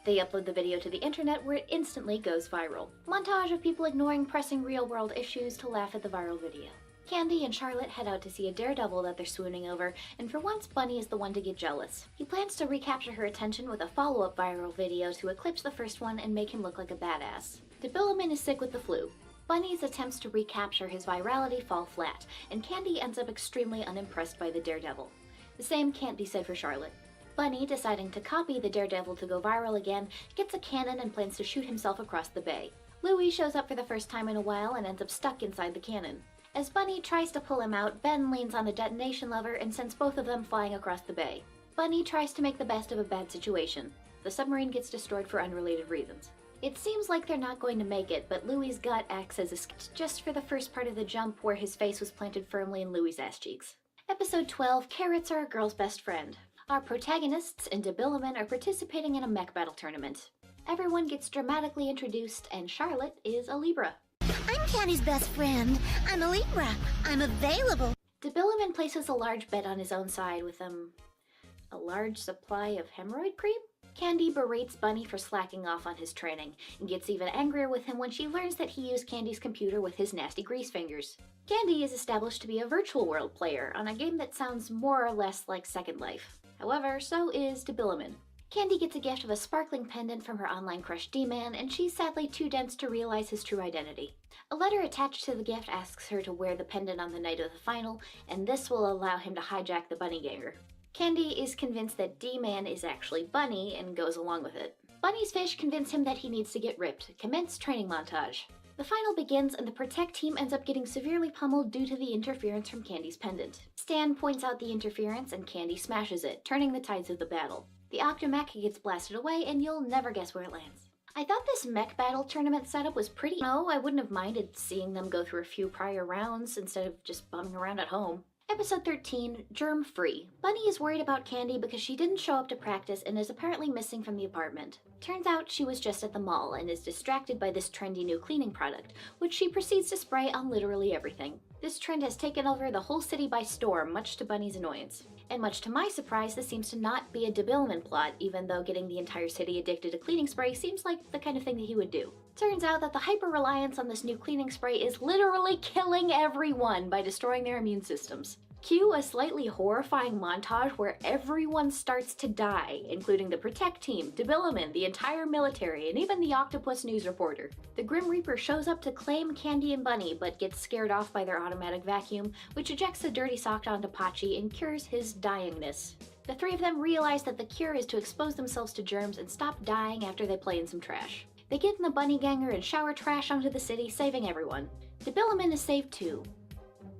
They upload the video to the internet where it instantly goes viral. Montage of people ignoring pressing real-world issues to laugh at the viral video. Candy and Charlotte head out to see a daredevil that they're swooning over, and for once Bunny is the one to get jealous. He plans to recapture her attention with a follow-up viral video to eclipse the first one and make him look like a badass. Debilumin is sick with the flu. Bunny's attempts to recapture his virality fall flat, and Candy ends up extremely unimpressed by the daredevil. The same can't be said for Charlotte. Bunny, deciding to copy the daredevil to go viral again, gets a cannon and plans to shoot himself across the bay. Louie shows up for the first time in a while and ends up stuck inside the cannon. As Bunny tries to pull him out, Ben leans on the detonation lever and sends both of them flying across the bay. Bunny tries to make the best of a bad situation. The submarine gets destroyed for unrelated reasons. It seems like they're not going to make it, but Louie's gut acts as a skit just for the first part of the jump where his face was planted firmly in Louie's ass cheeks. Episode 12, Carrots Are a Girl's Best Friend. Our protagonists and Debilumin are participating in a mech battle tournament. Everyone gets dramatically introduced, and Charlotte is a Libra. I'm Candy's best friend. I'm a Libra. I'm available. Debilumin places a large bet on his own side with, a large supply of hemorrhoid cream? Candy berates Bunny for slacking off on his training, and gets even angrier with him when she learns that he used Candy's computer with his nasty grease fingers. Candy is established to be a virtual world player on a game that sounds more or less like Second Life. However, so is Debilumin. Candy gets a gift of a sparkling pendant from her online crush D-Man, and she's sadly too dense to realize his true identity. A letter attached to the gift asks her to wear the pendant on the night of the final, and this will allow him to hijack the Bunny Ganger. Candy is convinced that D-Man is actually Bunny and goes along with it. Bunny's fish convince him that he needs to get ripped. Commence training montage. The final begins and the Protect team ends up getting severely pummeled due to the interference from Candy's pendant. Stan points out the interference and Candy smashes it, turning the tides of the battle. The Octomech gets blasted away and you'll never guess where it lands. I thought this mech battle tournament setup was pretty. No, I wouldn't have minded seeing them go through a few prior rounds instead of just bumming around at home. Episode 13, Germ Free. Bunny is worried about Candy because she didn't show up to practice and is apparently missing from the apartment. Turns out she was just at the mall and is distracted by this trendy new cleaning product, which she proceeds to spray on literally everything. This trend has taken over the whole city by storm, much to Bunny's annoyance. And much to my surprise, this seems to not be a Debilumin plot, even though getting the entire city addicted to cleaning spray seems like the kind of thing that he would do. Turns out that the hyper-reliance on this new cleaning spray is literally killing everyone by destroying their immune systems. Cue a slightly horrifying montage where everyone starts to die, including the Protect team, Debilumin, the entire military, and even the Octopus news reporter. The Grim Reaper shows up to claim Candy and Bunny, but gets scared off by their automatic vacuum, which ejects the dirty sock onto Pachi and cures his dyingness. The three of them realize that the cure is to expose themselves to germs and stop dying after they play in some trash. They get in the Bunny Ganger and shower trash onto the city, saving everyone. Debilumin is saved too.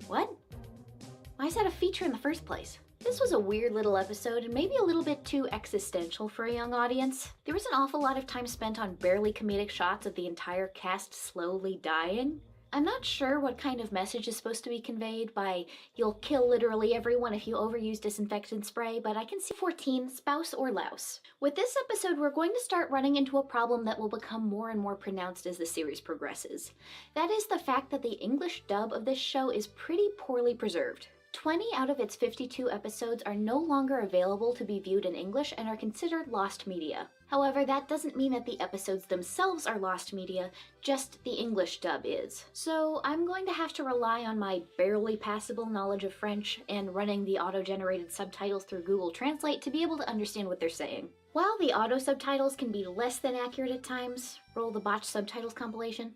What? Why is that a feature in the first place? This was a weird little episode and maybe a little bit too existential for a young audience. There was an awful lot of time spent on barely comedic shots of the entire cast slowly dying. I'm not sure what kind of message is supposed to be conveyed by "you'll kill literally everyone if you overuse disinfectant spray," but I can see 14, spouse or louse. With this episode, we're going to start running into a problem that will become more and more pronounced as the series progresses. That is the fact that the English dub of this show is pretty poorly preserved. 20 out of its 52 episodes are no longer available to be viewed in English and are considered lost media. However, that doesn't mean that the episodes themselves are lost media, just the English dub is. So I'm going to have to rely on my barely passable knowledge of French and running the auto-generated subtitles through Google Translate to be able to understand what they're saying. While the auto-subtitles can be less than accurate at times, roll the botched subtitles compilation.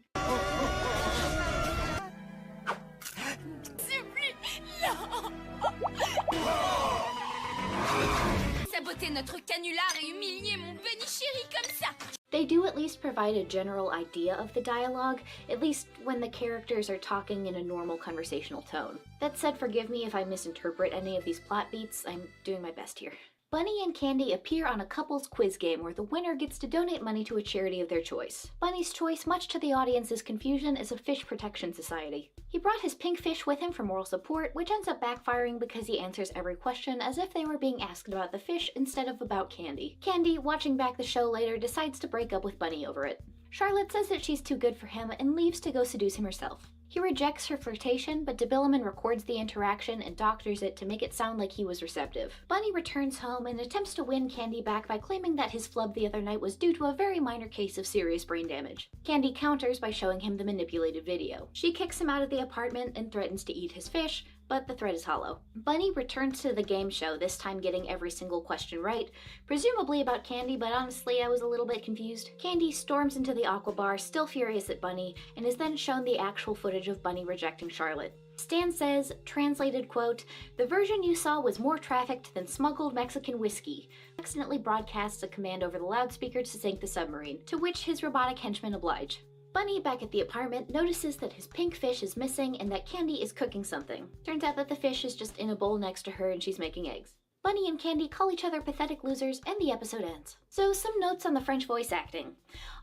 Saboter notre canular et humilier mon Bunny chéri comme ça! They do at least provide a general idea of the dialogue, at least when the characters are talking in a normal conversational tone. That said, forgive me if I misinterpret any of these plot beats, I'm doing my best here. Bunny and Candy appear on a couple's quiz game where the winner gets to donate money to a charity of their choice. Bunny's choice, much to the audience's confusion, is a fish protection society. He brought his pink fish with him for moral support, which ends up backfiring because he answers every question as if they were being asked about the fish instead of about Candy. Candy, watching back the show later, decides to break up with Bunny over it. Charlotte says that she's too good for him and leaves to go seduce him herself. He rejects her flirtation, but DeBilliman records the interaction and doctors it to make it sound like he was receptive. Bunny returns home and attempts to win Candy back by claiming that his flub the other night was due to a very minor case of serious brain damage. Candy counters by showing him the manipulated video. She kicks him out of the apartment and threatens to eat his fish, but the threat is hollow. Bunny returns to the game show, this time getting every single question right, presumably about Candy, but honestly I was a little bit confused. Candy storms into the Aqua Bar, still furious at Bunny, and is then shown the actual footage of Bunny rejecting Charlotte. Stan says, translated quote, "The version you saw was more trafficked than smuggled Mexican whiskey," accidentally broadcasts a command over the loudspeaker to sink the submarine, to which his robotic henchmen oblige. Bunny, back at the apartment, notices that his pink fish is missing and that Candy is cooking something. Turns out that the fish is just in a bowl next to her and she's making eggs. Bunny and Candy call each other pathetic losers and the episode ends. So some notes on the French voice acting.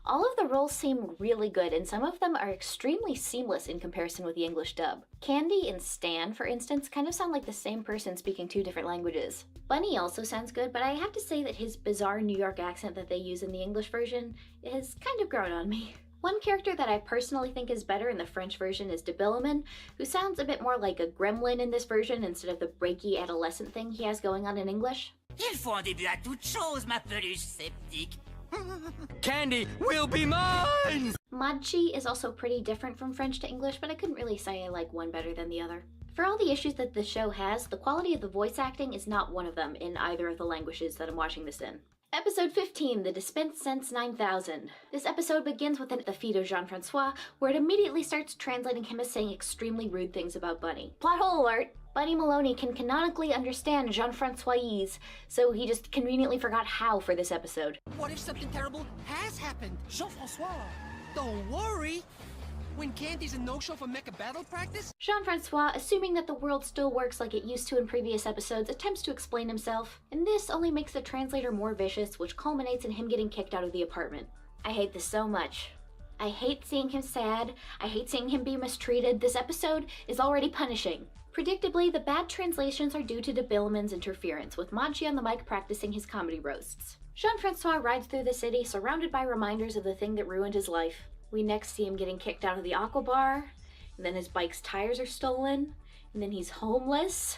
All of the roles seem really good and some of them are extremely seamless in comparison with the English dub. Candy and Stan, for instance, kind of sound like the same person speaking two different languages. Bunny also sounds good, but I have to say that his bizarre New York accent that they use in the English version has kind of grown on me. One character that I personally think is better in the French version is DeBilliman, who sounds a bit more like a gremlin in this version instead of the breaky adolescent thing he has going on in English. Il faut un début à toute chose, ma peluche sceptique. Candy will be mine! Madchi is also pretty different from French to English, but I couldn't really say I like one better than the other. For all the issues that the show has, the quality of the voice acting is not one of them in either of the languages that I'm watching this in. Episode 15, The Dispense Sense 9000. This episode begins with the feed of Jean-Francois, where it immediately starts translating him as saying extremely rude things about Bunny. Plot hole alert! Bunny Maloney can canonically understand Jean-Francois, so he just conveniently forgot how for this episode. What if something terrible has happened? Jean-Francois, don't worry. When Candy's a no-show for mecha battle practice? Jean-Francois, assuming that the world still works like it used to in previous episodes, attempts to explain himself, and this only makes the translator more vicious, which culminates in him getting kicked out of the apartment. I hate this so much. I hate seeing him sad, I hate seeing him be mistreated. This episode is already punishing. Predictably, the bad translations are due to DeBilliman's interference, with Madchi on the mic practicing his comedy roasts. Jean-Francois rides through the city, surrounded by reminders of the thing that ruined his life. We next see him getting kicked out of the Aqua Bar, and then his bike's tires are stolen, and then he's homeless.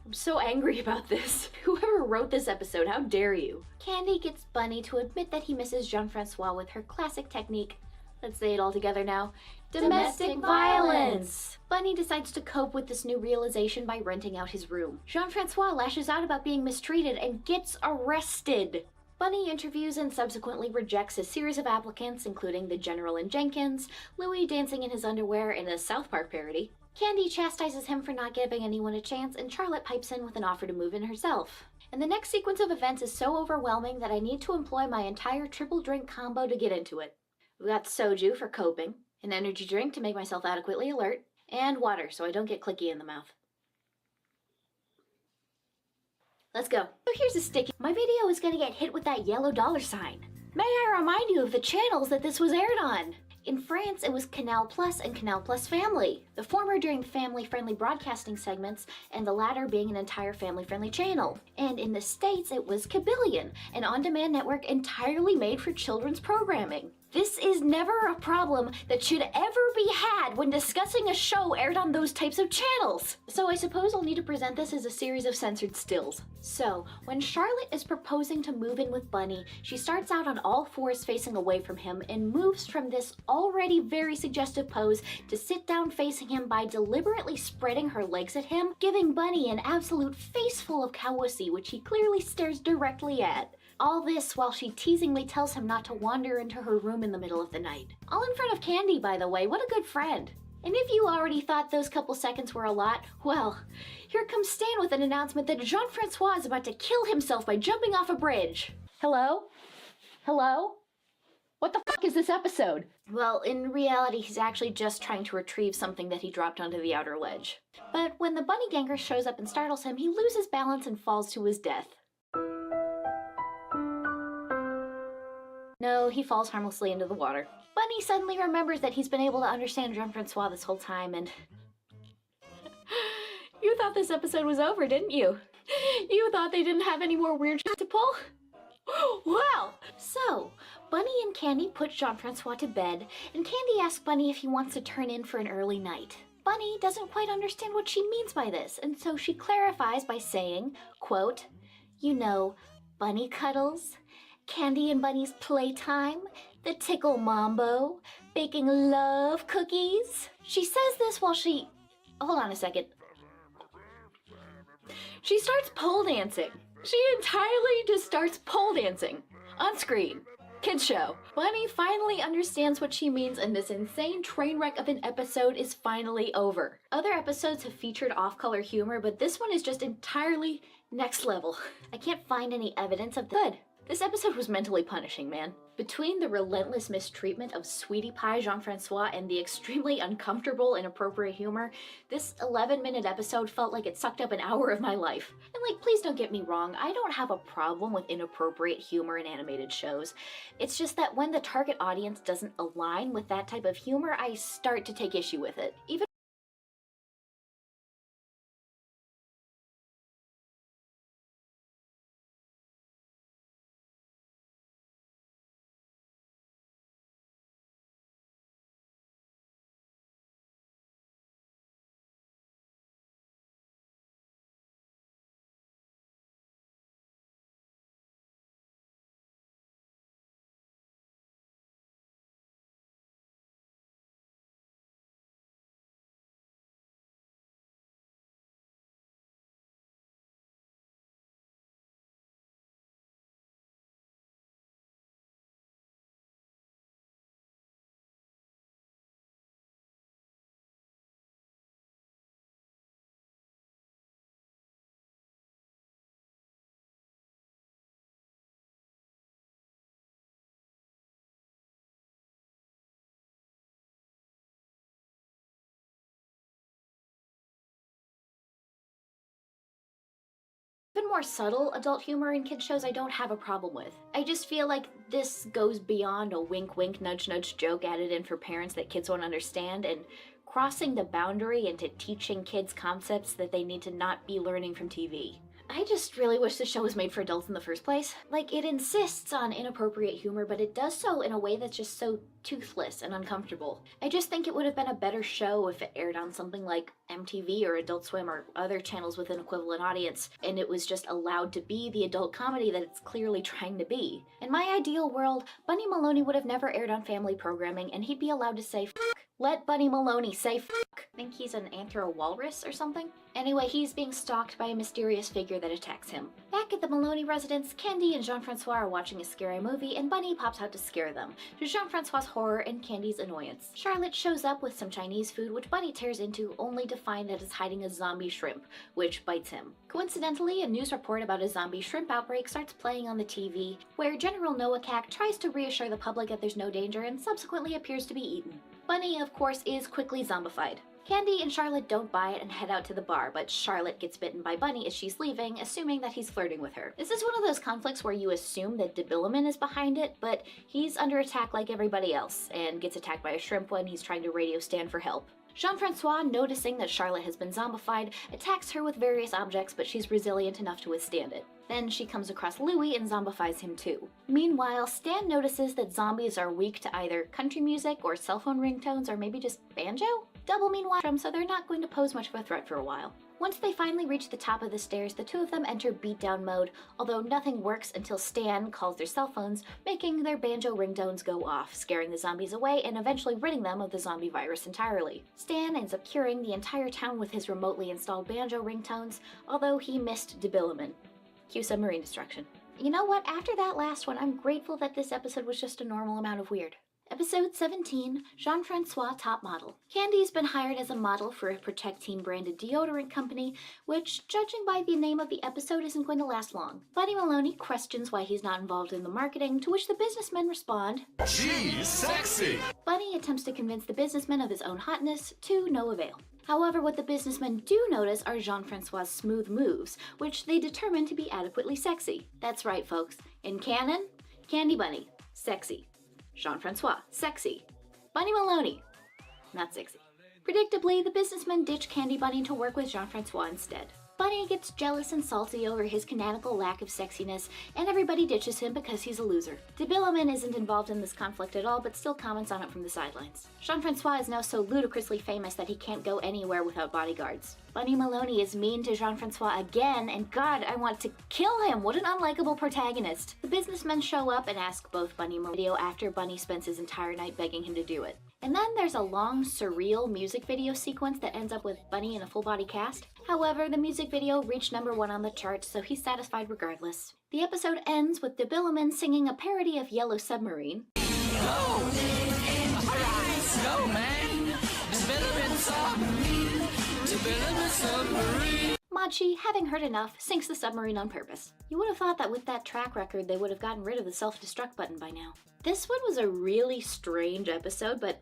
I'm so angry about this. Whoever wrote this episode, how dare you? Candy gets Bunny to admit that he misses Jean-Francois with her classic technique. Let's say it all together now. Domestic violence! Bunny decides to cope with this new realization by renting out his room. Jean-Francois lashes out about being mistreated and gets arrested. Bunny interviews and subsequently rejects a series of applicants, including the General and Jenkins, Louis dancing in his underwear in a South Park parody. Candy chastises him for not giving anyone a chance, and Charlotte pipes in with an offer to move in herself. And the next sequence of events is so overwhelming that I need to employ my entire triple drink combo to get into it. We've got soju for coping, an energy drink to make myself adequately alert, and water so I don't get clicky in the mouth. Let's go. So here's a sticky. My video is gonna get hit with that yellow dollar sign. May I remind you of the channels that this was aired on? In France, it was Canal Plus and Canal Plus Family, the former during family-friendly broadcasting segments, and the latter being an entire family-friendly channel. And in the States, it was Kabillion, an on-demand network entirely made for children's programming. This is never a problem that should ever be had when discussing a show aired on those types of channels. So I suppose I'll need to present this as a series of censored stills. So, when Charlotte is proposing to move in with Bunny, she starts out on all fours facing away from him and moves from this already very suggestive pose to sit down facing him by deliberately spreading her legs at him, giving Bunny an absolute face full of kawussy, which he clearly stares directly at. All this while she teasingly tells him not to wander into her room in the middle of the night. All in front of Candy, by the way. What a good friend. And if you already thought those couple seconds were a lot, well, here comes Stan with an announcement that Jean-Francois is about to kill himself by jumping off a bridge. Hello? Hello? What the fuck is this episode? Well, in reality, he's actually just trying to retrieve something that he dropped onto the outer ledge. But when the bunny ganger shows up and startles him, he loses balance and falls to his death. No, he falls harmlessly into the water. Bunny suddenly remembers that he's been able to understand Jean-Francois this whole time, and... You thought this episode was over, didn't you? You thought they didn't have any more weird shit to pull? Well, so, Bunny and Candy put Jean-Francois to bed, and Candy asks Bunny if he wants to turn in for an early night. Bunny doesn't quite understand what she means by this, and so she clarifies by saying, quote, you know, bunny cuddles, Candy and Bunny's playtime, the tickle mambo, baking love cookies. She says this while she... Hold on a second. She starts pole dancing. She entirely just starts pole dancing. On screen. Kids show. Bunny finally understands what she means, and this insane train wreck of an episode is finally over. Other episodes have featured off-color humor, but this one is just entirely next level. I can't find any evidence of good. This episode was mentally punishing, man. Between the relentless mistreatment of Sweetie Pie Jean-Francois and the extremely uncomfortable, inappropriate humor, this 11-minute episode felt like it sucked up an hour of my life. And like, please don't get me wrong, I don't have a problem with inappropriate humor in animated shows. It's just that when the target audience doesn't align with that type of humor, I start to take issue with it. Even more subtle adult humor in kids shows I don't have a problem with. I just feel like this goes beyond a wink wink nudge nudge joke added in for parents that kids won't understand, and crossing the boundary into teaching kids concepts that they need to not be learning from TV. I just really wish the show was made for adults in the first place. Like, it insists on inappropriate humor, but it does so in a way that's just so toothless and uncomfortable. I just think it would have been a better show if it aired on something like MTV or Adult Swim or other channels with an equivalent audience, and it was just allowed to be the adult comedy that it's clearly trying to be. In my ideal world, Bunny Maloney would have never aired on family programming, and he'd be allowed to say f***. Let Bunny Maloney say f***. I think he's an anthro-walrus or something. Anyway, he's being stalked by a mysterious figure that attacks him. Back at the Maloney residence, Candy and Jean-Francois are watching a scary movie, and Bunny pops out to scare them, to Jean-Francois' horror and Candy's annoyance. Charlotte shows up with some Chinese food, which Bunny tears into, only to find that it's hiding a zombie shrimp, which bites him. Coincidentally, a news report about a zombie shrimp outbreak starts playing on the TV, where General Nowakak tries to reassure the public that there's no danger and subsequently appears to be eaten. Bunny, of course, is quickly zombified. Candy and Charlotte don't buy it and head out to the bar, but Charlotte gets bitten by Bunny as she's leaving, assuming that he's flirting with her. This is one of those conflicts where you assume that Debilumin is behind it, but he's under attack like everybody else, and gets attacked by a shrimp when he's trying to radio Stan for help. Jean-Francois, noticing that Charlotte has been zombified, attacks her with various objects, but she's resilient enough to withstand it. Then she comes across Louis and zombifies him too. Meanwhile, Stan notices that zombies are weak to either country music or cell phone ringtones or maybe just banjo? Double meanwhile, so they're not going to pose much of a threat for a while. Once they finally reach the top of the stairs, the two of them enter beatdown mode, although nothing works until Stan calls their cell phones, making their banjo ringtones go off, scaring the zombies away and eventually ridding them of the zombie virus entirely. Stan ends up curing the entire town with his remotely installed banjo ringtones, although he missed Debilumin. Cue submarine destruction. You know what, after that last one, I'm grateful that this episode was just a normal amount of weird. Episode 17, Jean-Francois Top Model. Candy's been hired as a model for a Protect Team branded deodorant company, which, judging by the name of the episode, isn't going to last long. Bunny Maloney questions why he's not involved in the marketing, to which the businessmen respond, "She's sexy!" Bunny attempts to convince the businessmen of his own hotness, to no avail. However, what the businessmen do notice are Jean-Francois' smooth moves, which they determine to be adequately sexy. That's right, folks. In canon, Candy Bunny, sexy. Jean-Francois, sexy. Bunny Maloney, not sexy. Predictably, the businessmen ditch Candy Bunny to work with Jean-Francois instead. Bunny gets jealous and salty over his canonical lack of sexiness, and everybody ditches him because he's a loser. DeBilliman isn't involved in this conflict at all, but still comments on it from the sidelines. Jean-Francois is now so ludicrously famous that he can't go anywhere without bodyguards. Bunny Maloney is mean to Jean-Francois again, and God, I want to kill him! What an unlikable protagonist! The businessmen show up and ask both Bunny Maloney after Bunny spends his entire night begging him to do it. And then there's a long, surreal music video sequence that ends up with Bunny in a full-body cast. However, the music video reached #1 on the charts, so he's satisfied regardless. The episode ends with DeBilliman singing a parody of Yellow Submarine. Go! Go, man! DeBilliman Submarine! DeBilliman Submarine! Machi, having heard enough, sinks the submarine on purpose. You would have thought that with that track record they would have gotten rid of the self-destruct button by now. This one was a really strange episode, but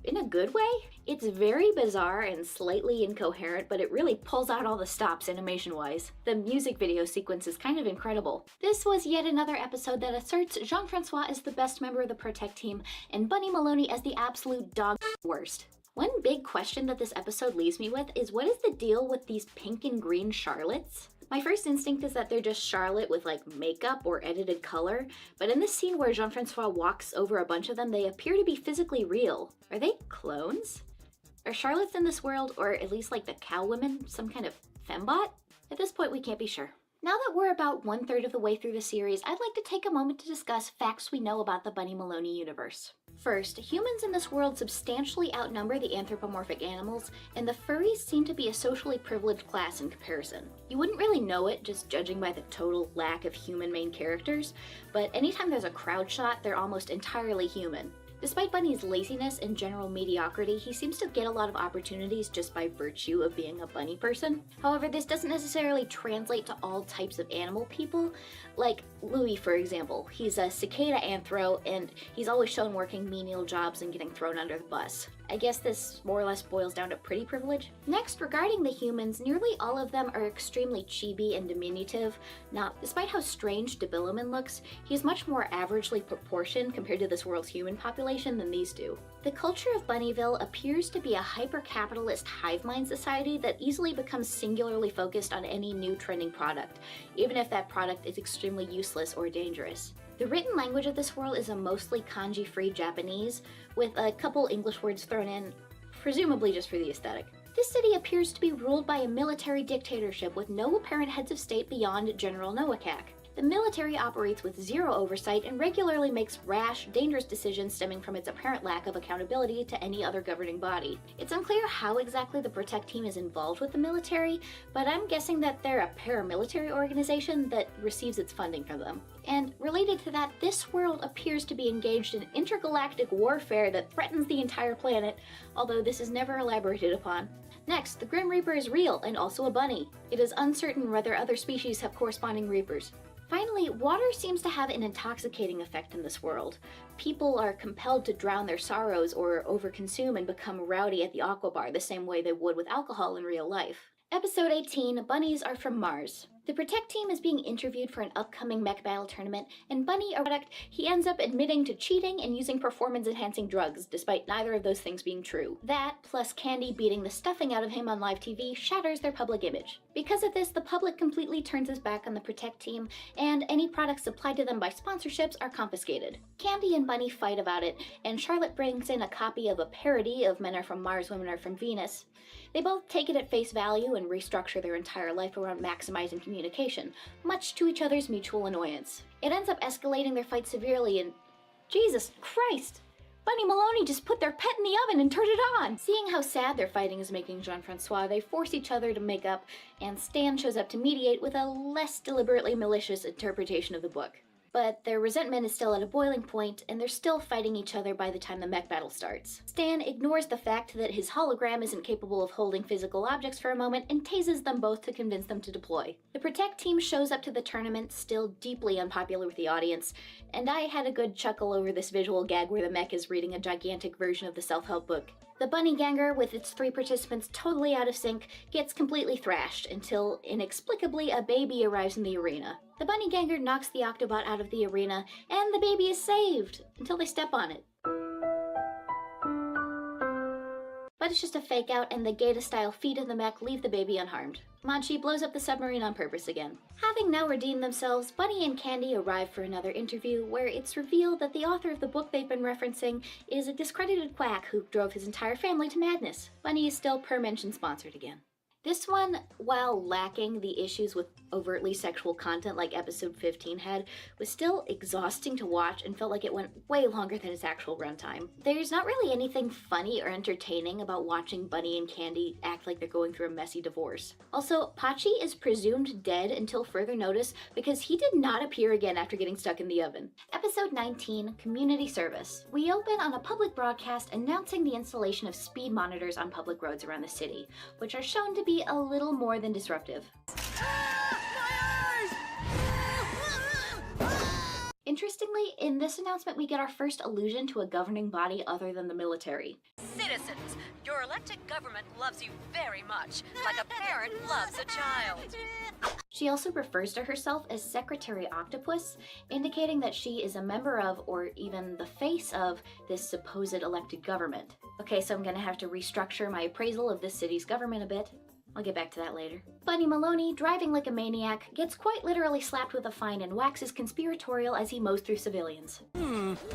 in a good way. It's very bizarre and slightly incoherent, but it really pulls out all the stops animation-wise. The music video sequence is kind of incredible. This was yet another episode that asserts Jean-Francois as the best member of the Protect Team and Bunny Maloney as the absolute dog worst. One big question that this episode leaves me with is, what is the deal with these pink and green Charlottes? My first instinct is that they're just Charlotte with like makeup or edited color, but in this scene where Jean-Francois walks over a bunch of them, they appear to be physically real. Are they clones? Are Charlottes in this world, or at least like the cow women, some kind of fembot? At this point, we can't be sure. Now that we're about 1/3 of the way through the series, I'd like to take a moment to discuss facts we know about the Bunny Maloney universe. First, humans in this world substantially outnumber the anthropomorphic animals, and the furries seem to be a socially privileged class in comparison. You wouldn't really know it, just judging by the total lack of human main characters, but anytime there's a crowd shot, they're almost entirely human. Despite Bunny's laziness and general mediocrity, he seems to get a lot of opportunities just by virtue of being a bunny person. However, this doesn't necessarily translate to all types of animal people. Like Louis, for example. He's a cicada anthro, and he's always shown working menial jobs and getting thrown under the bus. I guess this more or less boils down to pretty privilege. Next, regarding the humans, nearly all of them are extremely chibi and diminutive. Now, despite how strange DeBilliman looks, he's much more averagely proportioned compared to this world's human population than these do. The culture of Bunnyville appears to be a hyper-capitalist hive mind society that easily becomes singularly focused on any new trending product, even if that product is extremely useless or dangerous. The written language of this world is a mostly kanji-free Japanese, with a couple English words thrown in, presumably just for the aesthetic. This city appears to be ruled by a military dictatorship with no apparent heads of state beyond General Nowakak. The military operates with zero oversight and regularly makes rash, dangerous decisions stemming from its apparent lack of accountability to any other governing body. It's unclear how exactly the Protect Team is involved with the military, but I'm guessing that they're a paramilitary organization that receives its funding from them. And related to that, this world appears to be engaged in intergalactic warfare that threatens the entire planet, although this is never elaborated upon. Next, the Grim Reaper is real and also a bunny. It is uncertain whether other species have corresponding reapers. Finally, water seems to have an intoxicating effect in this world. People are compelled to drown their sorrows or overconsume and become rowdy at the aqua bar the same way they would with alcohol in real life. Episode 18, Bunnies Are From Mars. The Protect Team is being interviewed for an upcoming mech battle tournament, and Bunny, a product, he ends up admitting to cheating and using performance-enhancing drugs, despite neither of those things being true. That, plus Candy beating the stuffing out of him on live TV, shatters their public image. Because of this, the public completely turns its back on the Protect Team, and any products supplied to them by sponsorships are confiscated. Candy and Bunny fight about it, and Charlotte brings in a copy of a parody of Men Are From Mars, Women Are From Venus. They both take it at face value and restructure their entire life around maximizing communication, much to each other's mutual annoyance. It ends up escalating their fight severely, and Jesus Christ! Bunny Maloney just put their pet in the oven and turned it on! Seeing how sad their fighting is making Jean-Francois, they force each other to make up, and Stan shows up to mediate with a less deliberately malicious interpretation of the book. But their resentment is still at a boiling point, and they're still fighting each other by the time the mech battle starts. Stan ignores the fact that his hologram isn't capable of holding physical objects for a moment and tases them both to convince them to deploy. The Protect team shows up to the tournament, still deeply unpopular with the audience, and I had a good chuckle over this visual gag where the mech is reading a gigantic version of the self-help book. The Bunny Ganger, with its 3 participants totally out of sync, gets completely thrashed until, inexplicably, a baby arrives in the arena. The Bunny Ganger knocks the Octobot out of the arena, and the baby is saved, until they step on it. But it's just a fake out, and the Gata-style feet of the mech leave the baby unharmed. Manchi blows up the submarine on purpose again. Having now redeemed themselves, Bunny and Candy arrive for another interview where it's revealed that the author of the book they've been referencing is a discredited quack who drove his entire family to madness. Bunny is still per mention sponsored again. This one, while lacking the issues with overtly sexual content like episode 15 had, was still exhausting to watch and felt like it went way longer than its actual runtime. There's not really anything funny or entertaining about watching Bunny and Candy act like they're going through a messy divorce. Also, Pachi is presumed dead until further notice because he did not appear again after getting stuck in the oven. Episode 19, Community Service. We open on a public broadcast announcing the installation of speed monitors on public roads around the city, which are shown to be a little more than disruptive. Interestingly, in this announcement we get our first allusion to a governing body other than the military. Citizens, your elected government loves you very much, like a parent loves a child. She also refers to herself as Secretary Octopus, indicating that she is a member of, or even the face of, this supposed elected government. Okay, so I'm gonna have to restructure my appraisal of this city's government a bit. I'll get back to that later. Bunny Maloney, driving like a maniac, gets quite literally slapped with a fine and waxes conspiratorial as he mows through civilians.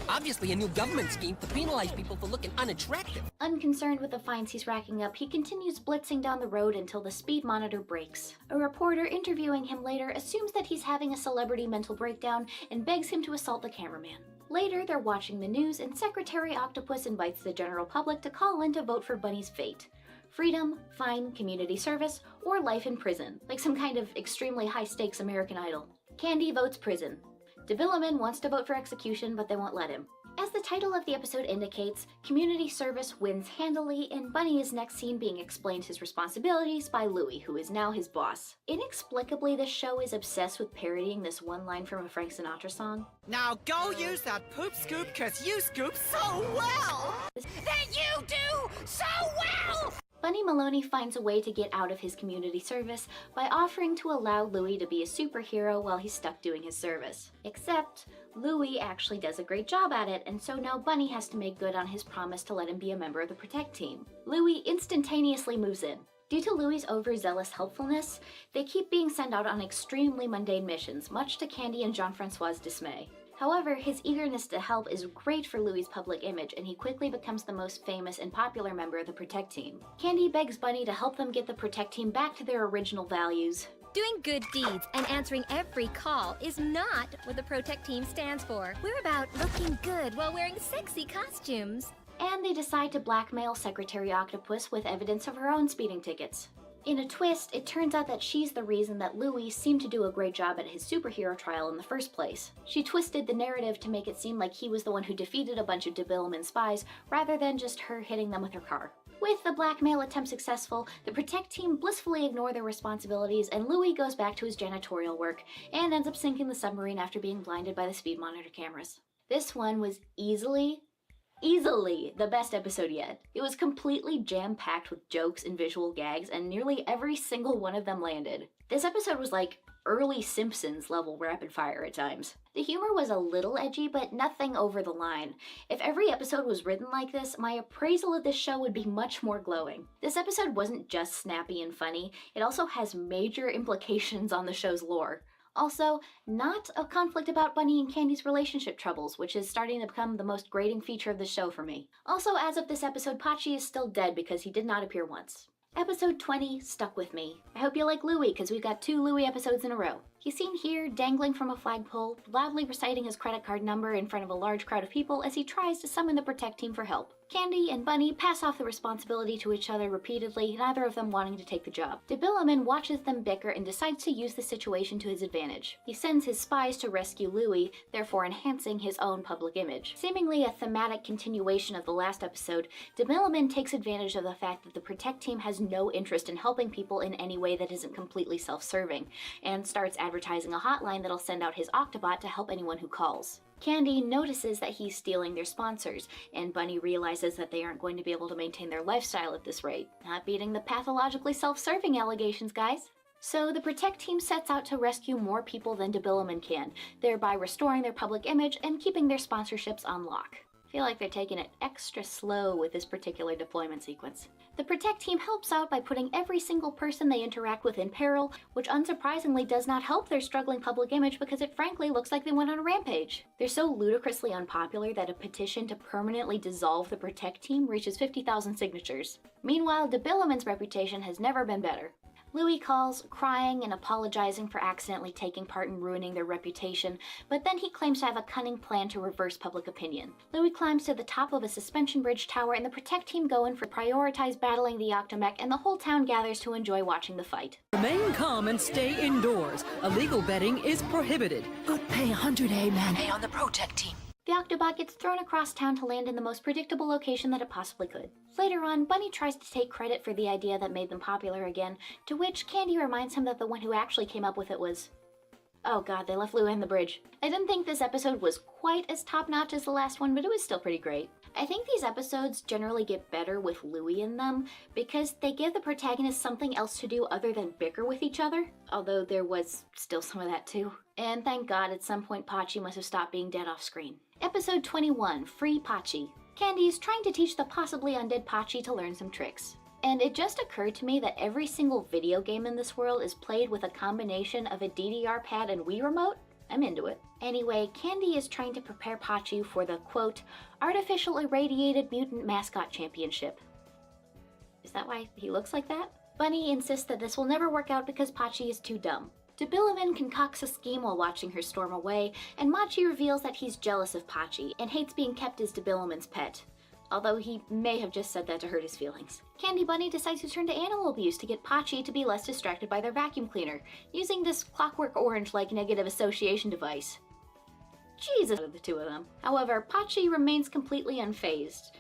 Obviously a new government scheme to penalize people for looking unattractive. Unconcerned with the fines he's racking up, he continues blitzing down the road until the speed monitor breaks. A reporter interviewing him later assumes that he's having a celebrity mental breakdown and begs him to assault the cameraman. Later, they're watching the news and Secretary Octopus invites the general public to call in to vote for Bunny's fate. Freedom, fine, community service, or life in prison, like some kind of extremely high-stakes American Idol. Candy votes prison. DeVilleman wants to vote for execution, but they won't let him. As the title of the episode indicates, community service wins handily, and Bunny is next seen being explained his responsibilities by Louie, who is now his boss. Inexplicably, this show is obsessed with parodying this one line from a Frank Sinatra song. Now go use that poop scoop, cause you scoop so well! That you do so well! Bunny Maloney finds a way to get out of his community service by offering to allow Louie to be a superhero while he's stuck doing his service. Except, Louie actually does a great job at it, and so now Bunny has to make good on his promise to let him be a member of the Protect team. Louie instantaneously moves in. Due to Louie's overzealous helpfulness, they keep being sent out on extremely mundane missions, much to Candy and Jean-Francois's dismay. However, his eagerness to help is great for Louie's public image, and he quickly becomes the most famous and popular member of the Protect team. Candy begs Bunny to help them get the Protect team back to their original values. Doing good deeds and answering every call is not what the Protect team stands for. We're about looking good while wearing sexy costumes. And they decide to blackmail Secretary Octopus with evidence of her own speeding tickets. In a twist, it turns out that she's the reason that Louie seemed to do a great job at his superhero trial in the first place. She twisted the narrative to make it seem like he was the one who defeated a bunch of DeVilleman spies, rather than just her hitting them with her car. With the blackmail attempt successful, the Protect team blissfully ignore their responsibilities, and Louie goes back to his janitorial work, and ends up sinking the submarine after being blinded by the speed monitor cameras. This one was easily the best episode yet. It was completely jam-packed with jokes and visual gags, and nearly every single one of them landed. This episode was like early Simpsons level rapid fire at times. The humor was a little edgy, but nothing over the line. If every episode was written like this, my appraisal of this show would be much more glowing. This episode wasn't just snappy and funny, it also has major implications on the show's lore. Also, not a conflict about Bunny and Candy's relationship troubles, which is starting to become the most grating feature of the show for me. Also, as of this episode, Pachi is still dead because he did not appear once. Episode 20 stuck with me. I hope you like Louie, because we've got 2 Louie episodes in a row. He's seen here dangling from a flagpole, loudly reciting his credit card number in front of a large crowd of people as he tries to summon the Protect team for help. Candy and Bunny pass off the responsibility to each other repeatedly, neither of them wanting to take the job. Debilumin watches them bicker and decides to use the situation to his advantage. He sends his spies to rescue Louis, therefore enhancing his own public image. Seemingly a thematic continuation of the last episode, Debilumin takes advantage of the fact that the Protect team has no interest in helping people in any way that isn't completely self-serving, and starts advertising a hotline that'll send out his Octobot to help anyone who calls. Candy notices that he's stealing their sponsors, and Bunny realizes that they aren't going to be able to maintain their lifestyle at this rate. Not beating the pathologically self-serving allegations, guys. So the Protect team sets out to rescue more people than Debilumin can, thereby restoring their public image and keeping their sponsorships on lock. I feel like they're taking it extra slow with this particular deployment sequence. The Protect team helps out by putting every single person they interact with in peril, which unsurprisingly does not help their struggling public image because it frankly looks like they went on a rampage. They're so ludicrously unpopular that a petition to permanently dissolve the Protect team reaches 50,000 signatures. Meanwhile, Debilumin's reputation has never been better. Louis calls, crying and apologizing for accidentally taking part in ruining their reputation, but then he claims to have a cunning plan to reverse public opinion. Louis climbs to the top of a suspension bridge tower and the Protect team go in for prioritize battling the Octomech, and the whole town gathers to enjoy watching the fight. Remain calm and stay indoors. Illegal betting is prohibited. Good pay 100A, man. Hey, on the Protect team. The Octobot gets thrown across town to land in the most predictable location that it possibly could. Later on, Bunny tries to take credit for the idea that made them popular again, to which Candy reminds him that the one who actually came up with it was... Oh god, they left Louie on the bridge. I didn't think this episode was quite as top-notch as the last one, but it was still pretty great. I think these episodes generally get better with Louie in them, because they give the protagonists something else to do other than bicker with each other, although there was still some of that too. And thank god at some point Pachi must have stopped being dead off screen. Episode 21, Free Pachi. Candy is trying to teach the possibly undead Pachi to learn some tricks. And it just occurred to me that every single video game in this world is played with a combination of a DDR pad and Wii remote. I'm into it. Anyway, Candy is trying to prepare Pachi for the, quote, Artificial Irradiated Mutant Mascot Championship. Is that why he looks like that? Bunny insists that this will never work out because Pachi is too dumb. Debilumin concocts a scheme while watching her storm away, and Machi reveals that he's jealous of Pachi and hates being kept as Debilumin's pet. Although he may have just said that to hurt his feelings. Candy Bunny decides to turn to animal abuse to get Pachi to be less distracted by their vacuum cleaner, using this Clockwork Orange-like negative association device. Jesus, out of the two of them. However, Pachi remains completely unfazed.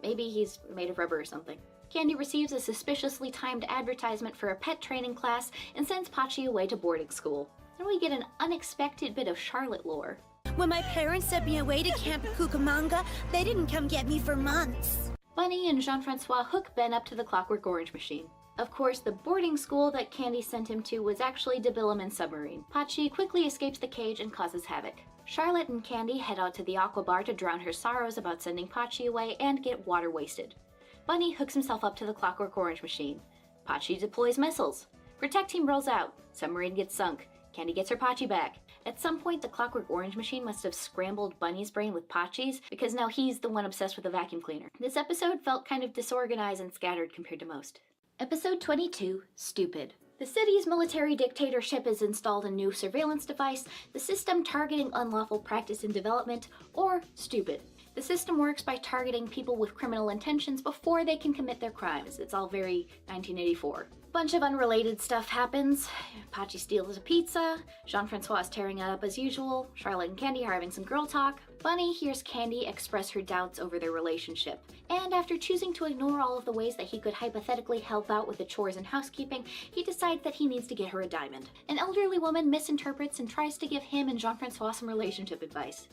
Maybe he's made of rubber or something. Candy receives a suspiciously timed advertisement for a pet training class and sends Pachi away to boarding school. Then we get an unexpected bit of Charlotte lore. When my parents sent me away to Camp Cucamonga, they didn't come get me for months. Bunny and Jean-Francois hook Ben up to the Clockwork Orange machine. Of course, the boarding school that Candy sent him to was actually Debilumin's submarine. Pachi quickly escapes the cage and causes havoc. Charlotte and Candy head out to the Aqua Bar to drown her sorrows about sending Pachi away and get water wasted. Bunny hooks himself up to the Clockwork Orange machine. Pachi deploys missiles. Protect team rolls out. Submarine gets sunk. Candy gets her Pachi back. At some point, the Clockwork Orange machine must have scrambled Bunny's brain with Pachi's, because now he's the one obsessed with the vacuum cleaner. This episode felt kind of disorganized and scattered compared to most. Episode 22, Stupid. The city's military dictatorship has installed a new surveillance device, the system targeting unlawful practice and development, or stupid. The system works by targeting people with criminal intentions before they can commit their crimes. It's all very 1984. Bunch of unrelated stuff happens. Pachi steals a pizza. Jean-Francois is tearing it up as usual. Charlotte and Candy are having some girl talk. Bunny hears Candy express her doubts over their relationship. And after choosing to ignore all of the ways that he could hypothetically help out with the chores and housekeeping, he decides that he needs to get her a diamond. An elderly woman misinterprets and tries to give him and Jean-Francois some relationship advice.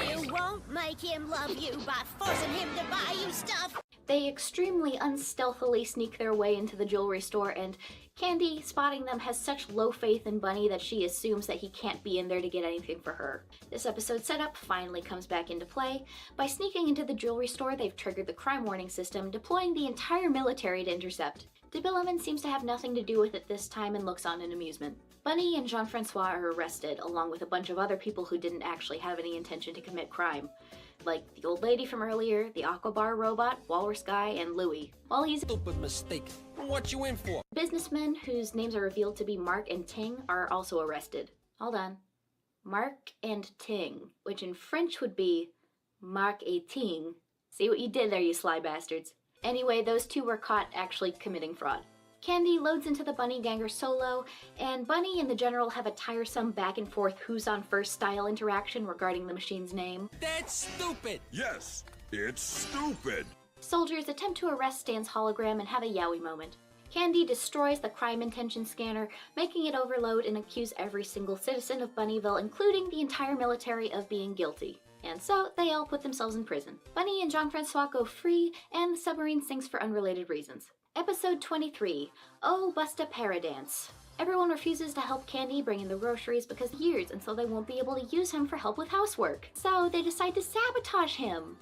You won't make him love you by forcing him to buy you stuff. They extremely unstealthily sneak their way into the jewelry store, and Candy, spotting them, has such low faith in Bunny that she assumes that he can't be in there to get anything for her. This episode's setup finally comes back into play. By sneaking into the jewelry store, they've triggered the crime warning system, deploying the entire military to intercept. Debilumin seems to have nothing to do with it this time and looks on in amusement. Bunny and Jean-Francois are arrested, along with a bunch of other people who didn't actually have any intention to commit crime. Like the old lady from earlier, the Aqua Bar robot, Walrus Guy, and Louie. While he's stupid mistake. What you in for? Businessmen, whose names are revealed to be Mark and Ting, are also arrested. Hold on. Mark and Ting, which in French would be Mark et Ting. See what you did there, you sly bastards. Anyway, those two were caught actually committing fraud. Candy loads into the Bunny Ganger solo, and Bunny and the General have a tiresome back and forth who's on first style interaction regarding the machine's name. That's stupid! Yes, it's stupid! Soldiers attempt to arrest Stan's hologram and have a Yowie moment. Candy destroys the crime intention scanner, making it overload and accuse every single citizen of Bunnyville, including the entire military, of being guilty. And so, they all put themselves in prison. Bunny and Jean-Francois go free, and the submarine sinks for unrelated reasons. Episode 23, Oh Busta Paradance. Everyone refuses to help Candy bring in the groceries because of years, and so they won't be able to use him for help with housework. So they decide to sabotage him.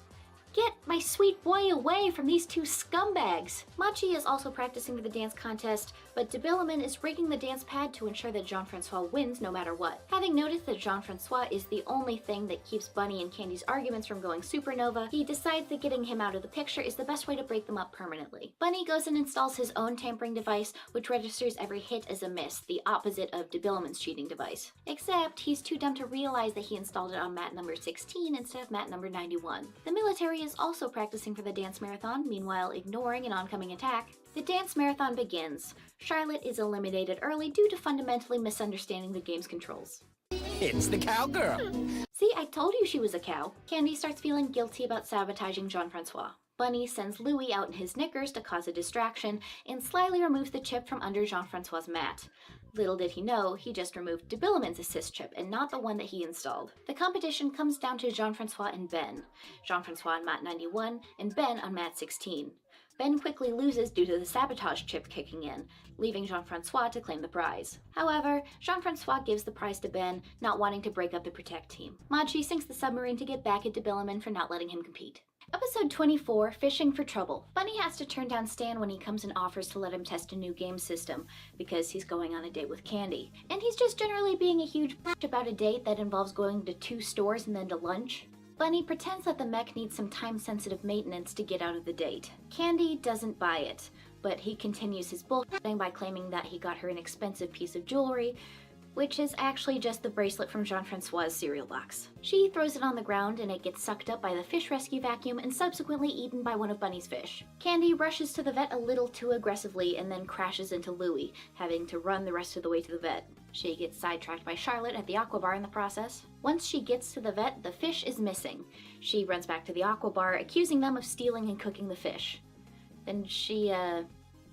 Get my sweet boy away from these two scumbags! Machi is also practicing for the dance contest, but de Billaman is rigging the dance pad to ensure that Jean-Francois wins no matter what. Having noticed that Jean-Francois is the only thing that keeps Bunny and Candy's arguments from going supernova, he decides that getting him out of the picture is the best way to break them up permanently. Bunny goes and installs his own tampering device, which registers every hit as a miss, the opposite of de Billaman's cheating device. Except he's too dumb to realize that he installed it on mat number 16 instead of mat number 91. The military is also practicing for the dance marathon, meanwhile ignoring an oncoming attack. The dance marathon begins. Charlotte is eliminated early due to fundamentally misunderstanding the game's controls. It's the cowgirl! See, I told you she was a cow. Candy starts feeling guilty about sabotaging Jean-Francois. Bunny sends Louis out in his knickers to cause a distraction and slyly removes the chip from under Jean-Francois' mat. Little did he know, he just removed de Billaman's assist chip and not the one that he installed. The competition comes down to Jean-Francois and Ben. Jean-Francois on mat 91 and Ben on mat 16. Ben quickly loses due to the sabotage chip kicking in, leaving Jean-Francois to claim the prize. However, Jean-Francois gives the prize to Ben, not wanting to break up the Protect team. Machi sinks the submarine to get back at de Billaman for not letting him compete. Episode 24, Fishing for Trouble. Bunny has to turn down Stan when he comes and offers to let him test a new game system, because he's going on a date with Candy. And he's just generally being a huge bitch about a date that involves going to 2 stores and then to lunch. Bunny pretends that the mech needs some time-sensitive maintenance to get out of the date. Candy doesn't buy it, but he continues his bullshitting by claiming that he got her an expensive piece of jewelry, which is actually just the bracelet from Jean-Francois' cereal box. She throws it on the ground and it gets sucked up by the fish rescue vacuum and subsequently eaten by one of Bunny's fish. Candy rushes to the vet a little too aggressively and then crashes into Louis, having to run the rest of the way to the vet. She gets sidetracked by Charlotte at the aqua bar in the process. Once she gets to the vet, the fish is missing. She runs back to the aqua bar, accusing them of stealing and cooking the fish. Then she,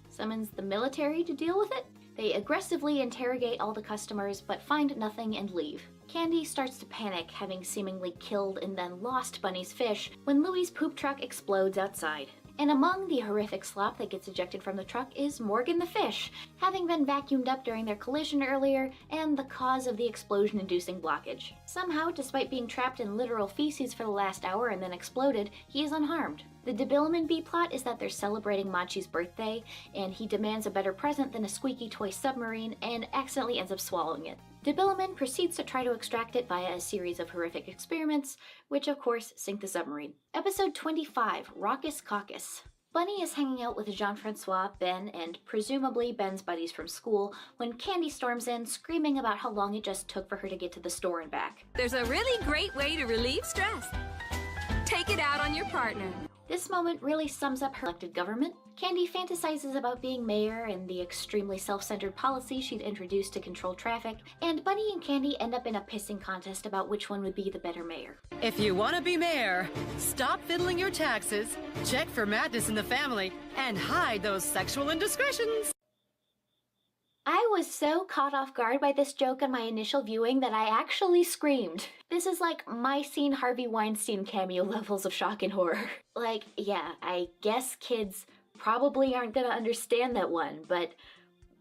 summons the military to deal with it? They aggressively interrogate all the customers, but find nothing and leave. Candy starts to panic, having seemingly killed and then lost Bunny's fish, when Louie's poop truck explodes outside. And among the horrific slop that gets ejected from the truck is Morgan the fish, having been vacuumed up during their collision earlier and the cause of the explosion-inducing blockage. Somehow, despite being trapped in literal feces for the last hour and then exploded, he is unharmed. The de Billaman B-plot is that they're celebrating Machi's birthday, and he demands a better present than a squeaky toy submarine and accidentally ends up swallowing it. De Billaman proceeds to try to extract it via a series of horrific experiments, which of course sink the submarine. Episode 25, Raucous Caucus. Bunny is hanging out with Jean-Francois, Ben, and presumably Ben's buddies from school when Candy storms in, screaming about how long it just took for her to get to the store and back. There's a really great way to relieve stress. Take it out on your partner. This moment really sums up her elected government. Candy fantasizes about being mayor and the extremely self-centered policy she'd introduced to control traffic, and Bunny and Candy end up in a pissing contest about which one would be the better mayor. If you want to be mayor, stop fiddling your taxes, check for madness in the family, and hide those sexual indiscretions. I was so caught off guard by this joke on my initial viewing that I actually screamed. This is like my scene Harvey Weinstein cameo levels of shock and horror. Like, yeah, I guess kids probably aren't gonna understand that one, but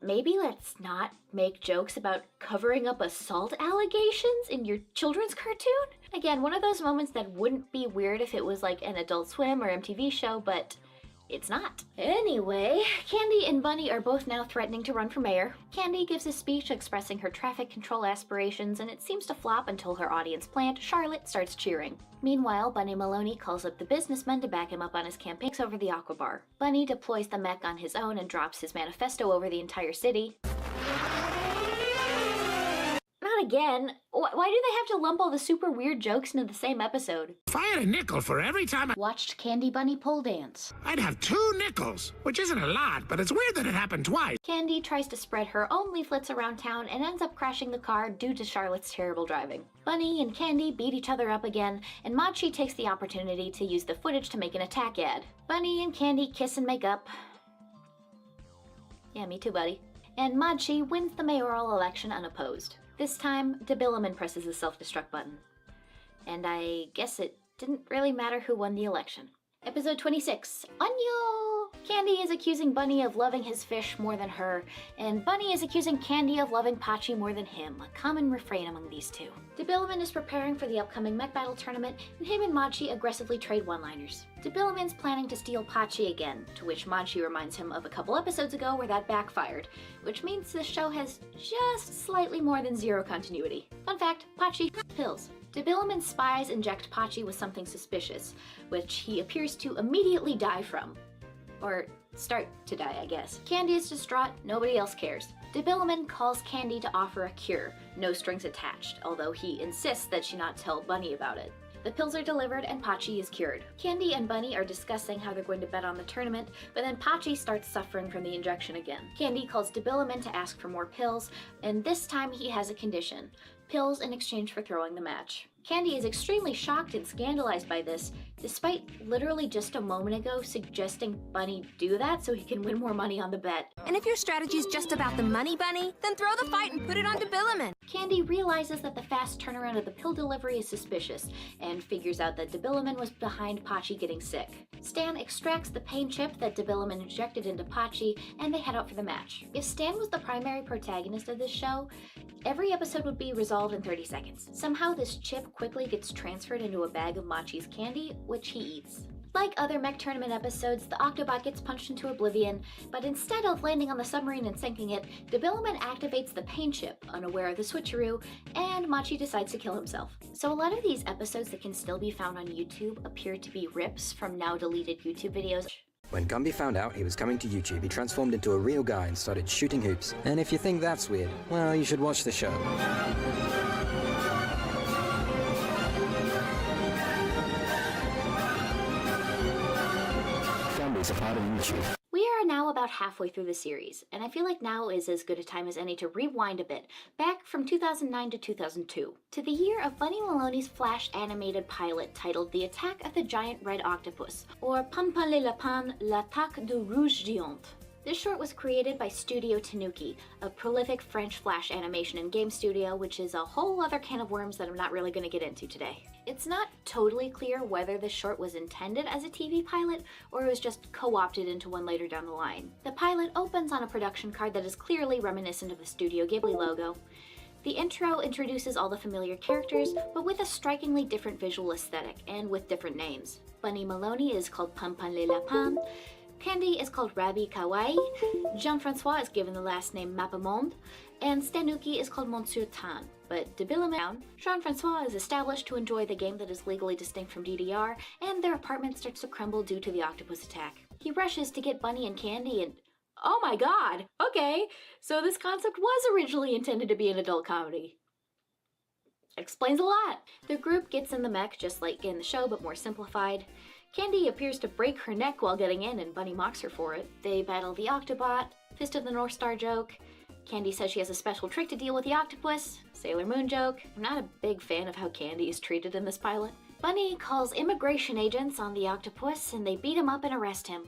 maybe let's not make jokes about covering up assault allegations in your children's cartoon? Again, one of those moments that wouldn't be weird if it was like an Adult Swim or MTV show, but it's not. Anyway, Candy and Bunny are both now threatening to run for mayor. Candy gives a speech expressing her traffic control aspirations, and it seems to flop until her audience plant, Charlotte, starts cheering. Meanwhile, Bunny Maloney calls up the businessman to back him up on his campaigns over the aqua bar. Bunny deploys the mech on his own and drops his manifesto over the entire city. Not again. Why do they have to lump all the super weird jokes into the same episode? If I had a nickel for every time I watched Candy Bunny pole dance, I'd have 2 nickels, which isn't a lot, but it's weird that it happened twice. Candy tries to spread her own leaflets around town and ends up crashing the car due to Charlotte's terrible driving. Bunny and Candy beat each other up again, and Machi takes the opportunity to use the footage to make an attack ad. Bunny and Candy kiss and make up. Yeah, me too, buddy. And Machi wins the mayoral election unopposed. This time, Debilumin presses the self-destruct button. And I guess it didn't really matter who won the election. Episode 26, Anyo! Candy is accusing Bunny of loving his fish more than her, and Bunny is accusing Candy of loving Pachi more than him, a common refrain among these two. Debilumin is preparing for the upcoming mech battle tournament, and him and Machi aggressively trade one-liners. Debilumin's planning to steal Pachi again, to which Machi reminds him of a couple episodes ago where that backfired, which means this show has just slightly more than 0 continuity. Fun fact, Pachi pills. Debilumin's spies inject Pachi with something suspicious, which he appears to immediately die from. Or start to die, I guess. Candy is distraught, nobody else cares. Debilumin calls Candy to offer a cure, no strings attached, although he insists that she not tell Bunny about it. The pills are delivered and Pachi is cured. Candy and Bunny are discussing how they're going to bet on the tournament, but then Pachi starts suffering from the injection again. Candy calls Debilumin to ask for more pills, and this time he has a condition. Pills in exchange for throwing the match. Candy is extremely shocked and scandalized by this, despite literally just a moment ago suggesting Bunny do that so he can win more money on the bet. And if your strategy is just about the money, Bunny, then throw the fight and put it on Debilumin. Candy realizes that the fast turnaround of the pill delivery is suspicious, and figures out that Debilumin was behind Pachi getting sick. Stan extracts the pain chip that Debilumin injected into Pachi, and they head out for the match. If Stan was the primary protagonist of this show, every episode would be resolved in 30 seconds. Somehow this chip quickly gets transferred into a bag of Machi's candy, which he eats. Like other mech tournament episodes, the Octobot gets punched into oblivion, but instead of landing on the submarine and sinking it, Debilumin activates the pain chip, unaware of the switcheroo, and Machi decides to kill himself. So a lot of these episodes that can still be found on YouTube appear to be rips from now deleted YouTube videos. When Gumby found out he was coming to YouTube, he transformed into a real guy and started shooting hoops. And if you think that's weird, well, you should watch the show. Gumby's a part of YouTube. We are now about halfway through the series, and I feel like now is as good a time as any to rewind a bit, back from 2009 to 2002, to the year of Bunny Maloney's Flash animated pilot titled The Attack of the Giant Red Octopus, or Pan Pan le Lapin, l'Attaque du Rouge Géant. This short was created by Studio Tanuki, a prolific French Flash animation and game studio, which is a whole other can of worms that I'm not really going to get into today. It's not totally clear whether this short was intended as a TV pilot, or it was just co-opted into one later down the line. The pilot opens on a production card that is clearly reminiscent of the Studio Ghibli logo. The intro introduces all the familiar characters, but with a strikingly different visual aesthetic, and with different names. Bunny Maloney is called Pan Pan le Lapin, Candy is called Rabi Kawaii, Jean-Francois is given the last name Mappamonde, and Stanuki is called Monsieur Tan. But Debilumin, Jean-Francois is established to enjoy the game that is legally distinct from DDR, and their apartment starts to crumble due to the octopus attack. He rushes to get Bunny and Candy and... oh my god! Okay, so this concept was originally intended to be an adult comedy. Explains a lot. The group gets in the mech just like in the show, but more simplified. Candy appears to break her neck while getting in, and Bunny mocks her for it. They battle the Octobot, Fist of the North Star joke. Candy says she has a special trick to deal with the octopus, Sailor Moon joke. I'm not a big fan of how Candy is treated in this pilot. Bunny calls immigration agents on the octopus, and they beat him up and arrest him.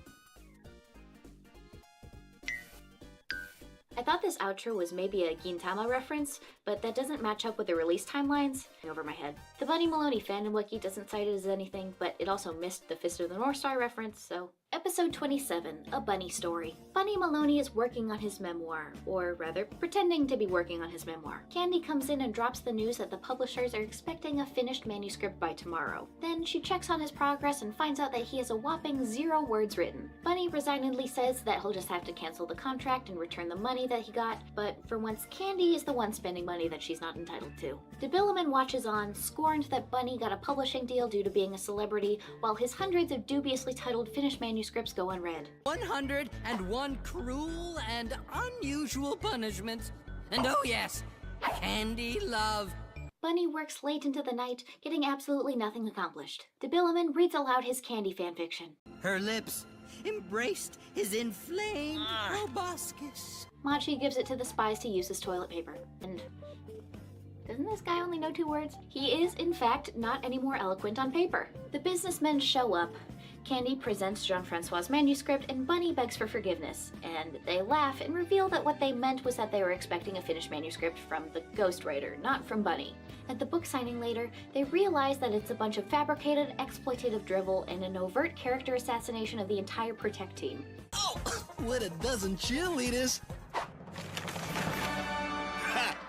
I thought this outro was maybe a Gintama reference, but that doesn't match up with the release timelines. Over my head. The Bunny Maloney fandom wiki doesn't cite it as anything, but it also missed the Fist of the North Star reference, so... Episode 27, A Bunny Story. Bunny Maloney is working on his memoir, or rather, pretending to be working on his memoir. Candy comes in and drops the news that the publishers are expecting a finished manuscript by tomorrow. Then she checks on his progress and finds out that he has a whopping 0 words written. Bunny resignedly says that he'll just have to cancel the contract and return the money that he got, but for once Candy is the one spending money that she's not entitled to. Debilumin watches on, scorned that Bunny got a publishing deal due to being a celebrity, while his hundreds of dubiously titled finished manuscripts go unread. 101 cruel and unusual punishments. And oh yes, Candy love. Bunny works late into the night, getting absolutely nothing accomplished. DeBilliman reads aloud his Candy fanfiction. Her lips embraced his inflamed proboscis. Machi gives it to the spies to use as toilet paper. And doesn't this guy only know 2 words? He is, in fact, not any more eloquent on paper. The businessmen show up. Candy presents Jean-Francois's manuscript, and Bunny begs for forgiveness. And they laugh and reveal that what they meant was that they were expecting a finished manuscript from the ghostwriter, not from Bunny. At the book signing later, they realize that it's a bunch of fabricated, exploitative drivel and an overt character assassination of the entire Protect team. Oh, what a dozen cheerleaders! Ha,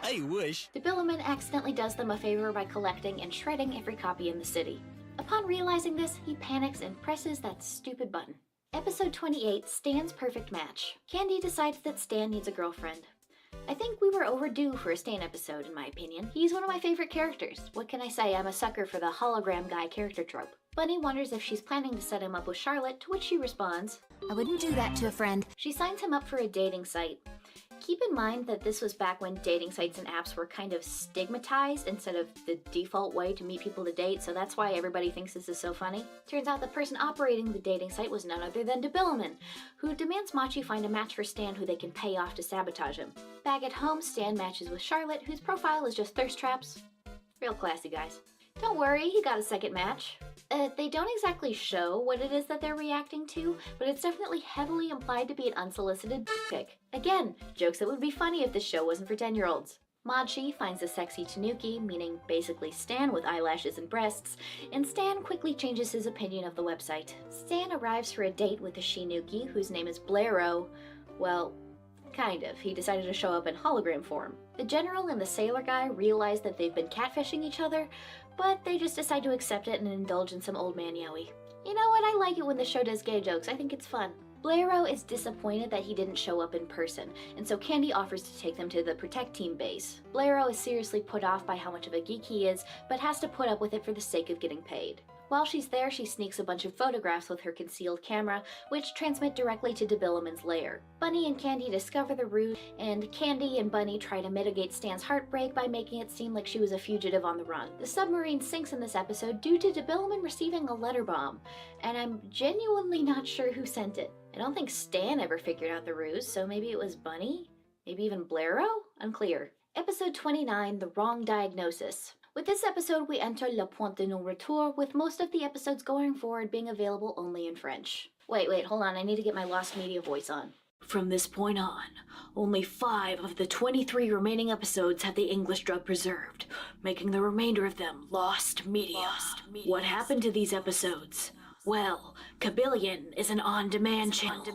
I wish. DeBilliman accidentally does them a favor by collecting and shredding every copy in the city. Upon realizing this, he panics and presses that stupid button. Episode 28, Stan's Perfect Match. Candy decides that Stan needs a girlfriend. I think we were overdue for a Stan episode, in my opinion. He's one of my favorite characters. What can I say? I'm a sucker for the hologram guy character trope. Bunny wonders if she's planning to set him up with Charlotte, to which she responds, I wouldn't do that to a friend. She signs him up for a dating site. Keep in mind that this was back when dating sites and apps were kind of stigmatized instead of the default way to meet people to date, so that's why everybody thinks this is so funny. Turns out the person operating the dating site was none other than DeBilliman, who demands Machi find a match for Stan who they can pay off to sabotage him. Back at home, Stan matches with Charlotte, whose profile is just thirst traps. Real classy, guys. Don't worry, he got a second match. They don't exactly show what it is that they're reacting to, but it's definitely heavily implied to be an unsolicited pic. Again, jokes that would be funny if this show wasn't for 10-year-olds. Machi finds a sexy Tanuki, meaning basically Stan with eyelashes and breasts, and Stan quickly changes his opinion of the website. Stan arrives for a date with a Shinuki, whose name is Blaireau. Well, kind of. He decided to show up in hologram form. The general and the sailor guy realize that they've been catfishing each other, but they just decide to accept it and indulge in some old man yowie. You know what? I like it when the show does gay jokes. I think it's fun. Blaireau is disappointed that he didn't show up in person, and so Candy offers to take them to the Protect team base. Blaireau is seriously put off by how much of a geek he is, but has to put up with it for the sake of getting paid. While she's there, she sneaks a bunch of photographs with her concealed camera, which transmit directly to DeBilliman's lair. Bunny and Candy discover the ruse, and Candy and Bunny try to mitigate Stan's heartbreak by making it seem like she was a fugitive on the run. The submarine sinks in this episode due to DeBilliman receiving a letter bomb, and I'm genuinely not sure who sent it. I don't think Stan ever figured out the ruse, so maybe it was Bunny? Maybe even Blaireau? Unclear. Episode 29, The Wrong Diagnosis. With this episode, we enter Le Point de Non-Retour, with most of the episodes going forward being available only in French. Wait, hold on, I need to get my Lost Media voice on. From this point on, only 5 of the 23 remaining episodes have the English dub preserved, making the remainder of them Lost Media. What happened to these episodes? Well, Kabylion is an on-demand channel,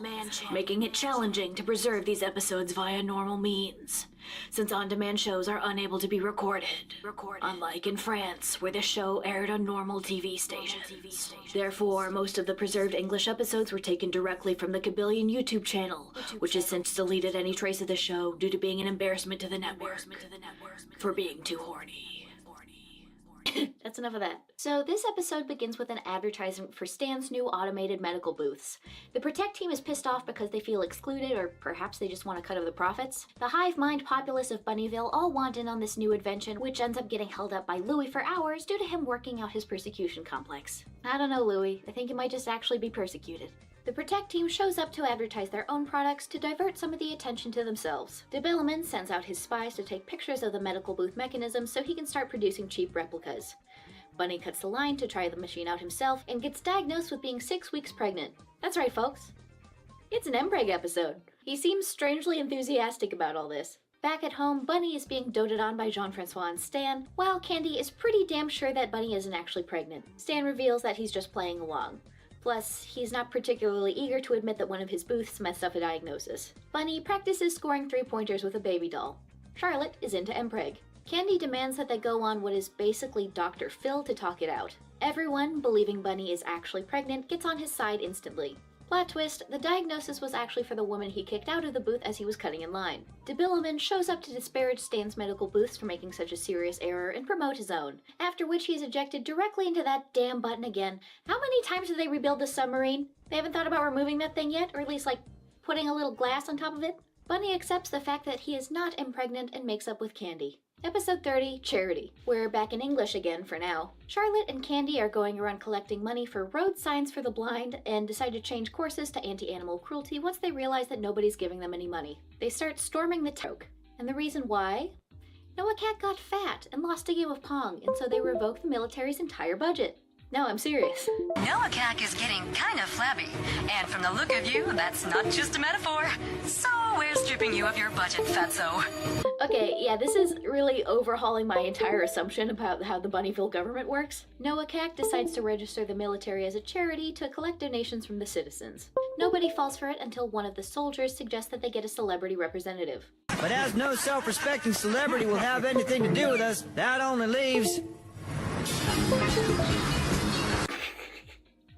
making it challenging to preserve these episodes via normal means, since on-demand shows are unable to be recorded, unlike in France, where the show aired on normal TV stations. Therefore, most of the preserved English episodes were taken directly from the Kabylion YouTube channel, which has since deleted any trace of the show due to being an embarrassment to the network for being too horny. That's enough of that. So this episode begins with an advertisement for Stan's new automated medical booths. The Protect team is pissed off because they feel excluded, or perhaps they just want a cut of the profits. The hive mind populace of Bunnyville all want in on this new invention, which ends up getting held up by Louie for hours due to him working out his persecution complex. I don't know, Louie. I think you might just actually be persecuted. The Protect team shows up to advertise their own products to divert some of the attention to themselves. DeBilliman sends out his spies to take pictures of the medical booth mechanism so he can start producing cheap replicas. Bunny cuts the line to try the machine out himself and gets diagnosed with being 6 weeks pregnant. That's right, folks. It's an Mpreg episode. He seems strangely enthusiastic about all this. Back at home, Bunny is being doted on by Jean-Francois and Stan, while Candy is pretty damn sure that Bunny isn't actually pregnant. Stan reveals that he's just playing along. Plus, he's not particularly eager to admit that one of his booths messed up a diagnosis. Bunny practices scoring 3-pointers with a baby doll. Charlotte is into Mpreg. Candy demands that they go on what is basically Dr. Phil to talk it out. Everyone, believing Bunny is actually pregnant, gets on his side instantly. Plot twist, the diagnosis was actually for the woman he kicked out of the booth as he was cutting in line. DeBilliman shows up to disparage Stan's medical booths for making such a serious error and promote his own, after which he's ejected directly into that damn button again. How many times did they rebuild the submarine? They haven't thought about removing that thing yet, or at least, like, putting a little glass on top of it? Bunny accepts the fact that he is not impregnant and makes up with Candy. Episode 30, Charity. We're back in English again for now. Charlotte and Candy are going around collecting money for road signs for the blind and decide to change courses to anti-animal cruelty once they realize that nobody's giving them any money. They start storming the toke. And the reason why? Noah Cat got fat and lost a game of Pong, and so they revoke the military's entire budget. No, I'm serious. Noah Cat is getting kind of flabby, and from the look of you, that's not just a metaphor. So we're stripping you of your budget, fatso. Okay, yeah, this is really overhauling my entire assumption about how the Bunnyville government works. Noah Cat decides to register the military as a charity to collect donations from the citizens. Nobody falls for it until one of the soldiers suggests that they get a celebrity representative. But as no self-respecting celebrity will have anything to do with us, that only leaves...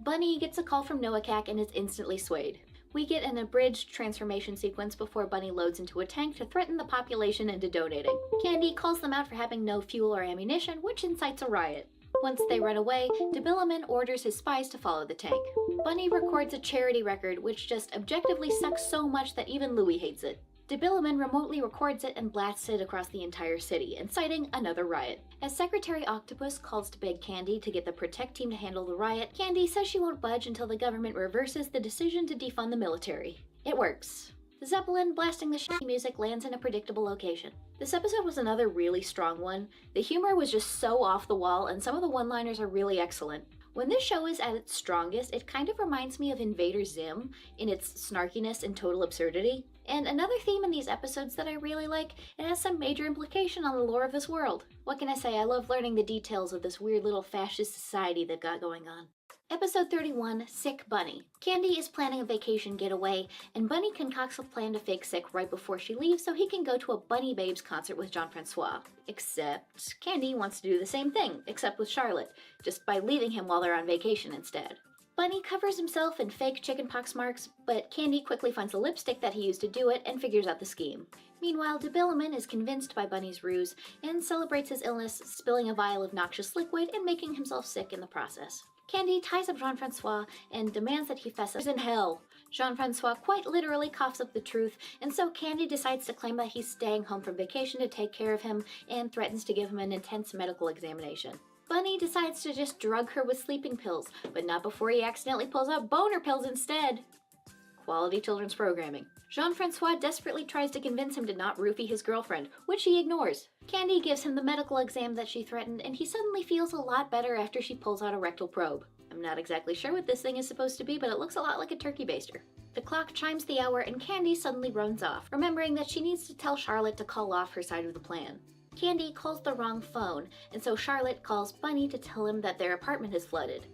Bunny gets a call from Noah Cat and is instantly swayed. We get an abridged transformation sequence before Bunny loads into a tank to threaten the population into donating. Candy calls them out for having no fuel or ammunition, which incites a riot. Once they run away, Debilumin orders his spies to follow the tank. Bunny records a charity record, which just objectively sucks so much that even Louie hates it. Debilumin remotely records it and blasts it across the entire city, inciting another riot. As Secretary Octopus calls to beg Candy to get the Protect team to handle the riot, Candy says she won't budge until the government reverses the decision to defund the military. It works. The Zeppelin blasting the shitty music lands in a predictable location. This episode was another really strong one. The humor was just so off the wall, and some of the one-liners are really excellent. When this show is at its strongest, it kind of reminds me of Invader Zim in its snarkiness and total absurdity. And another theme in these episodes that I really like, it has some major implication on the lore of this world. What can I say, I love learning the details of this weird little fascist society they've got going on. Episode 31, Sick Bunny. Candy is planning a vacation getaway, and Bunny concocts a plan to fake sick right before she leaves so he can go to a Bunny Babes concert with Jean-Francois. Except Candy wants to do the same thing, except with Charlotte, just by leaving him while they're on vacation instead. Bunny covers himself in fake chickenpox marks, but Candy quickly finds the lipstick that he used to do it and figures out the scheme. Meanwhile, Debilumin is convinced by Bunny's ruse and celebrates his illness, spilling a vial of noxious liquid and making himself sick in the process. Candy ties up Jean-Francois and demands that he fess up in hell. Jean-Francois quite literally coughs up the truth, and so Candy decides to claim that he's staying home from vacation to take care of him and threatens to give him an intense medical examination. Bunny decides to just drug her with sleeping pills, but not before he accidentally pulls out boner pills instead. Quality children's programming. Jean-Francois desperately tries to convince him to not roofie his girlfriend, which he ignores. Candy gives him the medical exam that she threatened, and he suddenly feels a lot better after she pulls out a rectal probe. I'm not exactly sure what this thing is supposed to be, but it looks a lot like a turkey baster. The clock chimes the hour and Candy suddenly runs off, remembering that she needs to tell Charlotte to call off her side of the plan. Candy calls the wrong phone, and so Charlotte calls Bunny to tell him that their apartment is flooded.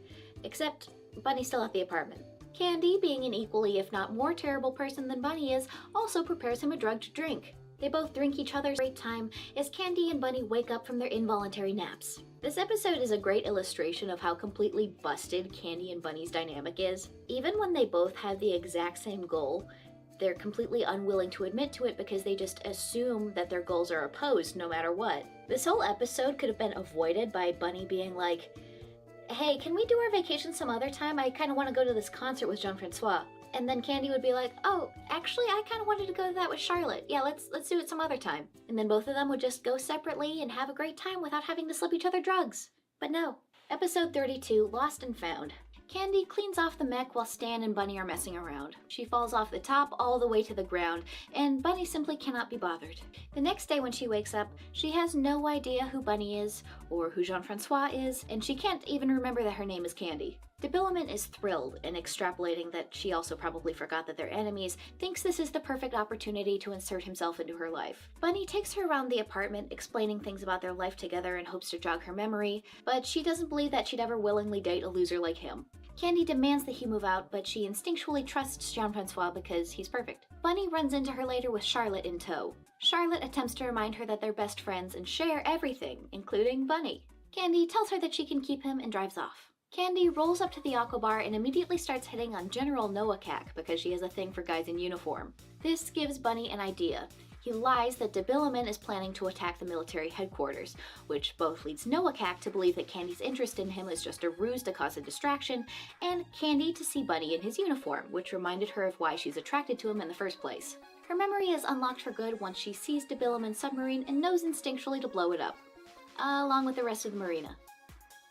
Except, Bunny's still at the apartment. Candy, being an equally if not more terrible person than Bunny is, also prepares him a drug to drink. They both drink each other's great time as Candy and Bunny wake up from their involuntary naps. This episode is a great illustration of how completely busted Candy and Bunny's dynamic is. Even when they both have the exact same goal, they're completely unwilling to admit to it because they just assume that their goals are opposed no matter what. This whole episode could have been avoided by Bunny being like, "Hey, can we do our vacation some other time? I kind of want to go to this concert with Jean-Francois." And then Candy would be like, "Oh, actually, I kind of wanted to go to that with Charlotte. Yeah, let's do it some other time." And then both of them would just go separately and have a great time without having to slip each other drugs. But no. Episode 32, Lost and Found. Candy cleans off the mech while Stan and Bunny are messing around. She falls off the top all the way to the ground, and Bunny simply cannot be bothered. The next day when she wakes up, she has no idea who Bunny is, or who Jean-Francois is, and she can't even remember that her name is Candy. Debilumin is thrilled, and extrapolating that she also probably forgot that they're enemies, thinks this is the perfect opportunity to insert himself into her life. Bunny takes her around the apartment, explaining things about their life together in hopes to jog her memory, but she doesn't believe that she'd ever willingly date a loser like him. Candy demands that he move out, but she instinctually trusts Jean-Francois because he's perfect. Bunny runs into her later with Charlotte in tow. Charlotte attempts to remind her that they're best friends and share everything, including Bunny. Candy tells her that she can keep him and drives off. Candy rolls up to the Aqua Bar and immediately starts hitting on General Noah Cat because she has a thing for guys in uniform. This gives Bunny an idea. He lies that Debilumin is planning to attack the military headquarters, which both leads Noah Cat to believe that Candy's interest in him is just a ruse to cause a distraction, and Candy to see Bunny in his uniform, which reminded her of why she's attracted to him in the first place. Her memory is unlocked for good once she sees Debilumin's submarine and knows instinctually to blow it up, along with the rest of the marina.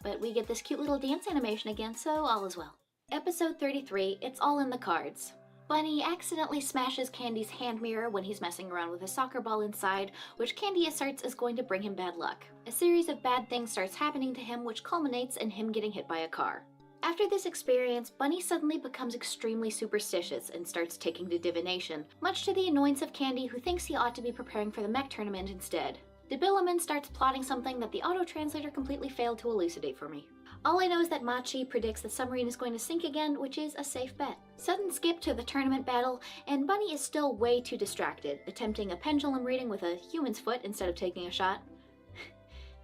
But we get this cute little dance animation again, so all is well. Episode 33, It's All in the Cards. Bunny accidentally smashes Candy's hand mirror when he's messing around with a soccer ball inside, which Candy asserts is going to bring him bad luck. A series of bad things starts happening to him, which culminates in him getting hit by a car. After this experience, Bunny suddenly becomes extremely superstitious and starts taking to divination, much to the annoyance of Candy, who thinks he ought to be preparing for the mech tournament instead. Debilumin starts plotting something that the auto-translator completely failed to elucidate for me. All I know is that Machi predicts the submarine is going to sink again, which is a safe bet. Sudden skip to the tournament battle, and Bunny is still way too distracted, attempting a pendulum reading with a human's foot instead of taking a shot.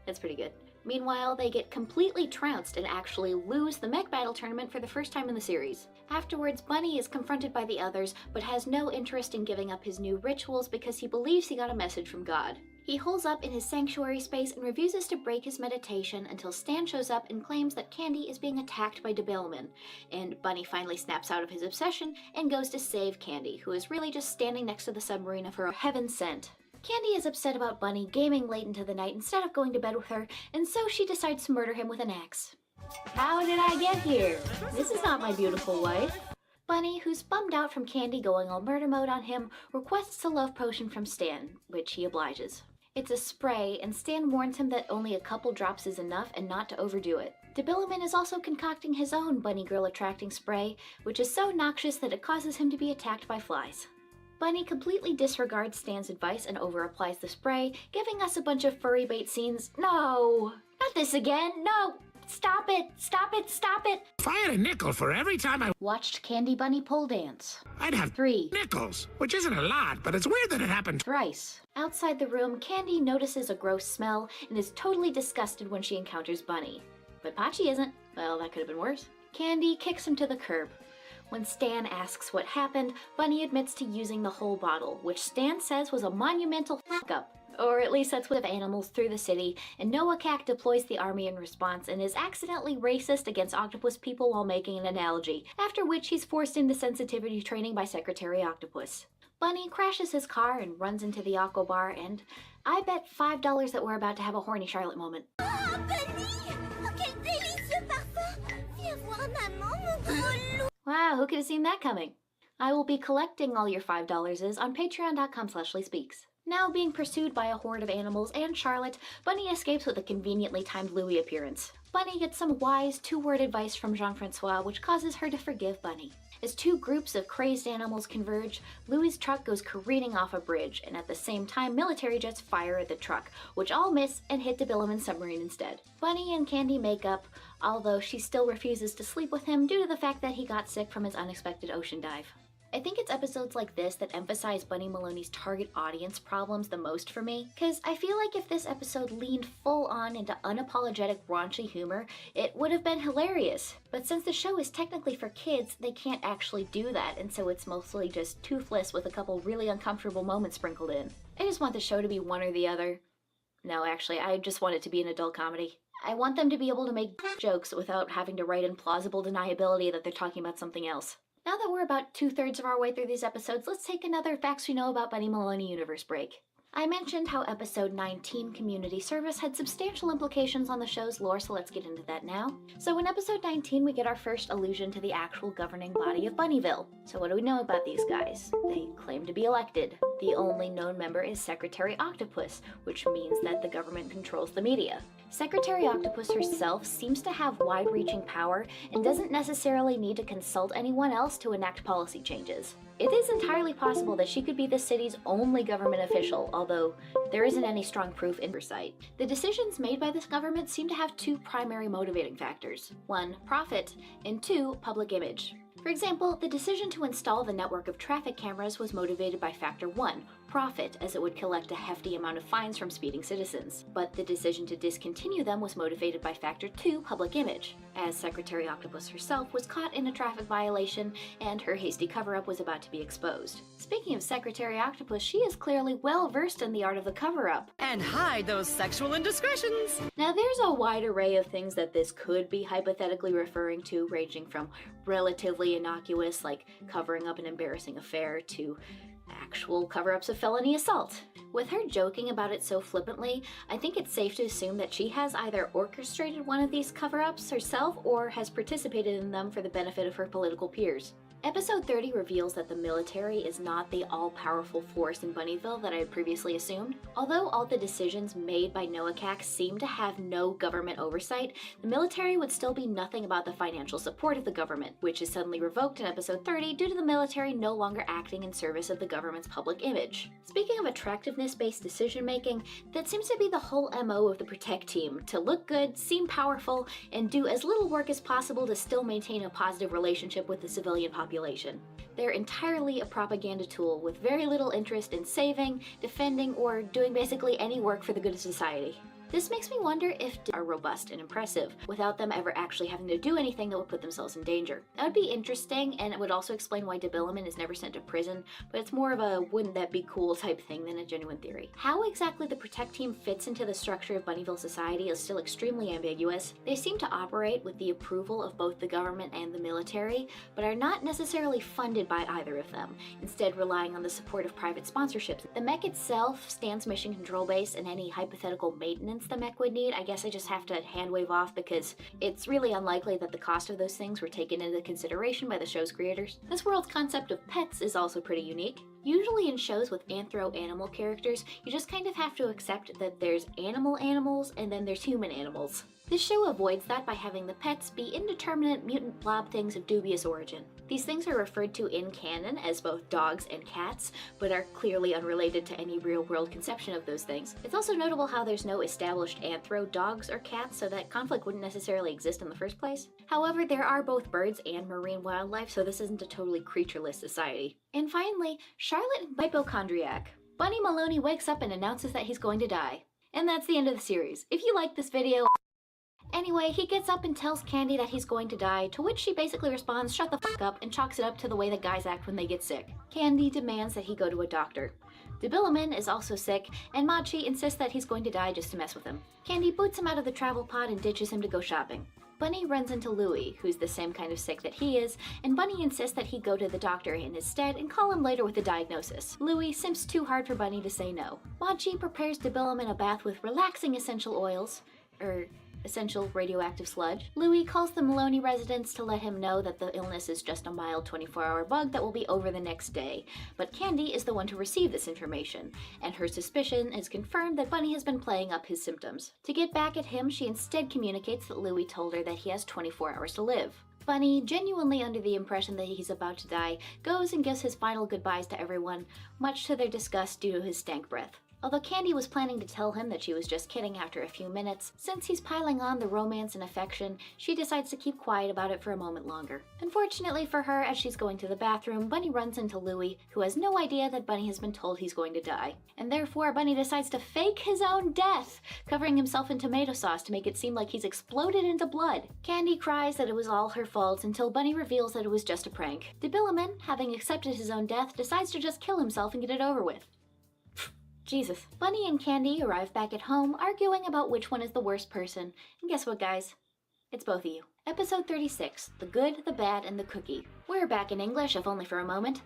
That's pretty good. Meanwhile, they get completely trounced and actually lose the mech battle tournament for the first time in the series. Afterwards, Bunny is confronted by the others, but has no interest in giving up his new rituals because he believes he got a message from God. He holes up in his sanctuary space and refuses to break his meditation until Stan shows up and claims that Candy is being attacked by Debilumin, and Bunny finally snaps out of his obsession and goes to save Candy, who is really just standing next to the submarine of her heaven sent. Candy is upset about Bunny gaming late into the night instead of going to bed with her, and so she decides to murder him with an axe. How did I get here? This is not my beautiful wife. Bunny, who's bummed out from Candy going all murder mode on him, requests a love potion from Stan, which he obliges. It's a spray, and Stan warns him that only a couple drops is enough and not to overdo it. Debilumin is also concocting his own bunny girl attracting spray, which is so noxious that it causes him to be attacked by flies. Bunny completely disregards Stan's advice and over-applies the spray, giving us a bunch of furry bait scenes. No! Not this again! No! Stop it! Stop it! Stop it! If I had a nickel for every time I watched Candy Bunny pole dance. I'd have 3 nickels, which isn't a lot, but it's weird that it happened thrice. Outside the room, Candy notices a gross smell and is totally disgusted when she encounters Bunny. But Pachi isn't. Well, that could have been worse. Candy kicks him to the curb. When Stan asks what happened, Bunny admits to using the whole bottle, which Stan says was a monumental fuck-up. Or at least that's what of animals through the city, and Noakak deploys the army in response and is accidentally racist against octopus people while making an analogy, after which he's forced into sensitivity training by Secretary Octopus. Bunny crashes his car and runs into the Aqua Bar, and I bet $5 that we're about to have a horny Charlotte moment. Oh, Bunny! Oh, quel délicieux parfum! Viens voir maman, mon gros loup! Wow, who could have seen that coming? I will be collecting all your $5 on patreon.com/LeighSpeaks. Now being pursued by a horde of animals and Charlotte, Bunny escapes with a conveniently timed Louis appearance. Bunny gets some wise two-word advice from Jean-Francois, which causes her to forgive Bunny. As two groups of crazed animals converge, Louis' truck goes careening off a bridge, and at the same time military jets fire at the truck, which all miss and hit Debilumin's submarine instead. Bunny and Candy make up, although she still refuses to sleep with him due to the fact that he got sick from his unexpected ocean dive. I think it's episodes like this that emphasize Bunny Maloney's target audience problems the most for me, because I feel like if this episode leaned full on into unapologetic raunchy humor, it would have been hilarious. But since the show is technically for kids, they can't actually do that, and so it's mostly just toothless with a couple really uncomfortable moments sprinkled in. I just want the show to be one or the other. No, actually, I just want it to be an adult comedy. I want them to be able to make jokes without having to write in plausible deniability that they're talking about something else. Now that we're about 2/3 of our way through these episodes, let's take another Facts We Know About Bunny Maloney universe break. I mentioned how episode 19, Community Service, had substantial implications on the show's lore, so let's get into that now. So in episode 19, we get our first allusion to the actual governing body of Bunnyville. So what do we know about these guys? They claim to be elected. The only known member is Secretary Octopus, which means that the government controls the media. Secretary Octopus herself seems to have wide-reaching power and doesn't necessarily need to consult anyone else to enact policy changes. It is entirely possible that she could be the city's only government official, although there isn't any strong proof in her sight. The decisions made by this government seem to have two primary motivating factors. 1, profit, and 2, public image. For example, the decision to install the network of traffic cameras was motivated by factor 1, profit, as it would collect a hefty amount of fines from speeding citizens. But the decision to discontinue them was motivated by factor 2, public image, as Secretary Octopus herself was caught in a traffic violation and her hasty cover-up was about to be exposed. Speaking of Secretary Octopus, she is clearly well versed in the art of the cover-up. And hide those sexual indiscretions! Now there's a wide array of things that this could be hypothetically referring to, ranging from relatively innocuous, like covering up an embarrassing affair, to actual cover-ups of felony assault. With her joking about it so flippantly, I think it's safe to assume that she has either orchestrated one of these cover-ups herself or has participated in them for the benefit of her political peers. Episode 30 reveals that the military is not the all-powerful force in Bunnyville that I had previously assumed. Although all the decisions made by Noah Cax seem to have no government oversight, the military would still be nothing about the financial support of the government, which is suddenly revoked in episode 30 due to the military no longer acting in service of the government's public image. Speaking of attractiveness-based decision-making, that seems to be the whole MO of the Protect team, to look good, seem powerful, and do as little work as possible to still maintain a positive relationship with the civilian population. They're entirely a propaganda tool with very little interest in saving, defending, or doing basically any work for the good of society. This makes me wonder if they are robust and impressive, without them ever actually having to do anything that would put themselves in danger. That would be interesting, and it would also explain why Debilliman is never sent to prison, but it's more of a wouldn't that be cool type thing than a genuine theory. How exactly the Protect team fits into the structure of Bunnyville society is still extremely ambiguous. They seem to operate with the approval of both the government and the military, but are not necessarily funded by either of them, instead relying on the support of private sponsorships. The mech itself stands mission control base, and any hypothetical maintenance the mech would need, I guess I just have to hand wave off because it's really unlikely that the cost of those things were taken into consideration by the show's creators. This world's concept of pets is also pretty unique. Usually in shows with anthro-animal characters, you just kind of have to accept that there's animals and then there's human animals. This show avoids that by having the pets be indeterminate mutant blob things of dubious origin. These things are referred to in canon as both dogs and cats, but are clearly unrelated to any real-world conception of those things. It's also notable how there's no established anthro dogs or cats, so that conflict wouldn't necessarily exist in the first place. However, there are both birds and marine wildlife, so this isn't a totally creatureless society. And finally, Charlotte and hypochondriac. Bunny Maloney wakes up and announces that he's going to die. And that's the end of the series. If you like this video, anyway, he gets up and tells Candy that he's going to die, to which she basically responds, "Shut the fuck up," and chalks it up to the way that guys act when they get sick. Candy demands that he go to a doctor. Debilliman is also sick, and Machi insists that he's going to die just to mess with him. Candy boots him out of the travel pod and ditches him to go shopping. Bunny runs into Louie, who's the same kind of sick that he is, and Bunny insists that he go to the doctor in his stead and call him later with a diagnosis. Louie simps too hard for Bunny to say no. Machi prepares Debilliman a bath with relaxing essential oils, essential radioactive sludge. Louie calls the Maloney residents to let him know that the illness is just a mild 24-hour bug that will be over the next day, but Candy is the one to receive this information, and her suspicion is confirmed that Bunny has been playing up his symptoms. To get back at him, she instead communicates that Louie told her that he has 24 hours to live. Bunny, genuinely under the impression that he's about to die, goes and gives his final goodbyes to everyone, much to their disgust due to his stank breath. Although Candy was planning to tell him that she was just kidding after a few minutes, since he's piling on the romance and affection, she decides to keep quiet about it for a moment longer. Unfortunately for her, as she's going to the bathroom, Bunny runs into Louie, who has no idea that Bunny has been told he's going to die. And therefore, Bunny decides to fake his own death, covering himself in tomato sauce to make it seem like he's exploded into blood. Candy cries that it was all her fault until Bunny reveals that it was just a prank. Debilliman, having accepted his own death, decides to just kill himself and get it over with. Jesus. Bunny and Candy arrive back at home, arguing about which one is the worst person. And guess what, guys? It's both of you. Episode 36, The Good, the Bad, and the Cookie. We're back in English, if only for a moment.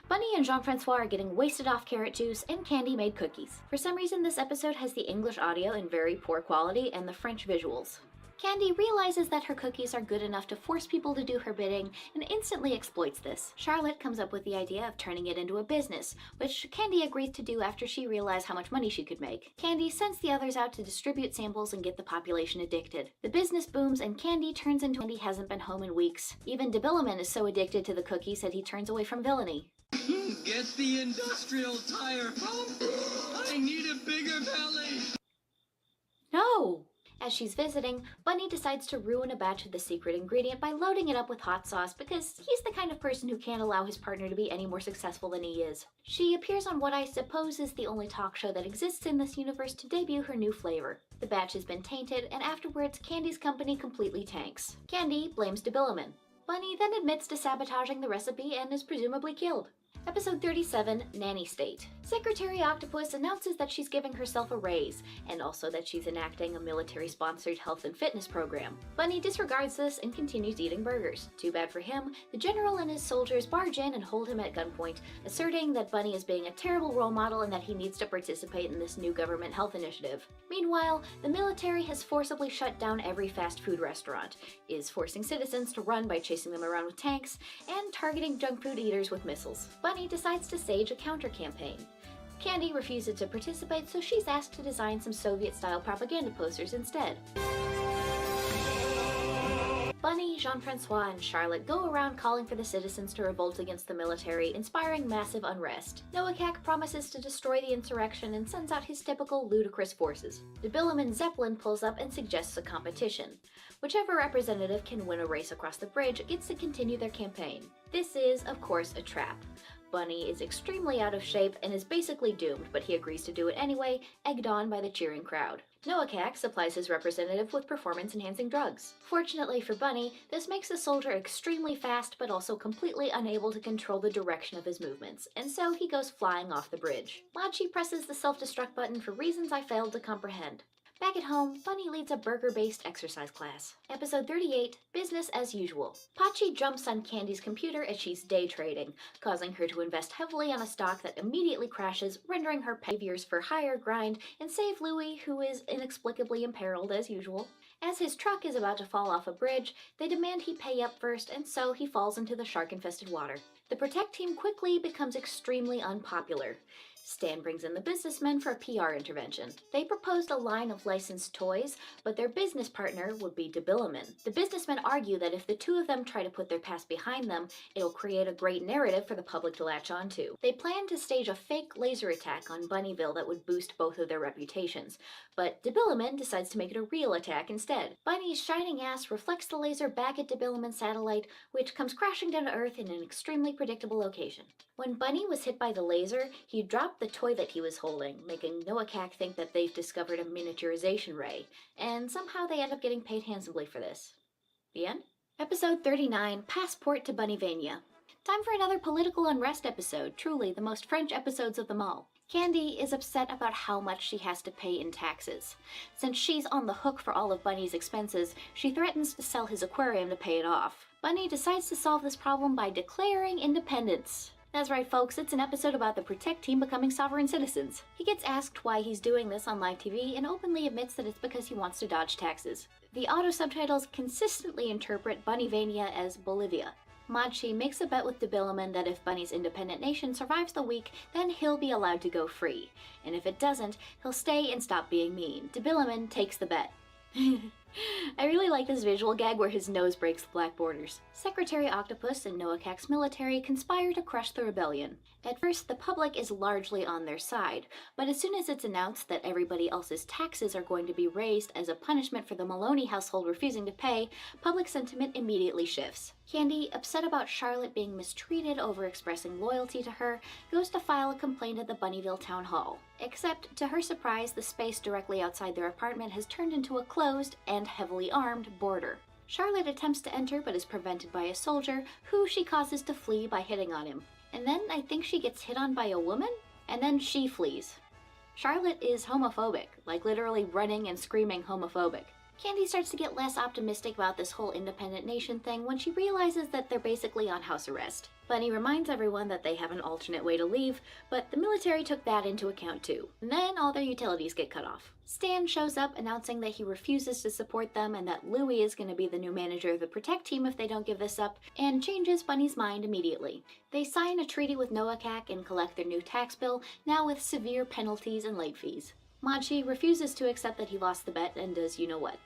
Bunny and Jean-Francois are getting wasted off carrot juice, and Candy made cookies. For some reason, this episode has the English audio in very poor quality and the French visuals. Candy realizes that her cookies are good enough to force people to do her bidding and instantly exploits this. Charlotte comes up with the idea of turning it into a business, which Candy agrees to do after she realized how much money she could make. Candy sends the others out to distribute samples and get the population addicted. The business booms and Candy turns into Candy hasn't been home in weeks. Even Debilliman is so addicted to the cookies that he turns away from villainy. Get the industrial tire pump! I need a bigger belly! No! As she's visiting, Bunny decides to ruin a batch of the secret ingredient by loading it up with hot sauce because he's the kind of person who can't allow his partner to be any more successful than he is. She appears on what I suppose is the only talk show that exists in this universe to debut her new flavor. The batch has been tainted, and afterwards, Candy's company completely tanks. Candy blames Debilliman. Bunny then admits to sabotaging the recipe and is presumably killed. Episode 37, Nanny State. Secretary Octopus announces that she's giving herself a raise, and also that she's enacting a military-sponsored health and fitness program. Bunny disregards this and continues eating burgers. Too bad for him, the general and his soldiers barge in and hold him at gunpoint, asserting that Bunny is being a terrible role model and that he needs to participate in this new government health initiative. Meanwhile, the military has forcibly shut down every fast food restaurant, is forcing citizens to run by chasing them around with tanks, and targeting junk food eaters with missiles. Bunny decides to stage a counter-campaign. Candy refuses to participate, so she's asked to design some Soviet-style propaganda posters instead. Bunny, Jean-Francois, and Charlotte go around calling for the citizens to revolt against the military, inspiring massive unrest. Noakak promises to destroy the insurrection and sends out his typical ludicrous forces. Debilumin Zeppelin pulls up and suggests a competition. Whichever representative can win a race across the bridge gets to continue their campaign. This is, of course, a trap. Bunny is extremely out of shape and is basically doomed, but he agrees to do it anyway, egged on by the cheering crowd. Noakak supplies his representative with performance-enhancing drugs. Fortunately for Bunny, this makes the soldier extremely fast but also completely unable to control the direction of his movements, and so he goes flying off the bridge. Machi presses the self-destruct button for reasons I failed to comprehend. Back at home, Bunny leads a burger-based exercise class. Episode 38, Business as Usual. Pachi jumps on Candy's computer as she's day trading, causing her to invest heavily on a stock that immediately crashes, rendering her behaviors for higher grind and save Louie, who is inexplicably imperiled as usual. As his truck is about to fall off a bridge, they demand he pay up first, and so he falls into the shark-infested water. The Protect team quickly becomes extremely unpopular. Stan brings in the businessmen for a PR intervention. They proposed a line of licensed toys, but their business partner would be Debilumin. The businessmen argue that if the two of them try to put their past behind them, it'll create a great narrative for the public to latch onto. They plan to stage a fake laser attack on Bunnyville that would boost both of their reputations, but Debilumin decides to make it a real attack instead. Bunny's shining ass reflects the laser back at Debilumin's satellite, which comes crashing down to Earth in an extremely predictable location. When Bunny was hit by the laser, he dropped the toy that he was holding, making Noakak think that they've discovered a miniaturization ray, and somehow they end up getting paid handsomely for this. The end? Episode 39, Passport to Bunnyvania. Time for another political unrest episode, truly the most French episodes of them all. Candy is upset about how much she has to pay in taxes. Since she's on the hook for all of Bunny's expenses, she threatens to sell his aquarium to pay it off. Bunny decides to solve this problem by declaring independence. That's right, folks, it's an episode about the Protect team becoming sovereign citizens. He gets asked why he's doing this on live TV and openly admits that it's because he wants to dodge taxes. The auto subtitles consistently interpret Bunnyvania as Bolivia. Machi makes a bet with Debilumin that if Bunny's independent nation survives the week, then he'll be allowed to go free. And if it doesn't, he'll stay and stop being mean. Debilumin takes the bet. I really like this visual gag where his nose breaks the black borders. Secretary Octopus and Noakak's military conspire to crush the rebellion. At first, the public is largely on their side, but as soon as it's announced that everybody else's taxes are going to be raised as a punishment for the Maloney household refusing to pay, public sentiment immediately shifts. Candy, upset about Charlotte being mistreated over expressing loyalty to her, goes to file a complaint at the Bunnyville Town Hall. Except, to her surprise, the space directly outside their apartment has turned into a closed and heavily armed border. Charlotte attempts to enter but is prevented by a soldier, who she causes to flee by hitting on him. And then I think she gets hit on by a woman, and then she flees. Charlotte is homophobic, like literally running and screaming homophobic. Candy starts to get less optimistic about this whole independent nation thing when she realizes that they're basically on house arrest. Bunny reminds everyone that they have an alternate way to leave, but the military took that into account too. And then all their utilities get cut off. Stan shows up announcing that he refuses to support them and that Louie is going to be the new manager of the Protect team if they don't give this up, and changes Bunny's mind immediately. They sign a treaty with Noakak and collect their new tax bill, now with severe penalties and late fees. Machi refuses to accept that he lost the bet and does you-know-what.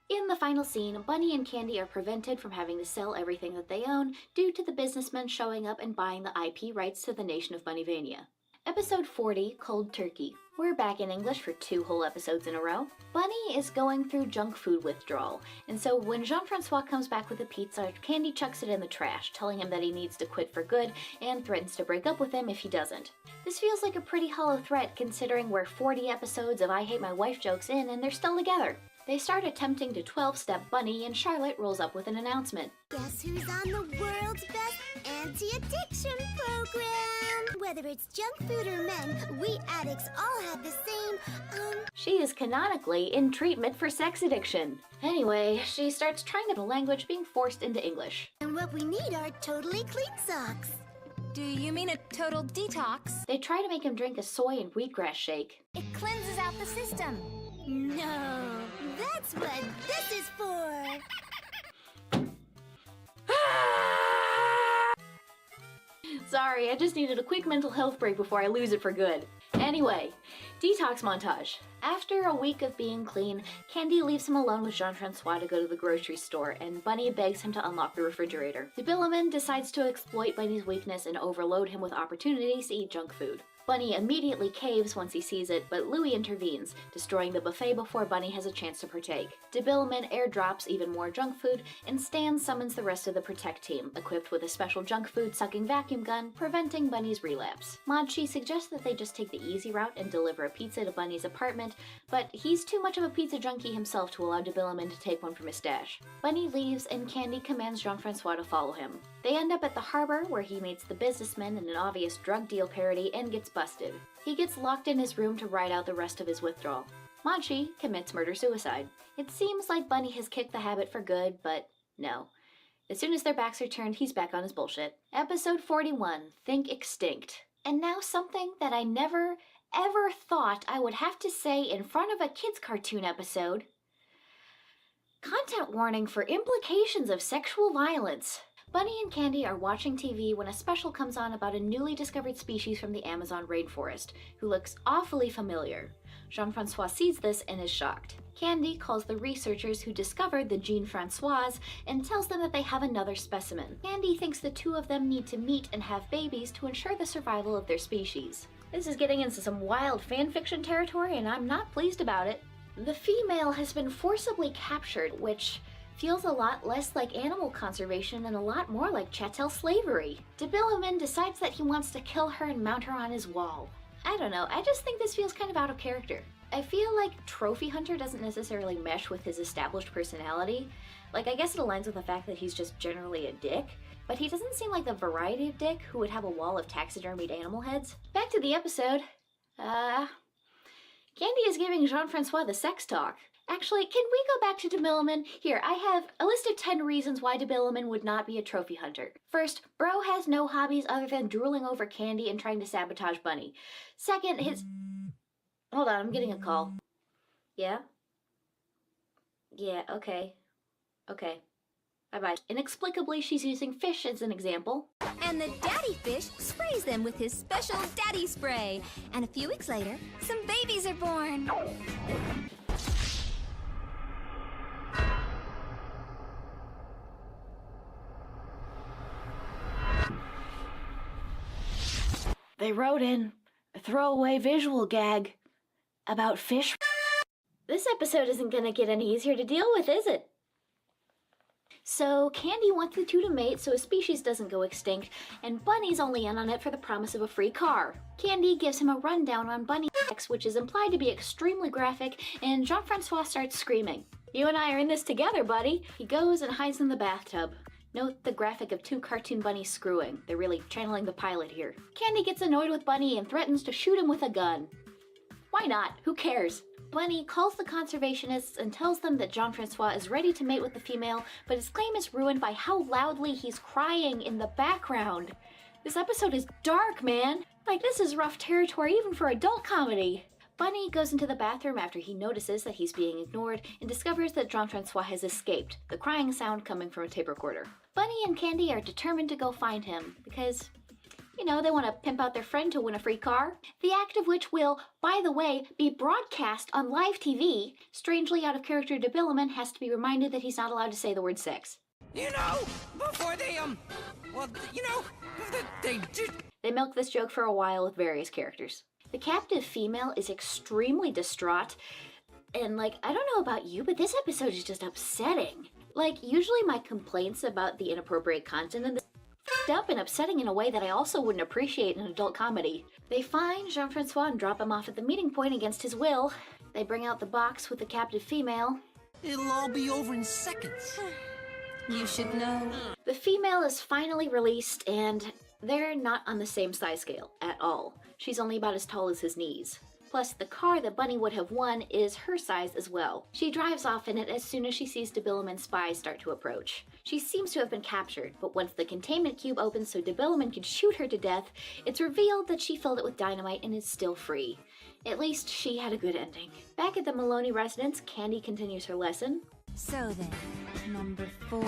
In the final scene, Bunny and Candy are prevented from having to sell everything that they own due to the businessmen showing up and buying the IP rights to the nation of Bunnyvania. Episode 40, Cold Turkey. We're back in English for 2 whole episodes in a row. Bunny is going through junk food withdrawal, and so when Jean-Francois comes back with a pizza, Candy chucks it in the trash, telling him that he needs to quit for good and threatens to break up with him if he doesn't. This feels like a pretty hollow threat considering we're 40 episodes of I Hate My Wife jokes in and they're still together. They start attempting to 12-step Bunny, and Charlotte rolls up with an announcement. Guess who's on the world's best anti-addiction program? Whether it's junk food or men, we addicts all have the same, She is canonically in treatment for sex addiction. Anyway, she starts trying the language, being forced into English. And what we need are totally clean socks. Do you mean a total detox? They try to make him drink a soy and wheatgrass shake. It cleanses out the system. No, that's what this is for. Sorry, I just needed a quick mental health break before I lose it for good. Anyway, detox montage. After a week of being clean, Candy leaves him alone with Jean-Francois to go to the grocery store, and Bunny begs him to unlock the refrigerator. De Billaman decides to exploit Bunny's weakness and overload him with opportunities to eat junk food. Bunny immediately caves once he sees it, but Louie intervenes, destroying the buffet before Bunny has a chance to partake. De Billaman airdrops even more junk food, and Stan summons the rest of the Protect team, equipped with a special junk food sucking vacuum gun, preventing Bunny's relapse. Modchi suggests that they just take the easy route and deliver a pizza to Bunny's apartment, but he's too much of a pizza junkie himself to allow De Billaman to take one from his stash. Bunny leaves, and Candy commands Jean-Francois to follow him. They end up at the harbor, where he meets the businessman in an obvious drug deal parody and gets busted. He gets locked in his room to ride out the rest of his withdrawal. Modchi commits murder-suicide. It seems like Bunny has kicked the habit for good, but no. As soon as their backs are turned, he's back on his bullshit. Episode 41, Think Extinct. And now something that I never, ever thought I would have to say in front of a kids' cartoon episode. Content warning for implications of sexual violence. Bunny and Candy are watching TV when a special comes on about a newly discovered species from the Amazon rainforest, who looks awfully familiar. Jean-Francois sees this and is shocked. Candy calls the researchers who discovered the Jean Francois and tells them that they have another specimen. Candy thinks the two of them need to meet and have babies to ensure the survival of their species. This is getting into some wild fanfiction territory, and I'm not pleased about it. The female has been forcibly captured, which feels a lot less like animal conservation and a lot more like chattel slavery. De Billaman decides that he wants to kill her and mount her on his wall. I don't know, I just think this feels kind of out of character. I feel like Trophy Hunter doesn't necessarily mesh with his established personality. Like, I guess it aligns with the fact that he's just generally a dick, but he doesn't seem like the variety of dick who would have a wall of taxidermied animal heads. Back to the episode. Candy is giving Jean-Francois the sex talk. Actually, can we go back to De Billaman? Here, I have a list of 10 reasons why De Billaman would not be a trophy hunter. First, bro has no hobbies other than drooling over Candy and trying to sabotage Bunny. Second, his... Hold on, I'm getting a call. Yeah? Yeah, okay. Okay. Bye-bye. Inexplicably, she's using fish as an example. And the daddy fish sprays them with his special daddy spray. And a few weeks later, some babies are born. They wrote in a throwaway visual gag about fish. This episode isn't gonna get any easier to deal with, is it? So Candy wants the two to mate so a species doesn't go extinct, and Bunny's only in on it for the promise of a free car. Candy gives him a rundown on Bunny sex, which is implied to be extremely graphic, and Jean-Francois starts screaming. "You and I are in this together, buddy!" He goes and hides in the bathtub. Note the graphic of two cartoon bunnies screwing. They're really channeling the pilot here. Candy gets annoyed with Bunny and threatens to shoot him with a gun. Why not? Who cares? Bunny calls the conservationists and tells them that Jean-Francois is ready to mate with the female, but his claim is ruined by how loudly he's crying in the background. This episode is dark, man! Like, this is rough territory even for adult comedy. Bunny goes into the bathroom after he notices that he's being ignored and discovers that Jean-Francois has escaped, the crying sound coming from a tape recorder. Bunny and Candy are determined to go find him because, you know, they want to pimp out their friend to win a free car. The act of which will, by the way, be broadcast on live TV. Strangely out of character, De Billaman has to be reminded that he's not allowed to say the word sex. You know, before they, well, you know, They milk this joke for a while with various characters. The captive female is extremely distraught, and like, I don't know about you, but this episode is just upsetting. Like, usually my complaints about the inappropriate content in this up and upsetting in a way that I also wouldn't appreciate in adult comedy. They find Jean-Francois and drop him off at the meeting point against his will. They bring out the box with the captive female. It'll all be over in seconds. You should know. The female is finally released, and they're not on the same size scale at all. She's only about as tall as his knees. Plus, the car that Bunny would have won is her size as well. She drives off in it as soon as she sees Debiluman's spies start to approach. She seems to have been captured, but once the containment cube opens so Debiluman can shoot her to death, it's revealed that she filled it with dynamite and is still free. At least she had a good ending. Back at the Maloney residence, Candy continues her lesson. So then, number 4.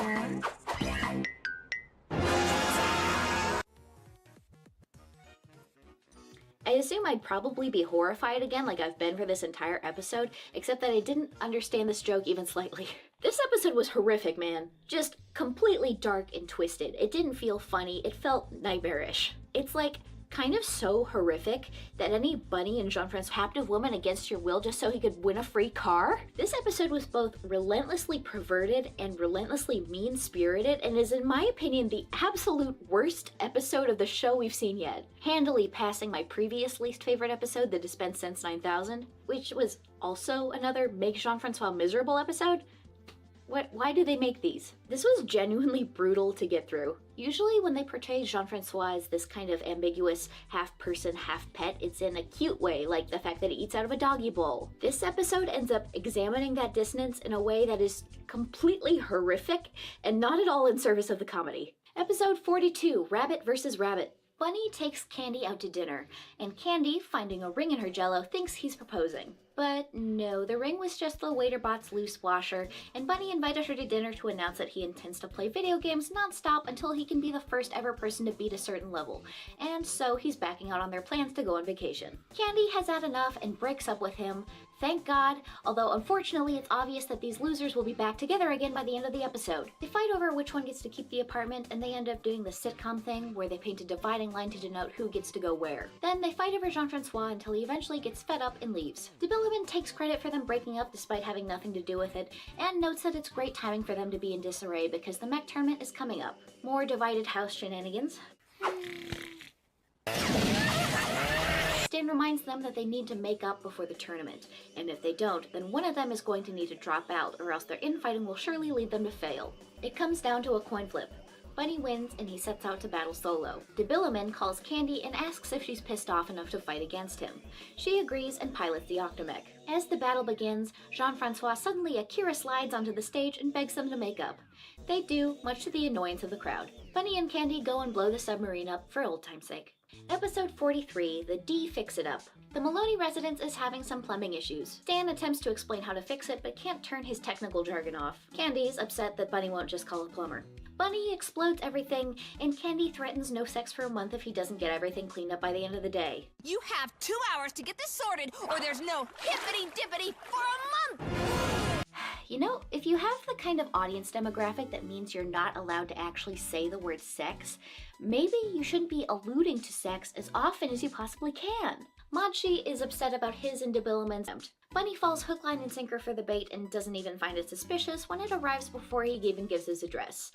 I assume I'd probably be horrified again like I've been for this entire episode, except that I didn't understand this joke even slightly. This episode was horrific, man. Just completely dark and twisted. It didn't feel funny, it felt nightmarish. It's like kind of so horrific that any Bunny and Jean-Francois captive woman against your will just so he could win a free car? This episode was both relentlessly perverted and relentlessly mean-spirited, and is in my opinion the absolute worst episode of the show we've seen yet. Handily passing my previous least favorite episode, The Dispense Sense 9000, which was also another make Jean-Francois miserable episode. Why do they make these? This was genuinely brutal to get through. Usually when they portray Jean-Francois as this kind of ambiguous half-person, half-pet, it's in a cute way, like the fact that he eats out of a doggy bowl. This episode ends up examining that dissonance in a way that is completely horrific and not at all in service of the comedy. Episode 42, Rabbit vs. Rabbit. Bunny takes Candy out to dinner, and Candy, finding a ring in her jello, thinks he's proposing. But no, the ring was just the WaiterBot's loose washer, and Bunny invited her to dinner to announce that he intends to play video games non-stop until he can be the first ever person to beat a certain level, and so he's backing out on their plans to go on vacation. Candy has had enough and breaks up with him, thank God, although unfortunately it's obvious that these losers will be back together again by the end of the episode. They fight over which one gets to keep the apartment, and they end up doing the sitcom thing where they paint a dividing line to denote who gets to go where. Then they fight over Jean-Francois until he eventually gets fed up and leaves. Debiluman takes credit for them breaking up despite having nothing to do with it, and notes that it's great timing for them to be in disarray because the mech tournament is coming up. More divided house shenanigans. Stan reminds them that they need to make up before the tournament, and if they don't, then one of them is going to need to drop out, or else their infighting will surely lead them to fail. It comes down to a coin flip. Bunny wins, and he sets out to battle solo. Debiluman calls Candy and asks if she's pissed off enough to fight against him. She agrees and pilots the Octomech. As the battle begins, Jean-Francois suddenly Akira slides onto the stage and begs them to make up. They do, much to the annoyance of the crowd. Bunny and Candy go and blow the submarine up for old time's sake. Episode 43, The D Fix-It-Up. The Maloney residence is having some plumbing issues. Stan attempts to explain how to fix it, but can't turn his technical jargon off. Candy's upset that Bunny won't just call a plumber. Bunny explodes everything, and Candy threatens no sex for a month if he doesn't get everything cleaned up by the end of the day. You have 2 hours to get this sorted, or there's no hippity-dippity for a month! You know, if you have the kind of audience demographic that means you're not allowed to actually say the word sex, maybe you shouldn't be alluding to sex as often as you possibly can. Machi is upset about his and Debiluman's attempt. Bunny falls hook, line, and sinker for the bait and doesn't even find it suspicious when it arrives before he even gives his address.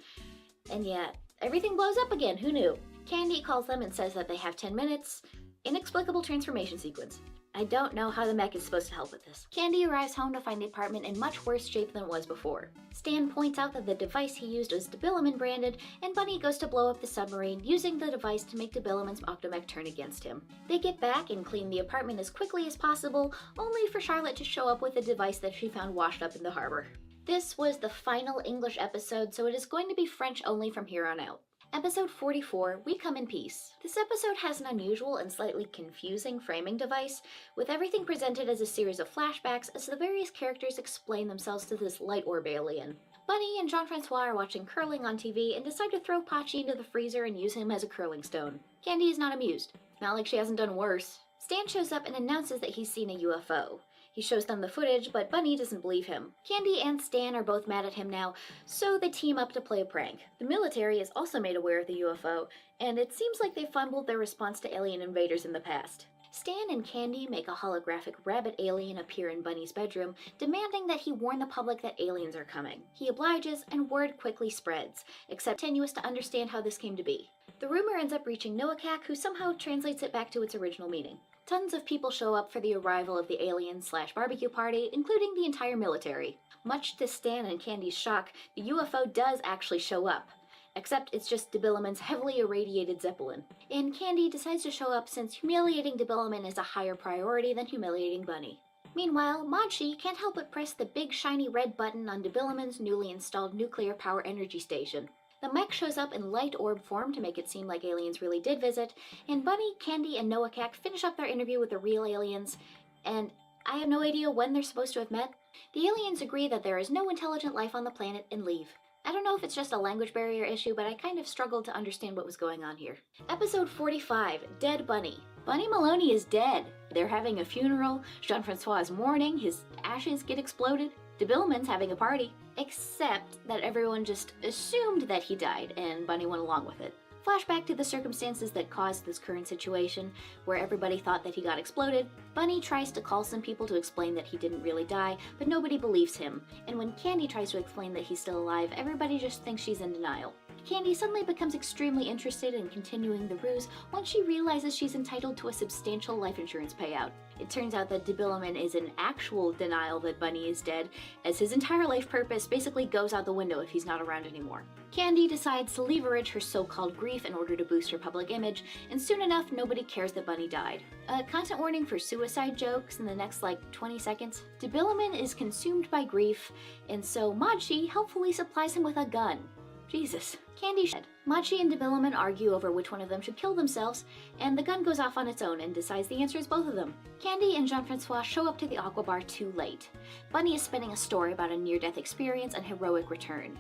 And yet, everything blows up again, who knew? Candy calls them and says that they have 10 minutes. Inexplicable transformation sequence. I don't know how the mech is supposed to help with this. Candy arrives home to find the apartment in much worse shape than it was before. Stan points out that the device he used was Debiluman branded, and Bunny goes to blow up the submarine, using the device to make Debiluman's Octomech turn against him. They get back and clean the apartment as quickly as possible, only for Charlotte to show up with a device that she found washed up in the harbor. This was the final English episode, so it is going to be French only from here on out. Episode 44, We Come in Peace. This episode has an unusual and slightly confusing framing device, with everything presented as a series of flashbacks as the various characters explain themselves to this light orb alien. Bunny and Jean-Francois are watching curling on TV and decide to throw Pachi into the freezer and use him as a curling stone. Candy is not amused. Not like she hasn't done worse. Stan shows up and announces that he's seen a UFO. He shows them the footage, but Bunny doesn't believe him. Candy and Stan are both mad at him now, so they team up to play a prank. The military is also made aware of the UFO, and it seems like they fumbled their response to alien invaders in the past. Stan and Candy make a holographic rabbit alien appear in Bunny's bedroom, demanding that he warn the public that aliens are coming. He obliges, and word quickly spreads, except tenuous to understand how this came to be. The rumor ends up reaching Noakak, who somehow translates it back to its original meaning. Tons of people show up for the arrival of the alien/barbecue party, including the entire military. Much to Stan and Candy's shock, the UFO does actually show up. Except it's just Debilumin's heavily irradiated Zeppelin. And Candy decides to show up since humiliating Debilumin is a higher priority than humiliating Bunny. Meanwhile, Machi can't help but press the big shiny red button on Debilumin's newly installed nuclear power energy station. The mech shows up in light orb form to make it seem like aliens really did visit, and Bunny, Candy, and Noakak finish up their interview with the real aliens, and I have no idea when they're supposed to have met. The aliens agree that there is no intelligent life on the planet and leave. I don't know if it's just a language barrier issue, but I kind of struggled to understand what was going on here. Episode 45, Dead Bunny. Bunny Maloney is dead. They're having a funeral, Jean-Francois is mourning, his ashes get exploded, Debilumin's having a party. Except that everyone just assumed that he died, and Bunny went along with it. Flashback to the circumstances that caused this current situation, where everybody thought that he got exploded. Bunny tries to call some people to explain that he didn't really die, but nobody believes him, and when Candy tries to explain that he's still alive, everybody just thinks she's in denial. Candy suddenly becomes extremely interested in continuing the ruse once she realizes she's entitled to a substantial life insurance payout. It turns out that Debilumin is in actual denial that Bunny is dead, as his entire life purpose basically goes out the window if he's not around anymore. Candy decides to leverage her so-called grief in order to boost her public image, and soon enough nobody cares that Bunny died. A content warning for suicide jokes in the next 20 seconds. Debilumin is consumed by grief, and so Machi helpfully supplies him with a gun. Jesus. Candy shed. Machi and Debilumin argue over which one of them should kill themselves, and the gun goes off on its own and decides the answer is both of them. Candy and Jean-Francois show up to the Aqua Bar too late. Bunny is spinning a story about a near-death experience and heroic return.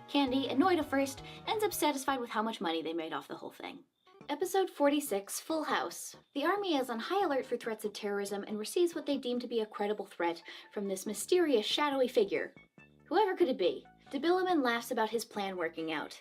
Candy, annoyed at first, ends up satisfied with how much money they made off the whole thing. Episode 46, Full House. The army is on high alert for threats of terrorism and receives what they deem to be a credible threat from this mysterious, shadowy figure. Whoever could it be? Debilumin laughs about his plan working out.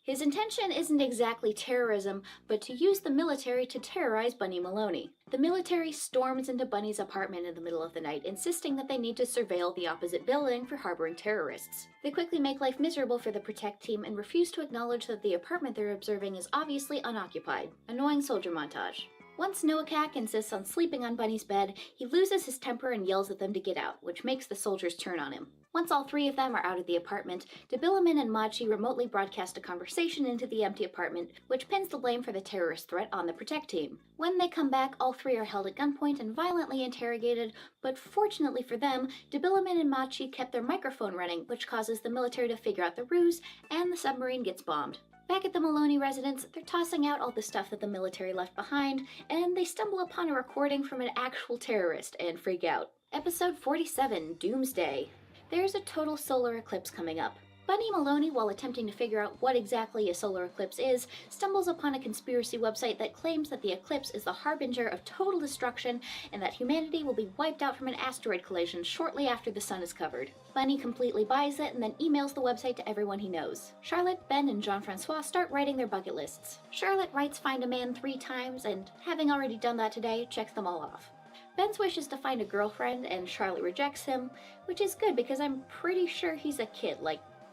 His intention isn't exactly terrorism, but to use the military to terrorize Bunny Maloney. The military storms into Bunny's apartment in the middle of the night, insisting that they need to surveil the opposite building for harboring terrorists. They quickly make life miserable for the Protect team and refuse to acknowledge that the apartment they're observing is obviously unoccupied. Annoying soldier montage. Once Noakak insists on sleeping on Bunny's bed, he loses his temper and yells at them to get out, which makes the soldiers turn on him. Once all three of them are out of the apartment, Debilumin and Machi remotely broadcast a conversation into the empty apartment, which pins the blame for the terrorist threat on the Protect team. When they come back, all three are held at gunpoint and violently interrogated, but fortunately for them, Debilumin and Machi kept their microphone running, which causes the military to figure out the ruse, and the submarine gets bombed. Back at the Maloney residence, they're tossing out all the stuff that the military left behind, and they stumble upon a recording from an actual terrorist and freak out. Episode 47, Doomsday. There's a total solar eclipse coming up. Bunny Maloney, while attempting to figure out what exactly a solar eclipse is, stumbles upon a conspiracy website that claims that the eclipse is the harbinger of total destruction and that humanity will be wiped out from an asteroid collision shortly after the sun is covered. Bunny completely buys it and then emails the website to everyone he knows. Charlotte, Ben, and Jean-Francois start writing their bucket lists. Charlotte writes Find a Man 3 times and, having already done that today, checks them all off. Ben's wishes to find a girlfriend and Charlotte rejects him, which is good because I'm pretty sure he's a kid,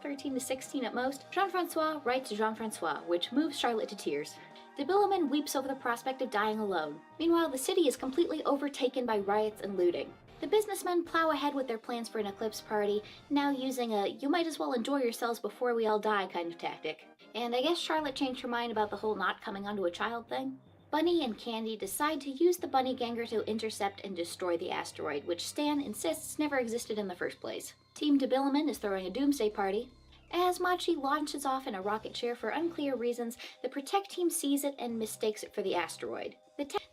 13 to 16 at most. Jean-Francois writes Jean-Francois, which moves Charlotte to tears. Debilumin weeps over the prospect of dying alone. Meanwhile, the city is completely overtaken by riots and looting. The businessmen plow ahead with their plans for an eclipse party, now using a you might as well enjoy yourselves before we all die kind of tactic. And I guess Charlotte changed her mind about the whole not coming onto a child thing. Bunny and Candy decide to use the Bunny Ganger to intercept and destroy the asteroid, which Stan insists never existed in the first place. Team Debilumin is throwing a doomsday party. As Machi launches off in a rocket chair for unclear reasons, the Protect team sees it and mistakes it for the asteroid.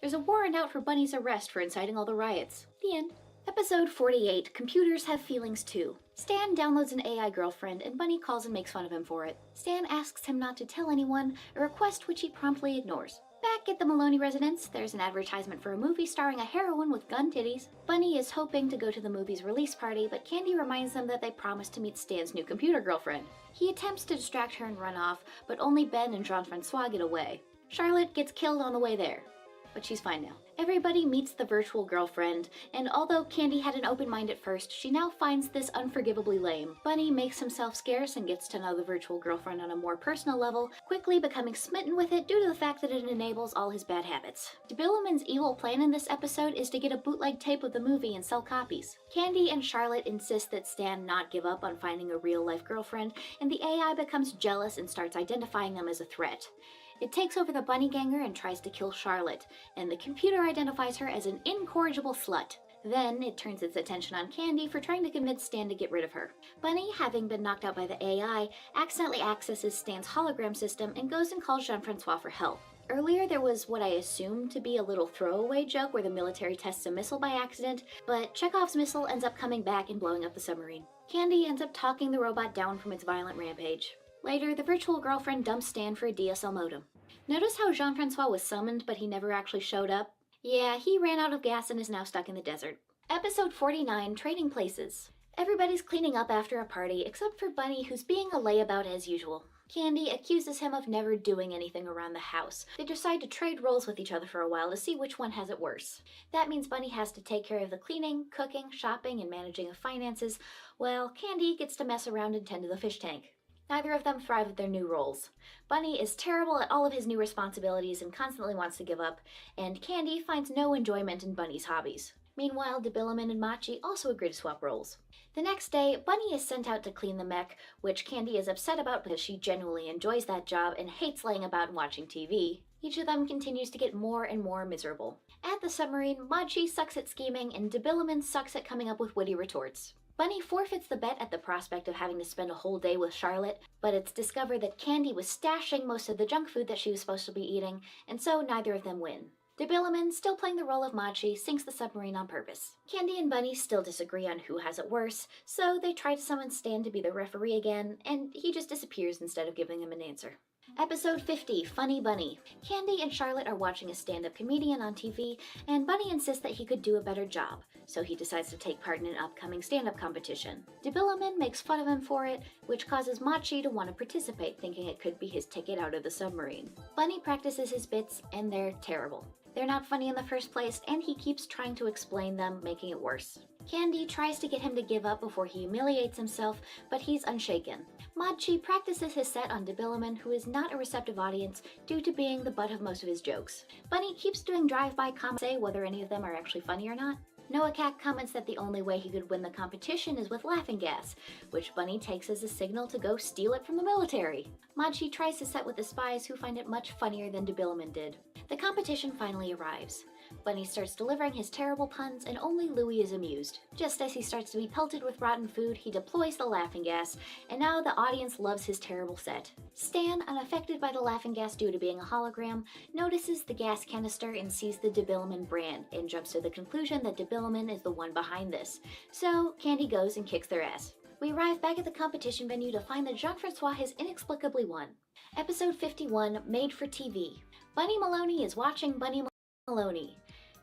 There's a warrant out for Bunny's arrest for inciting all the riots. The end. Episode 48, Computers Have Feelings Too. Stan downloads an AI girlfriend and Bunny calls and makes fun of him for it. Stan asks him not to tell anyone, a request which he promptly ignores. Back at the Maloney residence, there's an advertisement for a movie starring a heroine with gun titties. Bunny is hoping to go to the movie's release party, but Candy reminds them that they promised to meet Stan's new computer girlfriend. He attempts to distract her and run off, but only Ben and Jean-Francois get away. Charlotte gets killed on the way there, but she's fine now. Everybody meets the virtual girlfriend, and although Candy had an open mind at first, she now finds this unforgivably lame. Bunny makes himself scarce and gets to know the virtual girlfriend on a more personal level, quickly becoming smitten with it due to the fact that it enables all his bad habits. Debilumen's evil plan in this episode is to get a bootleg tape of the movie and sell copies. Candy and Charlotte insist that Stan not give up on finding a real-life girlfriend, and the AI becomes jealous and starts identifying them as a threat. It takes over the Bunny Ganger and tries to kill Charlotte, and the computer identifies her as an incorrigible slut. Then it turns its attention on Candy for trying to convince Stan to get rid of her. Bunny, having been knocked out by the AI, accidentally accesses Stan's hologram system and goes and calls Jean-Francois for help. Earlier there was what I assumed to be a little throwaway joke where the military tests a missile by accident, but Chekhov's missile ends up coming back and blowing up the submarine. Candy ends up talking the robot down from its violent rampage. Later, the virtual girlfriend dumps Stan for a DSL modem. Notice how Jean-Francois was summoned, but he never actually showed up? Yeah, he ran out of gas and is now stuck in the desert. Episode 49, Trading Places. Everybody's cleaning up after a party, except for Bunny, who's being a layabout as usual. Candy accuses him of never doing anything around the house. They decide to trade roles with each other for a while to see which one has it worse. That means Bunny has to take care of the cleaning, cooking, shopping, and managing of finances, while Candy gets to mess around and tend to the fish tank. Neither of them thrive at their new roles. Bunny is terrible at all of his new responsibilities and constantly wants to give up, and Candy finds no enjoyment in Bunny's hobbies. Meanwhile, Debilumen and Machi also agree to swap roles. The next day, Bunny is sent out to clean the mech, which Candy is upset about because she genuinely enjoys that job and hates laying about and watching TV. Each of them continues to get more and more miserable. At the submarine, Machi sucks at scheming and Debilumen sucks at coming up with witty retorts. Bunny forfeits the bet at the prospect of having to spend a whole day with Charlotte, but it's discovered that Candy was stashing most of the junk food that she was supposed to be eating, and so neither of them win. Debilumen, still playing the role of Machi, sinks the submarine on purpose. Candy and Bunny still disagree on who has it worse, so they try to summon Stan to be the referee again, and he just disappears instead of giving them an answer. Episode 50, Funny Bunny. Candy and Charlotte are watching a stand-up comedian on TV, and Bunny insists that he could do a better job, so he decides to take part in an upcoming stand-up competition. Debilumen makes fun of him for it, which causes Machi to want to participate, thinking it could be his ticket out of the submarine. Bunny practices his bits, and they're terrible. They're not funny in the first place, and he keeps trying to explain them, making it worse. Candy tries to get him to give up before he humiliates himself, but he's unshaken. Machi practices his set on Debilumen, who is not a receptive audience due to being the butt of most of his jokes. Bunny keeps doing drive-by comments, say whether any of them are actually funny or not. Noah Cat comments that the only way he could win the competition is with laughing gas, which Bunny takes as a signal to go steal it from the military. Machi tries to set with the spies, who find it much funnier than Debilumen did. The competition finally arrives. Bunny starts delivering his terrible puns, and only Louie is amused. Just as he starts to be pelted with rotten food, he deploys the laughing gas, and now the audience loves his terrible set. Stan, unaffected by the laughing gas due to being a hologram, notices the gas canister and sees the Debilumen brand, and jumps to the conclusion that Debilumen is the one behind this. So, Candy goes and kicks their ass. We arrive back at the competition venue to find that Jean-Francois has inexplicably won. Episode 51, Made for TV. Bunny Maloney is watching Bunny Maloney,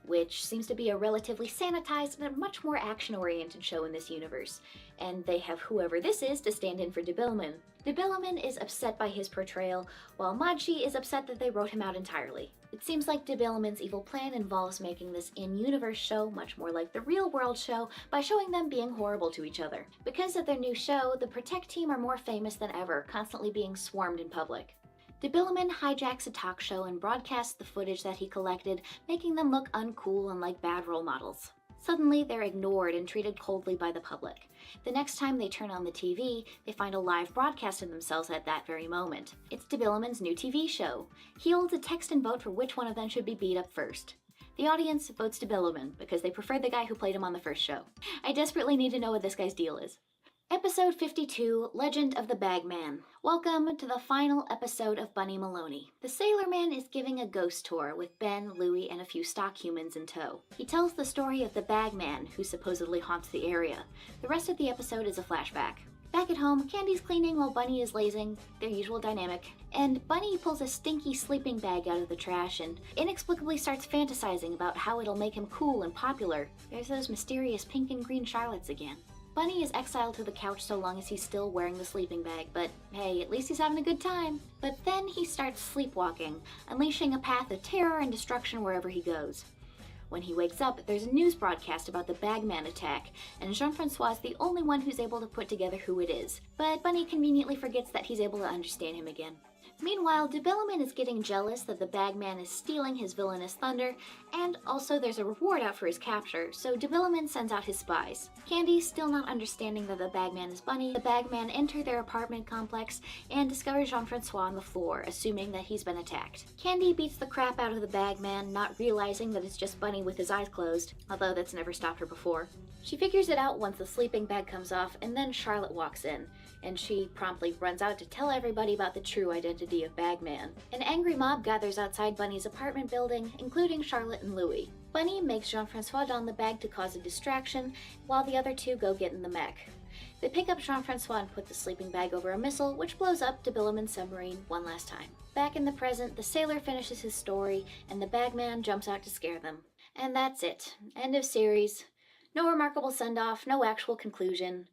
which seems to be a relatively sanitized and a much more action-oriented show in this universe, and they have whoever this is to stand in for Debilumen. Debilumen is upset by his portrayal, while Machi is upset that they wrote him out entirely. It seems like Debilumen's evil plan involves making this in-universe show much more like the real-world show by showing them being horrible to each other. Because of their new show, the Protect team are more famous than ever, constantly being swarmed in public. Debilumen hijacks a talk show and broadcasts the footage that he collected, making them look uncool and like bad role models. Suddenly, they're ignored and treated coldly by the public. The next time they turn on the TV, they find a live broadcast of themselves at that very moment. It's Debilumen's new TV show. He holds a text and vote for which one of them should be beat up first. The audience votes Debilumen because they prefer the guy who played him on the first show. I desperately need to know what this guy's deal is. Episode 52, Legend of the Bagman. Welcome to the final episode of Bunny Maloney. The Sailor Man is giving a ghost tour with Ben, Louie, and a few stock humans in tow. He tells the story of the Bagman, who supposedly haunts the area. The rest of the episode is a flashback. Back at home, Candy's cleaning while Bunny is lazing, their usual dynamic, and Bunny pulls a stinky sleeping bag out of the trash and inexplicably starts fantasizing about how it'll make him cool and popular. There's those mysterious pink and green Charlottes again. Bunny is exiled to the couch so long as he's still wearing the sleeping bag, but hey, at least he's having a good time. But then he starts sleepwalking, unleashing a path of terror and destruction wherever he goes. When he wakes up, there's a news broadcast about the Bagman attack, and Jean-Francois is the only one who's able to put together who it is. But Bunny conveniently forgets that he's able to understand him again. Meanwhile, de Billaman is getting jealous that the Bagman is stealing his villainous thunder, and also there's a reward out for his capture, so de Billaman sends out his spies. Candy, still not understanding that the Bagman is Bunny, the Bagman enter their apartment complex and discover Jean-Francois on the floor, assuming that he's been attacked. Candy beats the crap out of the Bagman, not realizing that it's just Bunny with his eyes closed, although that's never stopped her before. She figures it out once the sleeping bag comes off, and then Charlotte walks in, and she promptly runs out to tell everybody about the true identity of Bagman. An angry mob gathers outside Bunny's apartment building, including Charlotte and Louis. Bunny makes Jean-Francois don the bag to cause a distraction, while the other two go get in the mech. They pick up Jean-Francois and put the sleeping bag over a missile, which blows up de Billaman's submarine one last time. Back in the present, the sailor finishes his story, and the Bagman jumps out to scare them. And that's it. End of series. No remarkable send-off, no actual conclusion.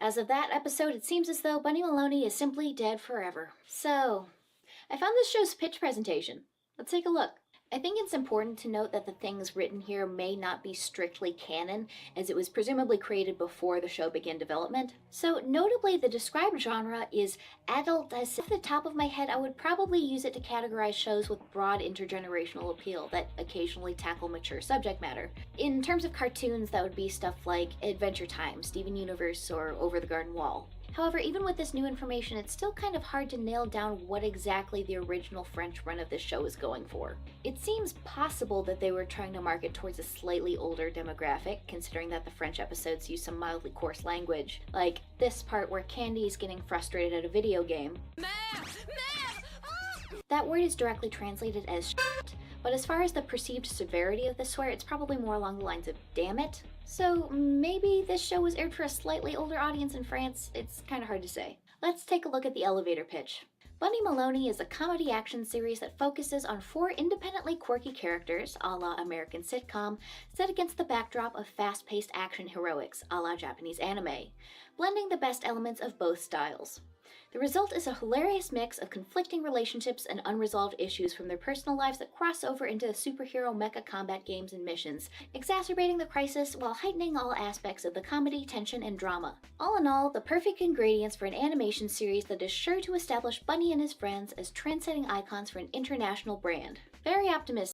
As of that episode, it seems as though Bunny Maloney is simply dead forever. So, I found this show's pitch presentation. Let's take a look. I think it's important to note that the things written here may not be strictly canon, as it was presumably created before the show began development. So notably, the described genre is adult. As off the top of my head, I would probably use it to categorize shows with broad intergenerational appeal that occasionally tackle mature subject matter. In terms of cartoons, that would be stuff like Adventure Time, Steven Universe, or Over the Garden Wall. However, even with this new information, it's still kind of hard to nail down what exactly the original French run of this show is going for. It seems possible that they were trying to market towards a slightly older demographic, considering that the French episodes use some mildly coarse language, like this part where Candy is getting frustrated at a video game. That word is directly translated as shit, but as far as the perceived severity of the swear, it's probably more along the lines of damn it. So maybe this show was aired for a slightly older audience in France. It's kind of hard to say. Let's take a look at the elevator pitch. Bunny Maloney is a comedy action series that focuses on 4 independently quirky characters, a la American sitcom, set against the backdrop of fast-paced action heroics, a la Japanese anime, blending the best elements of both styles. The result is a hilarious mix of conflicting relationships and unresolved issues from their personal lives that cross over into the superhero mecha combat games and missions, exacerbating the crisis while heightening all aspects of the comedy, tension, and drama. All in all, the perfect ingredients for an animation series that is sure to establish Bunny and his friends as trendsetting icons for an international brand. Very optimistic.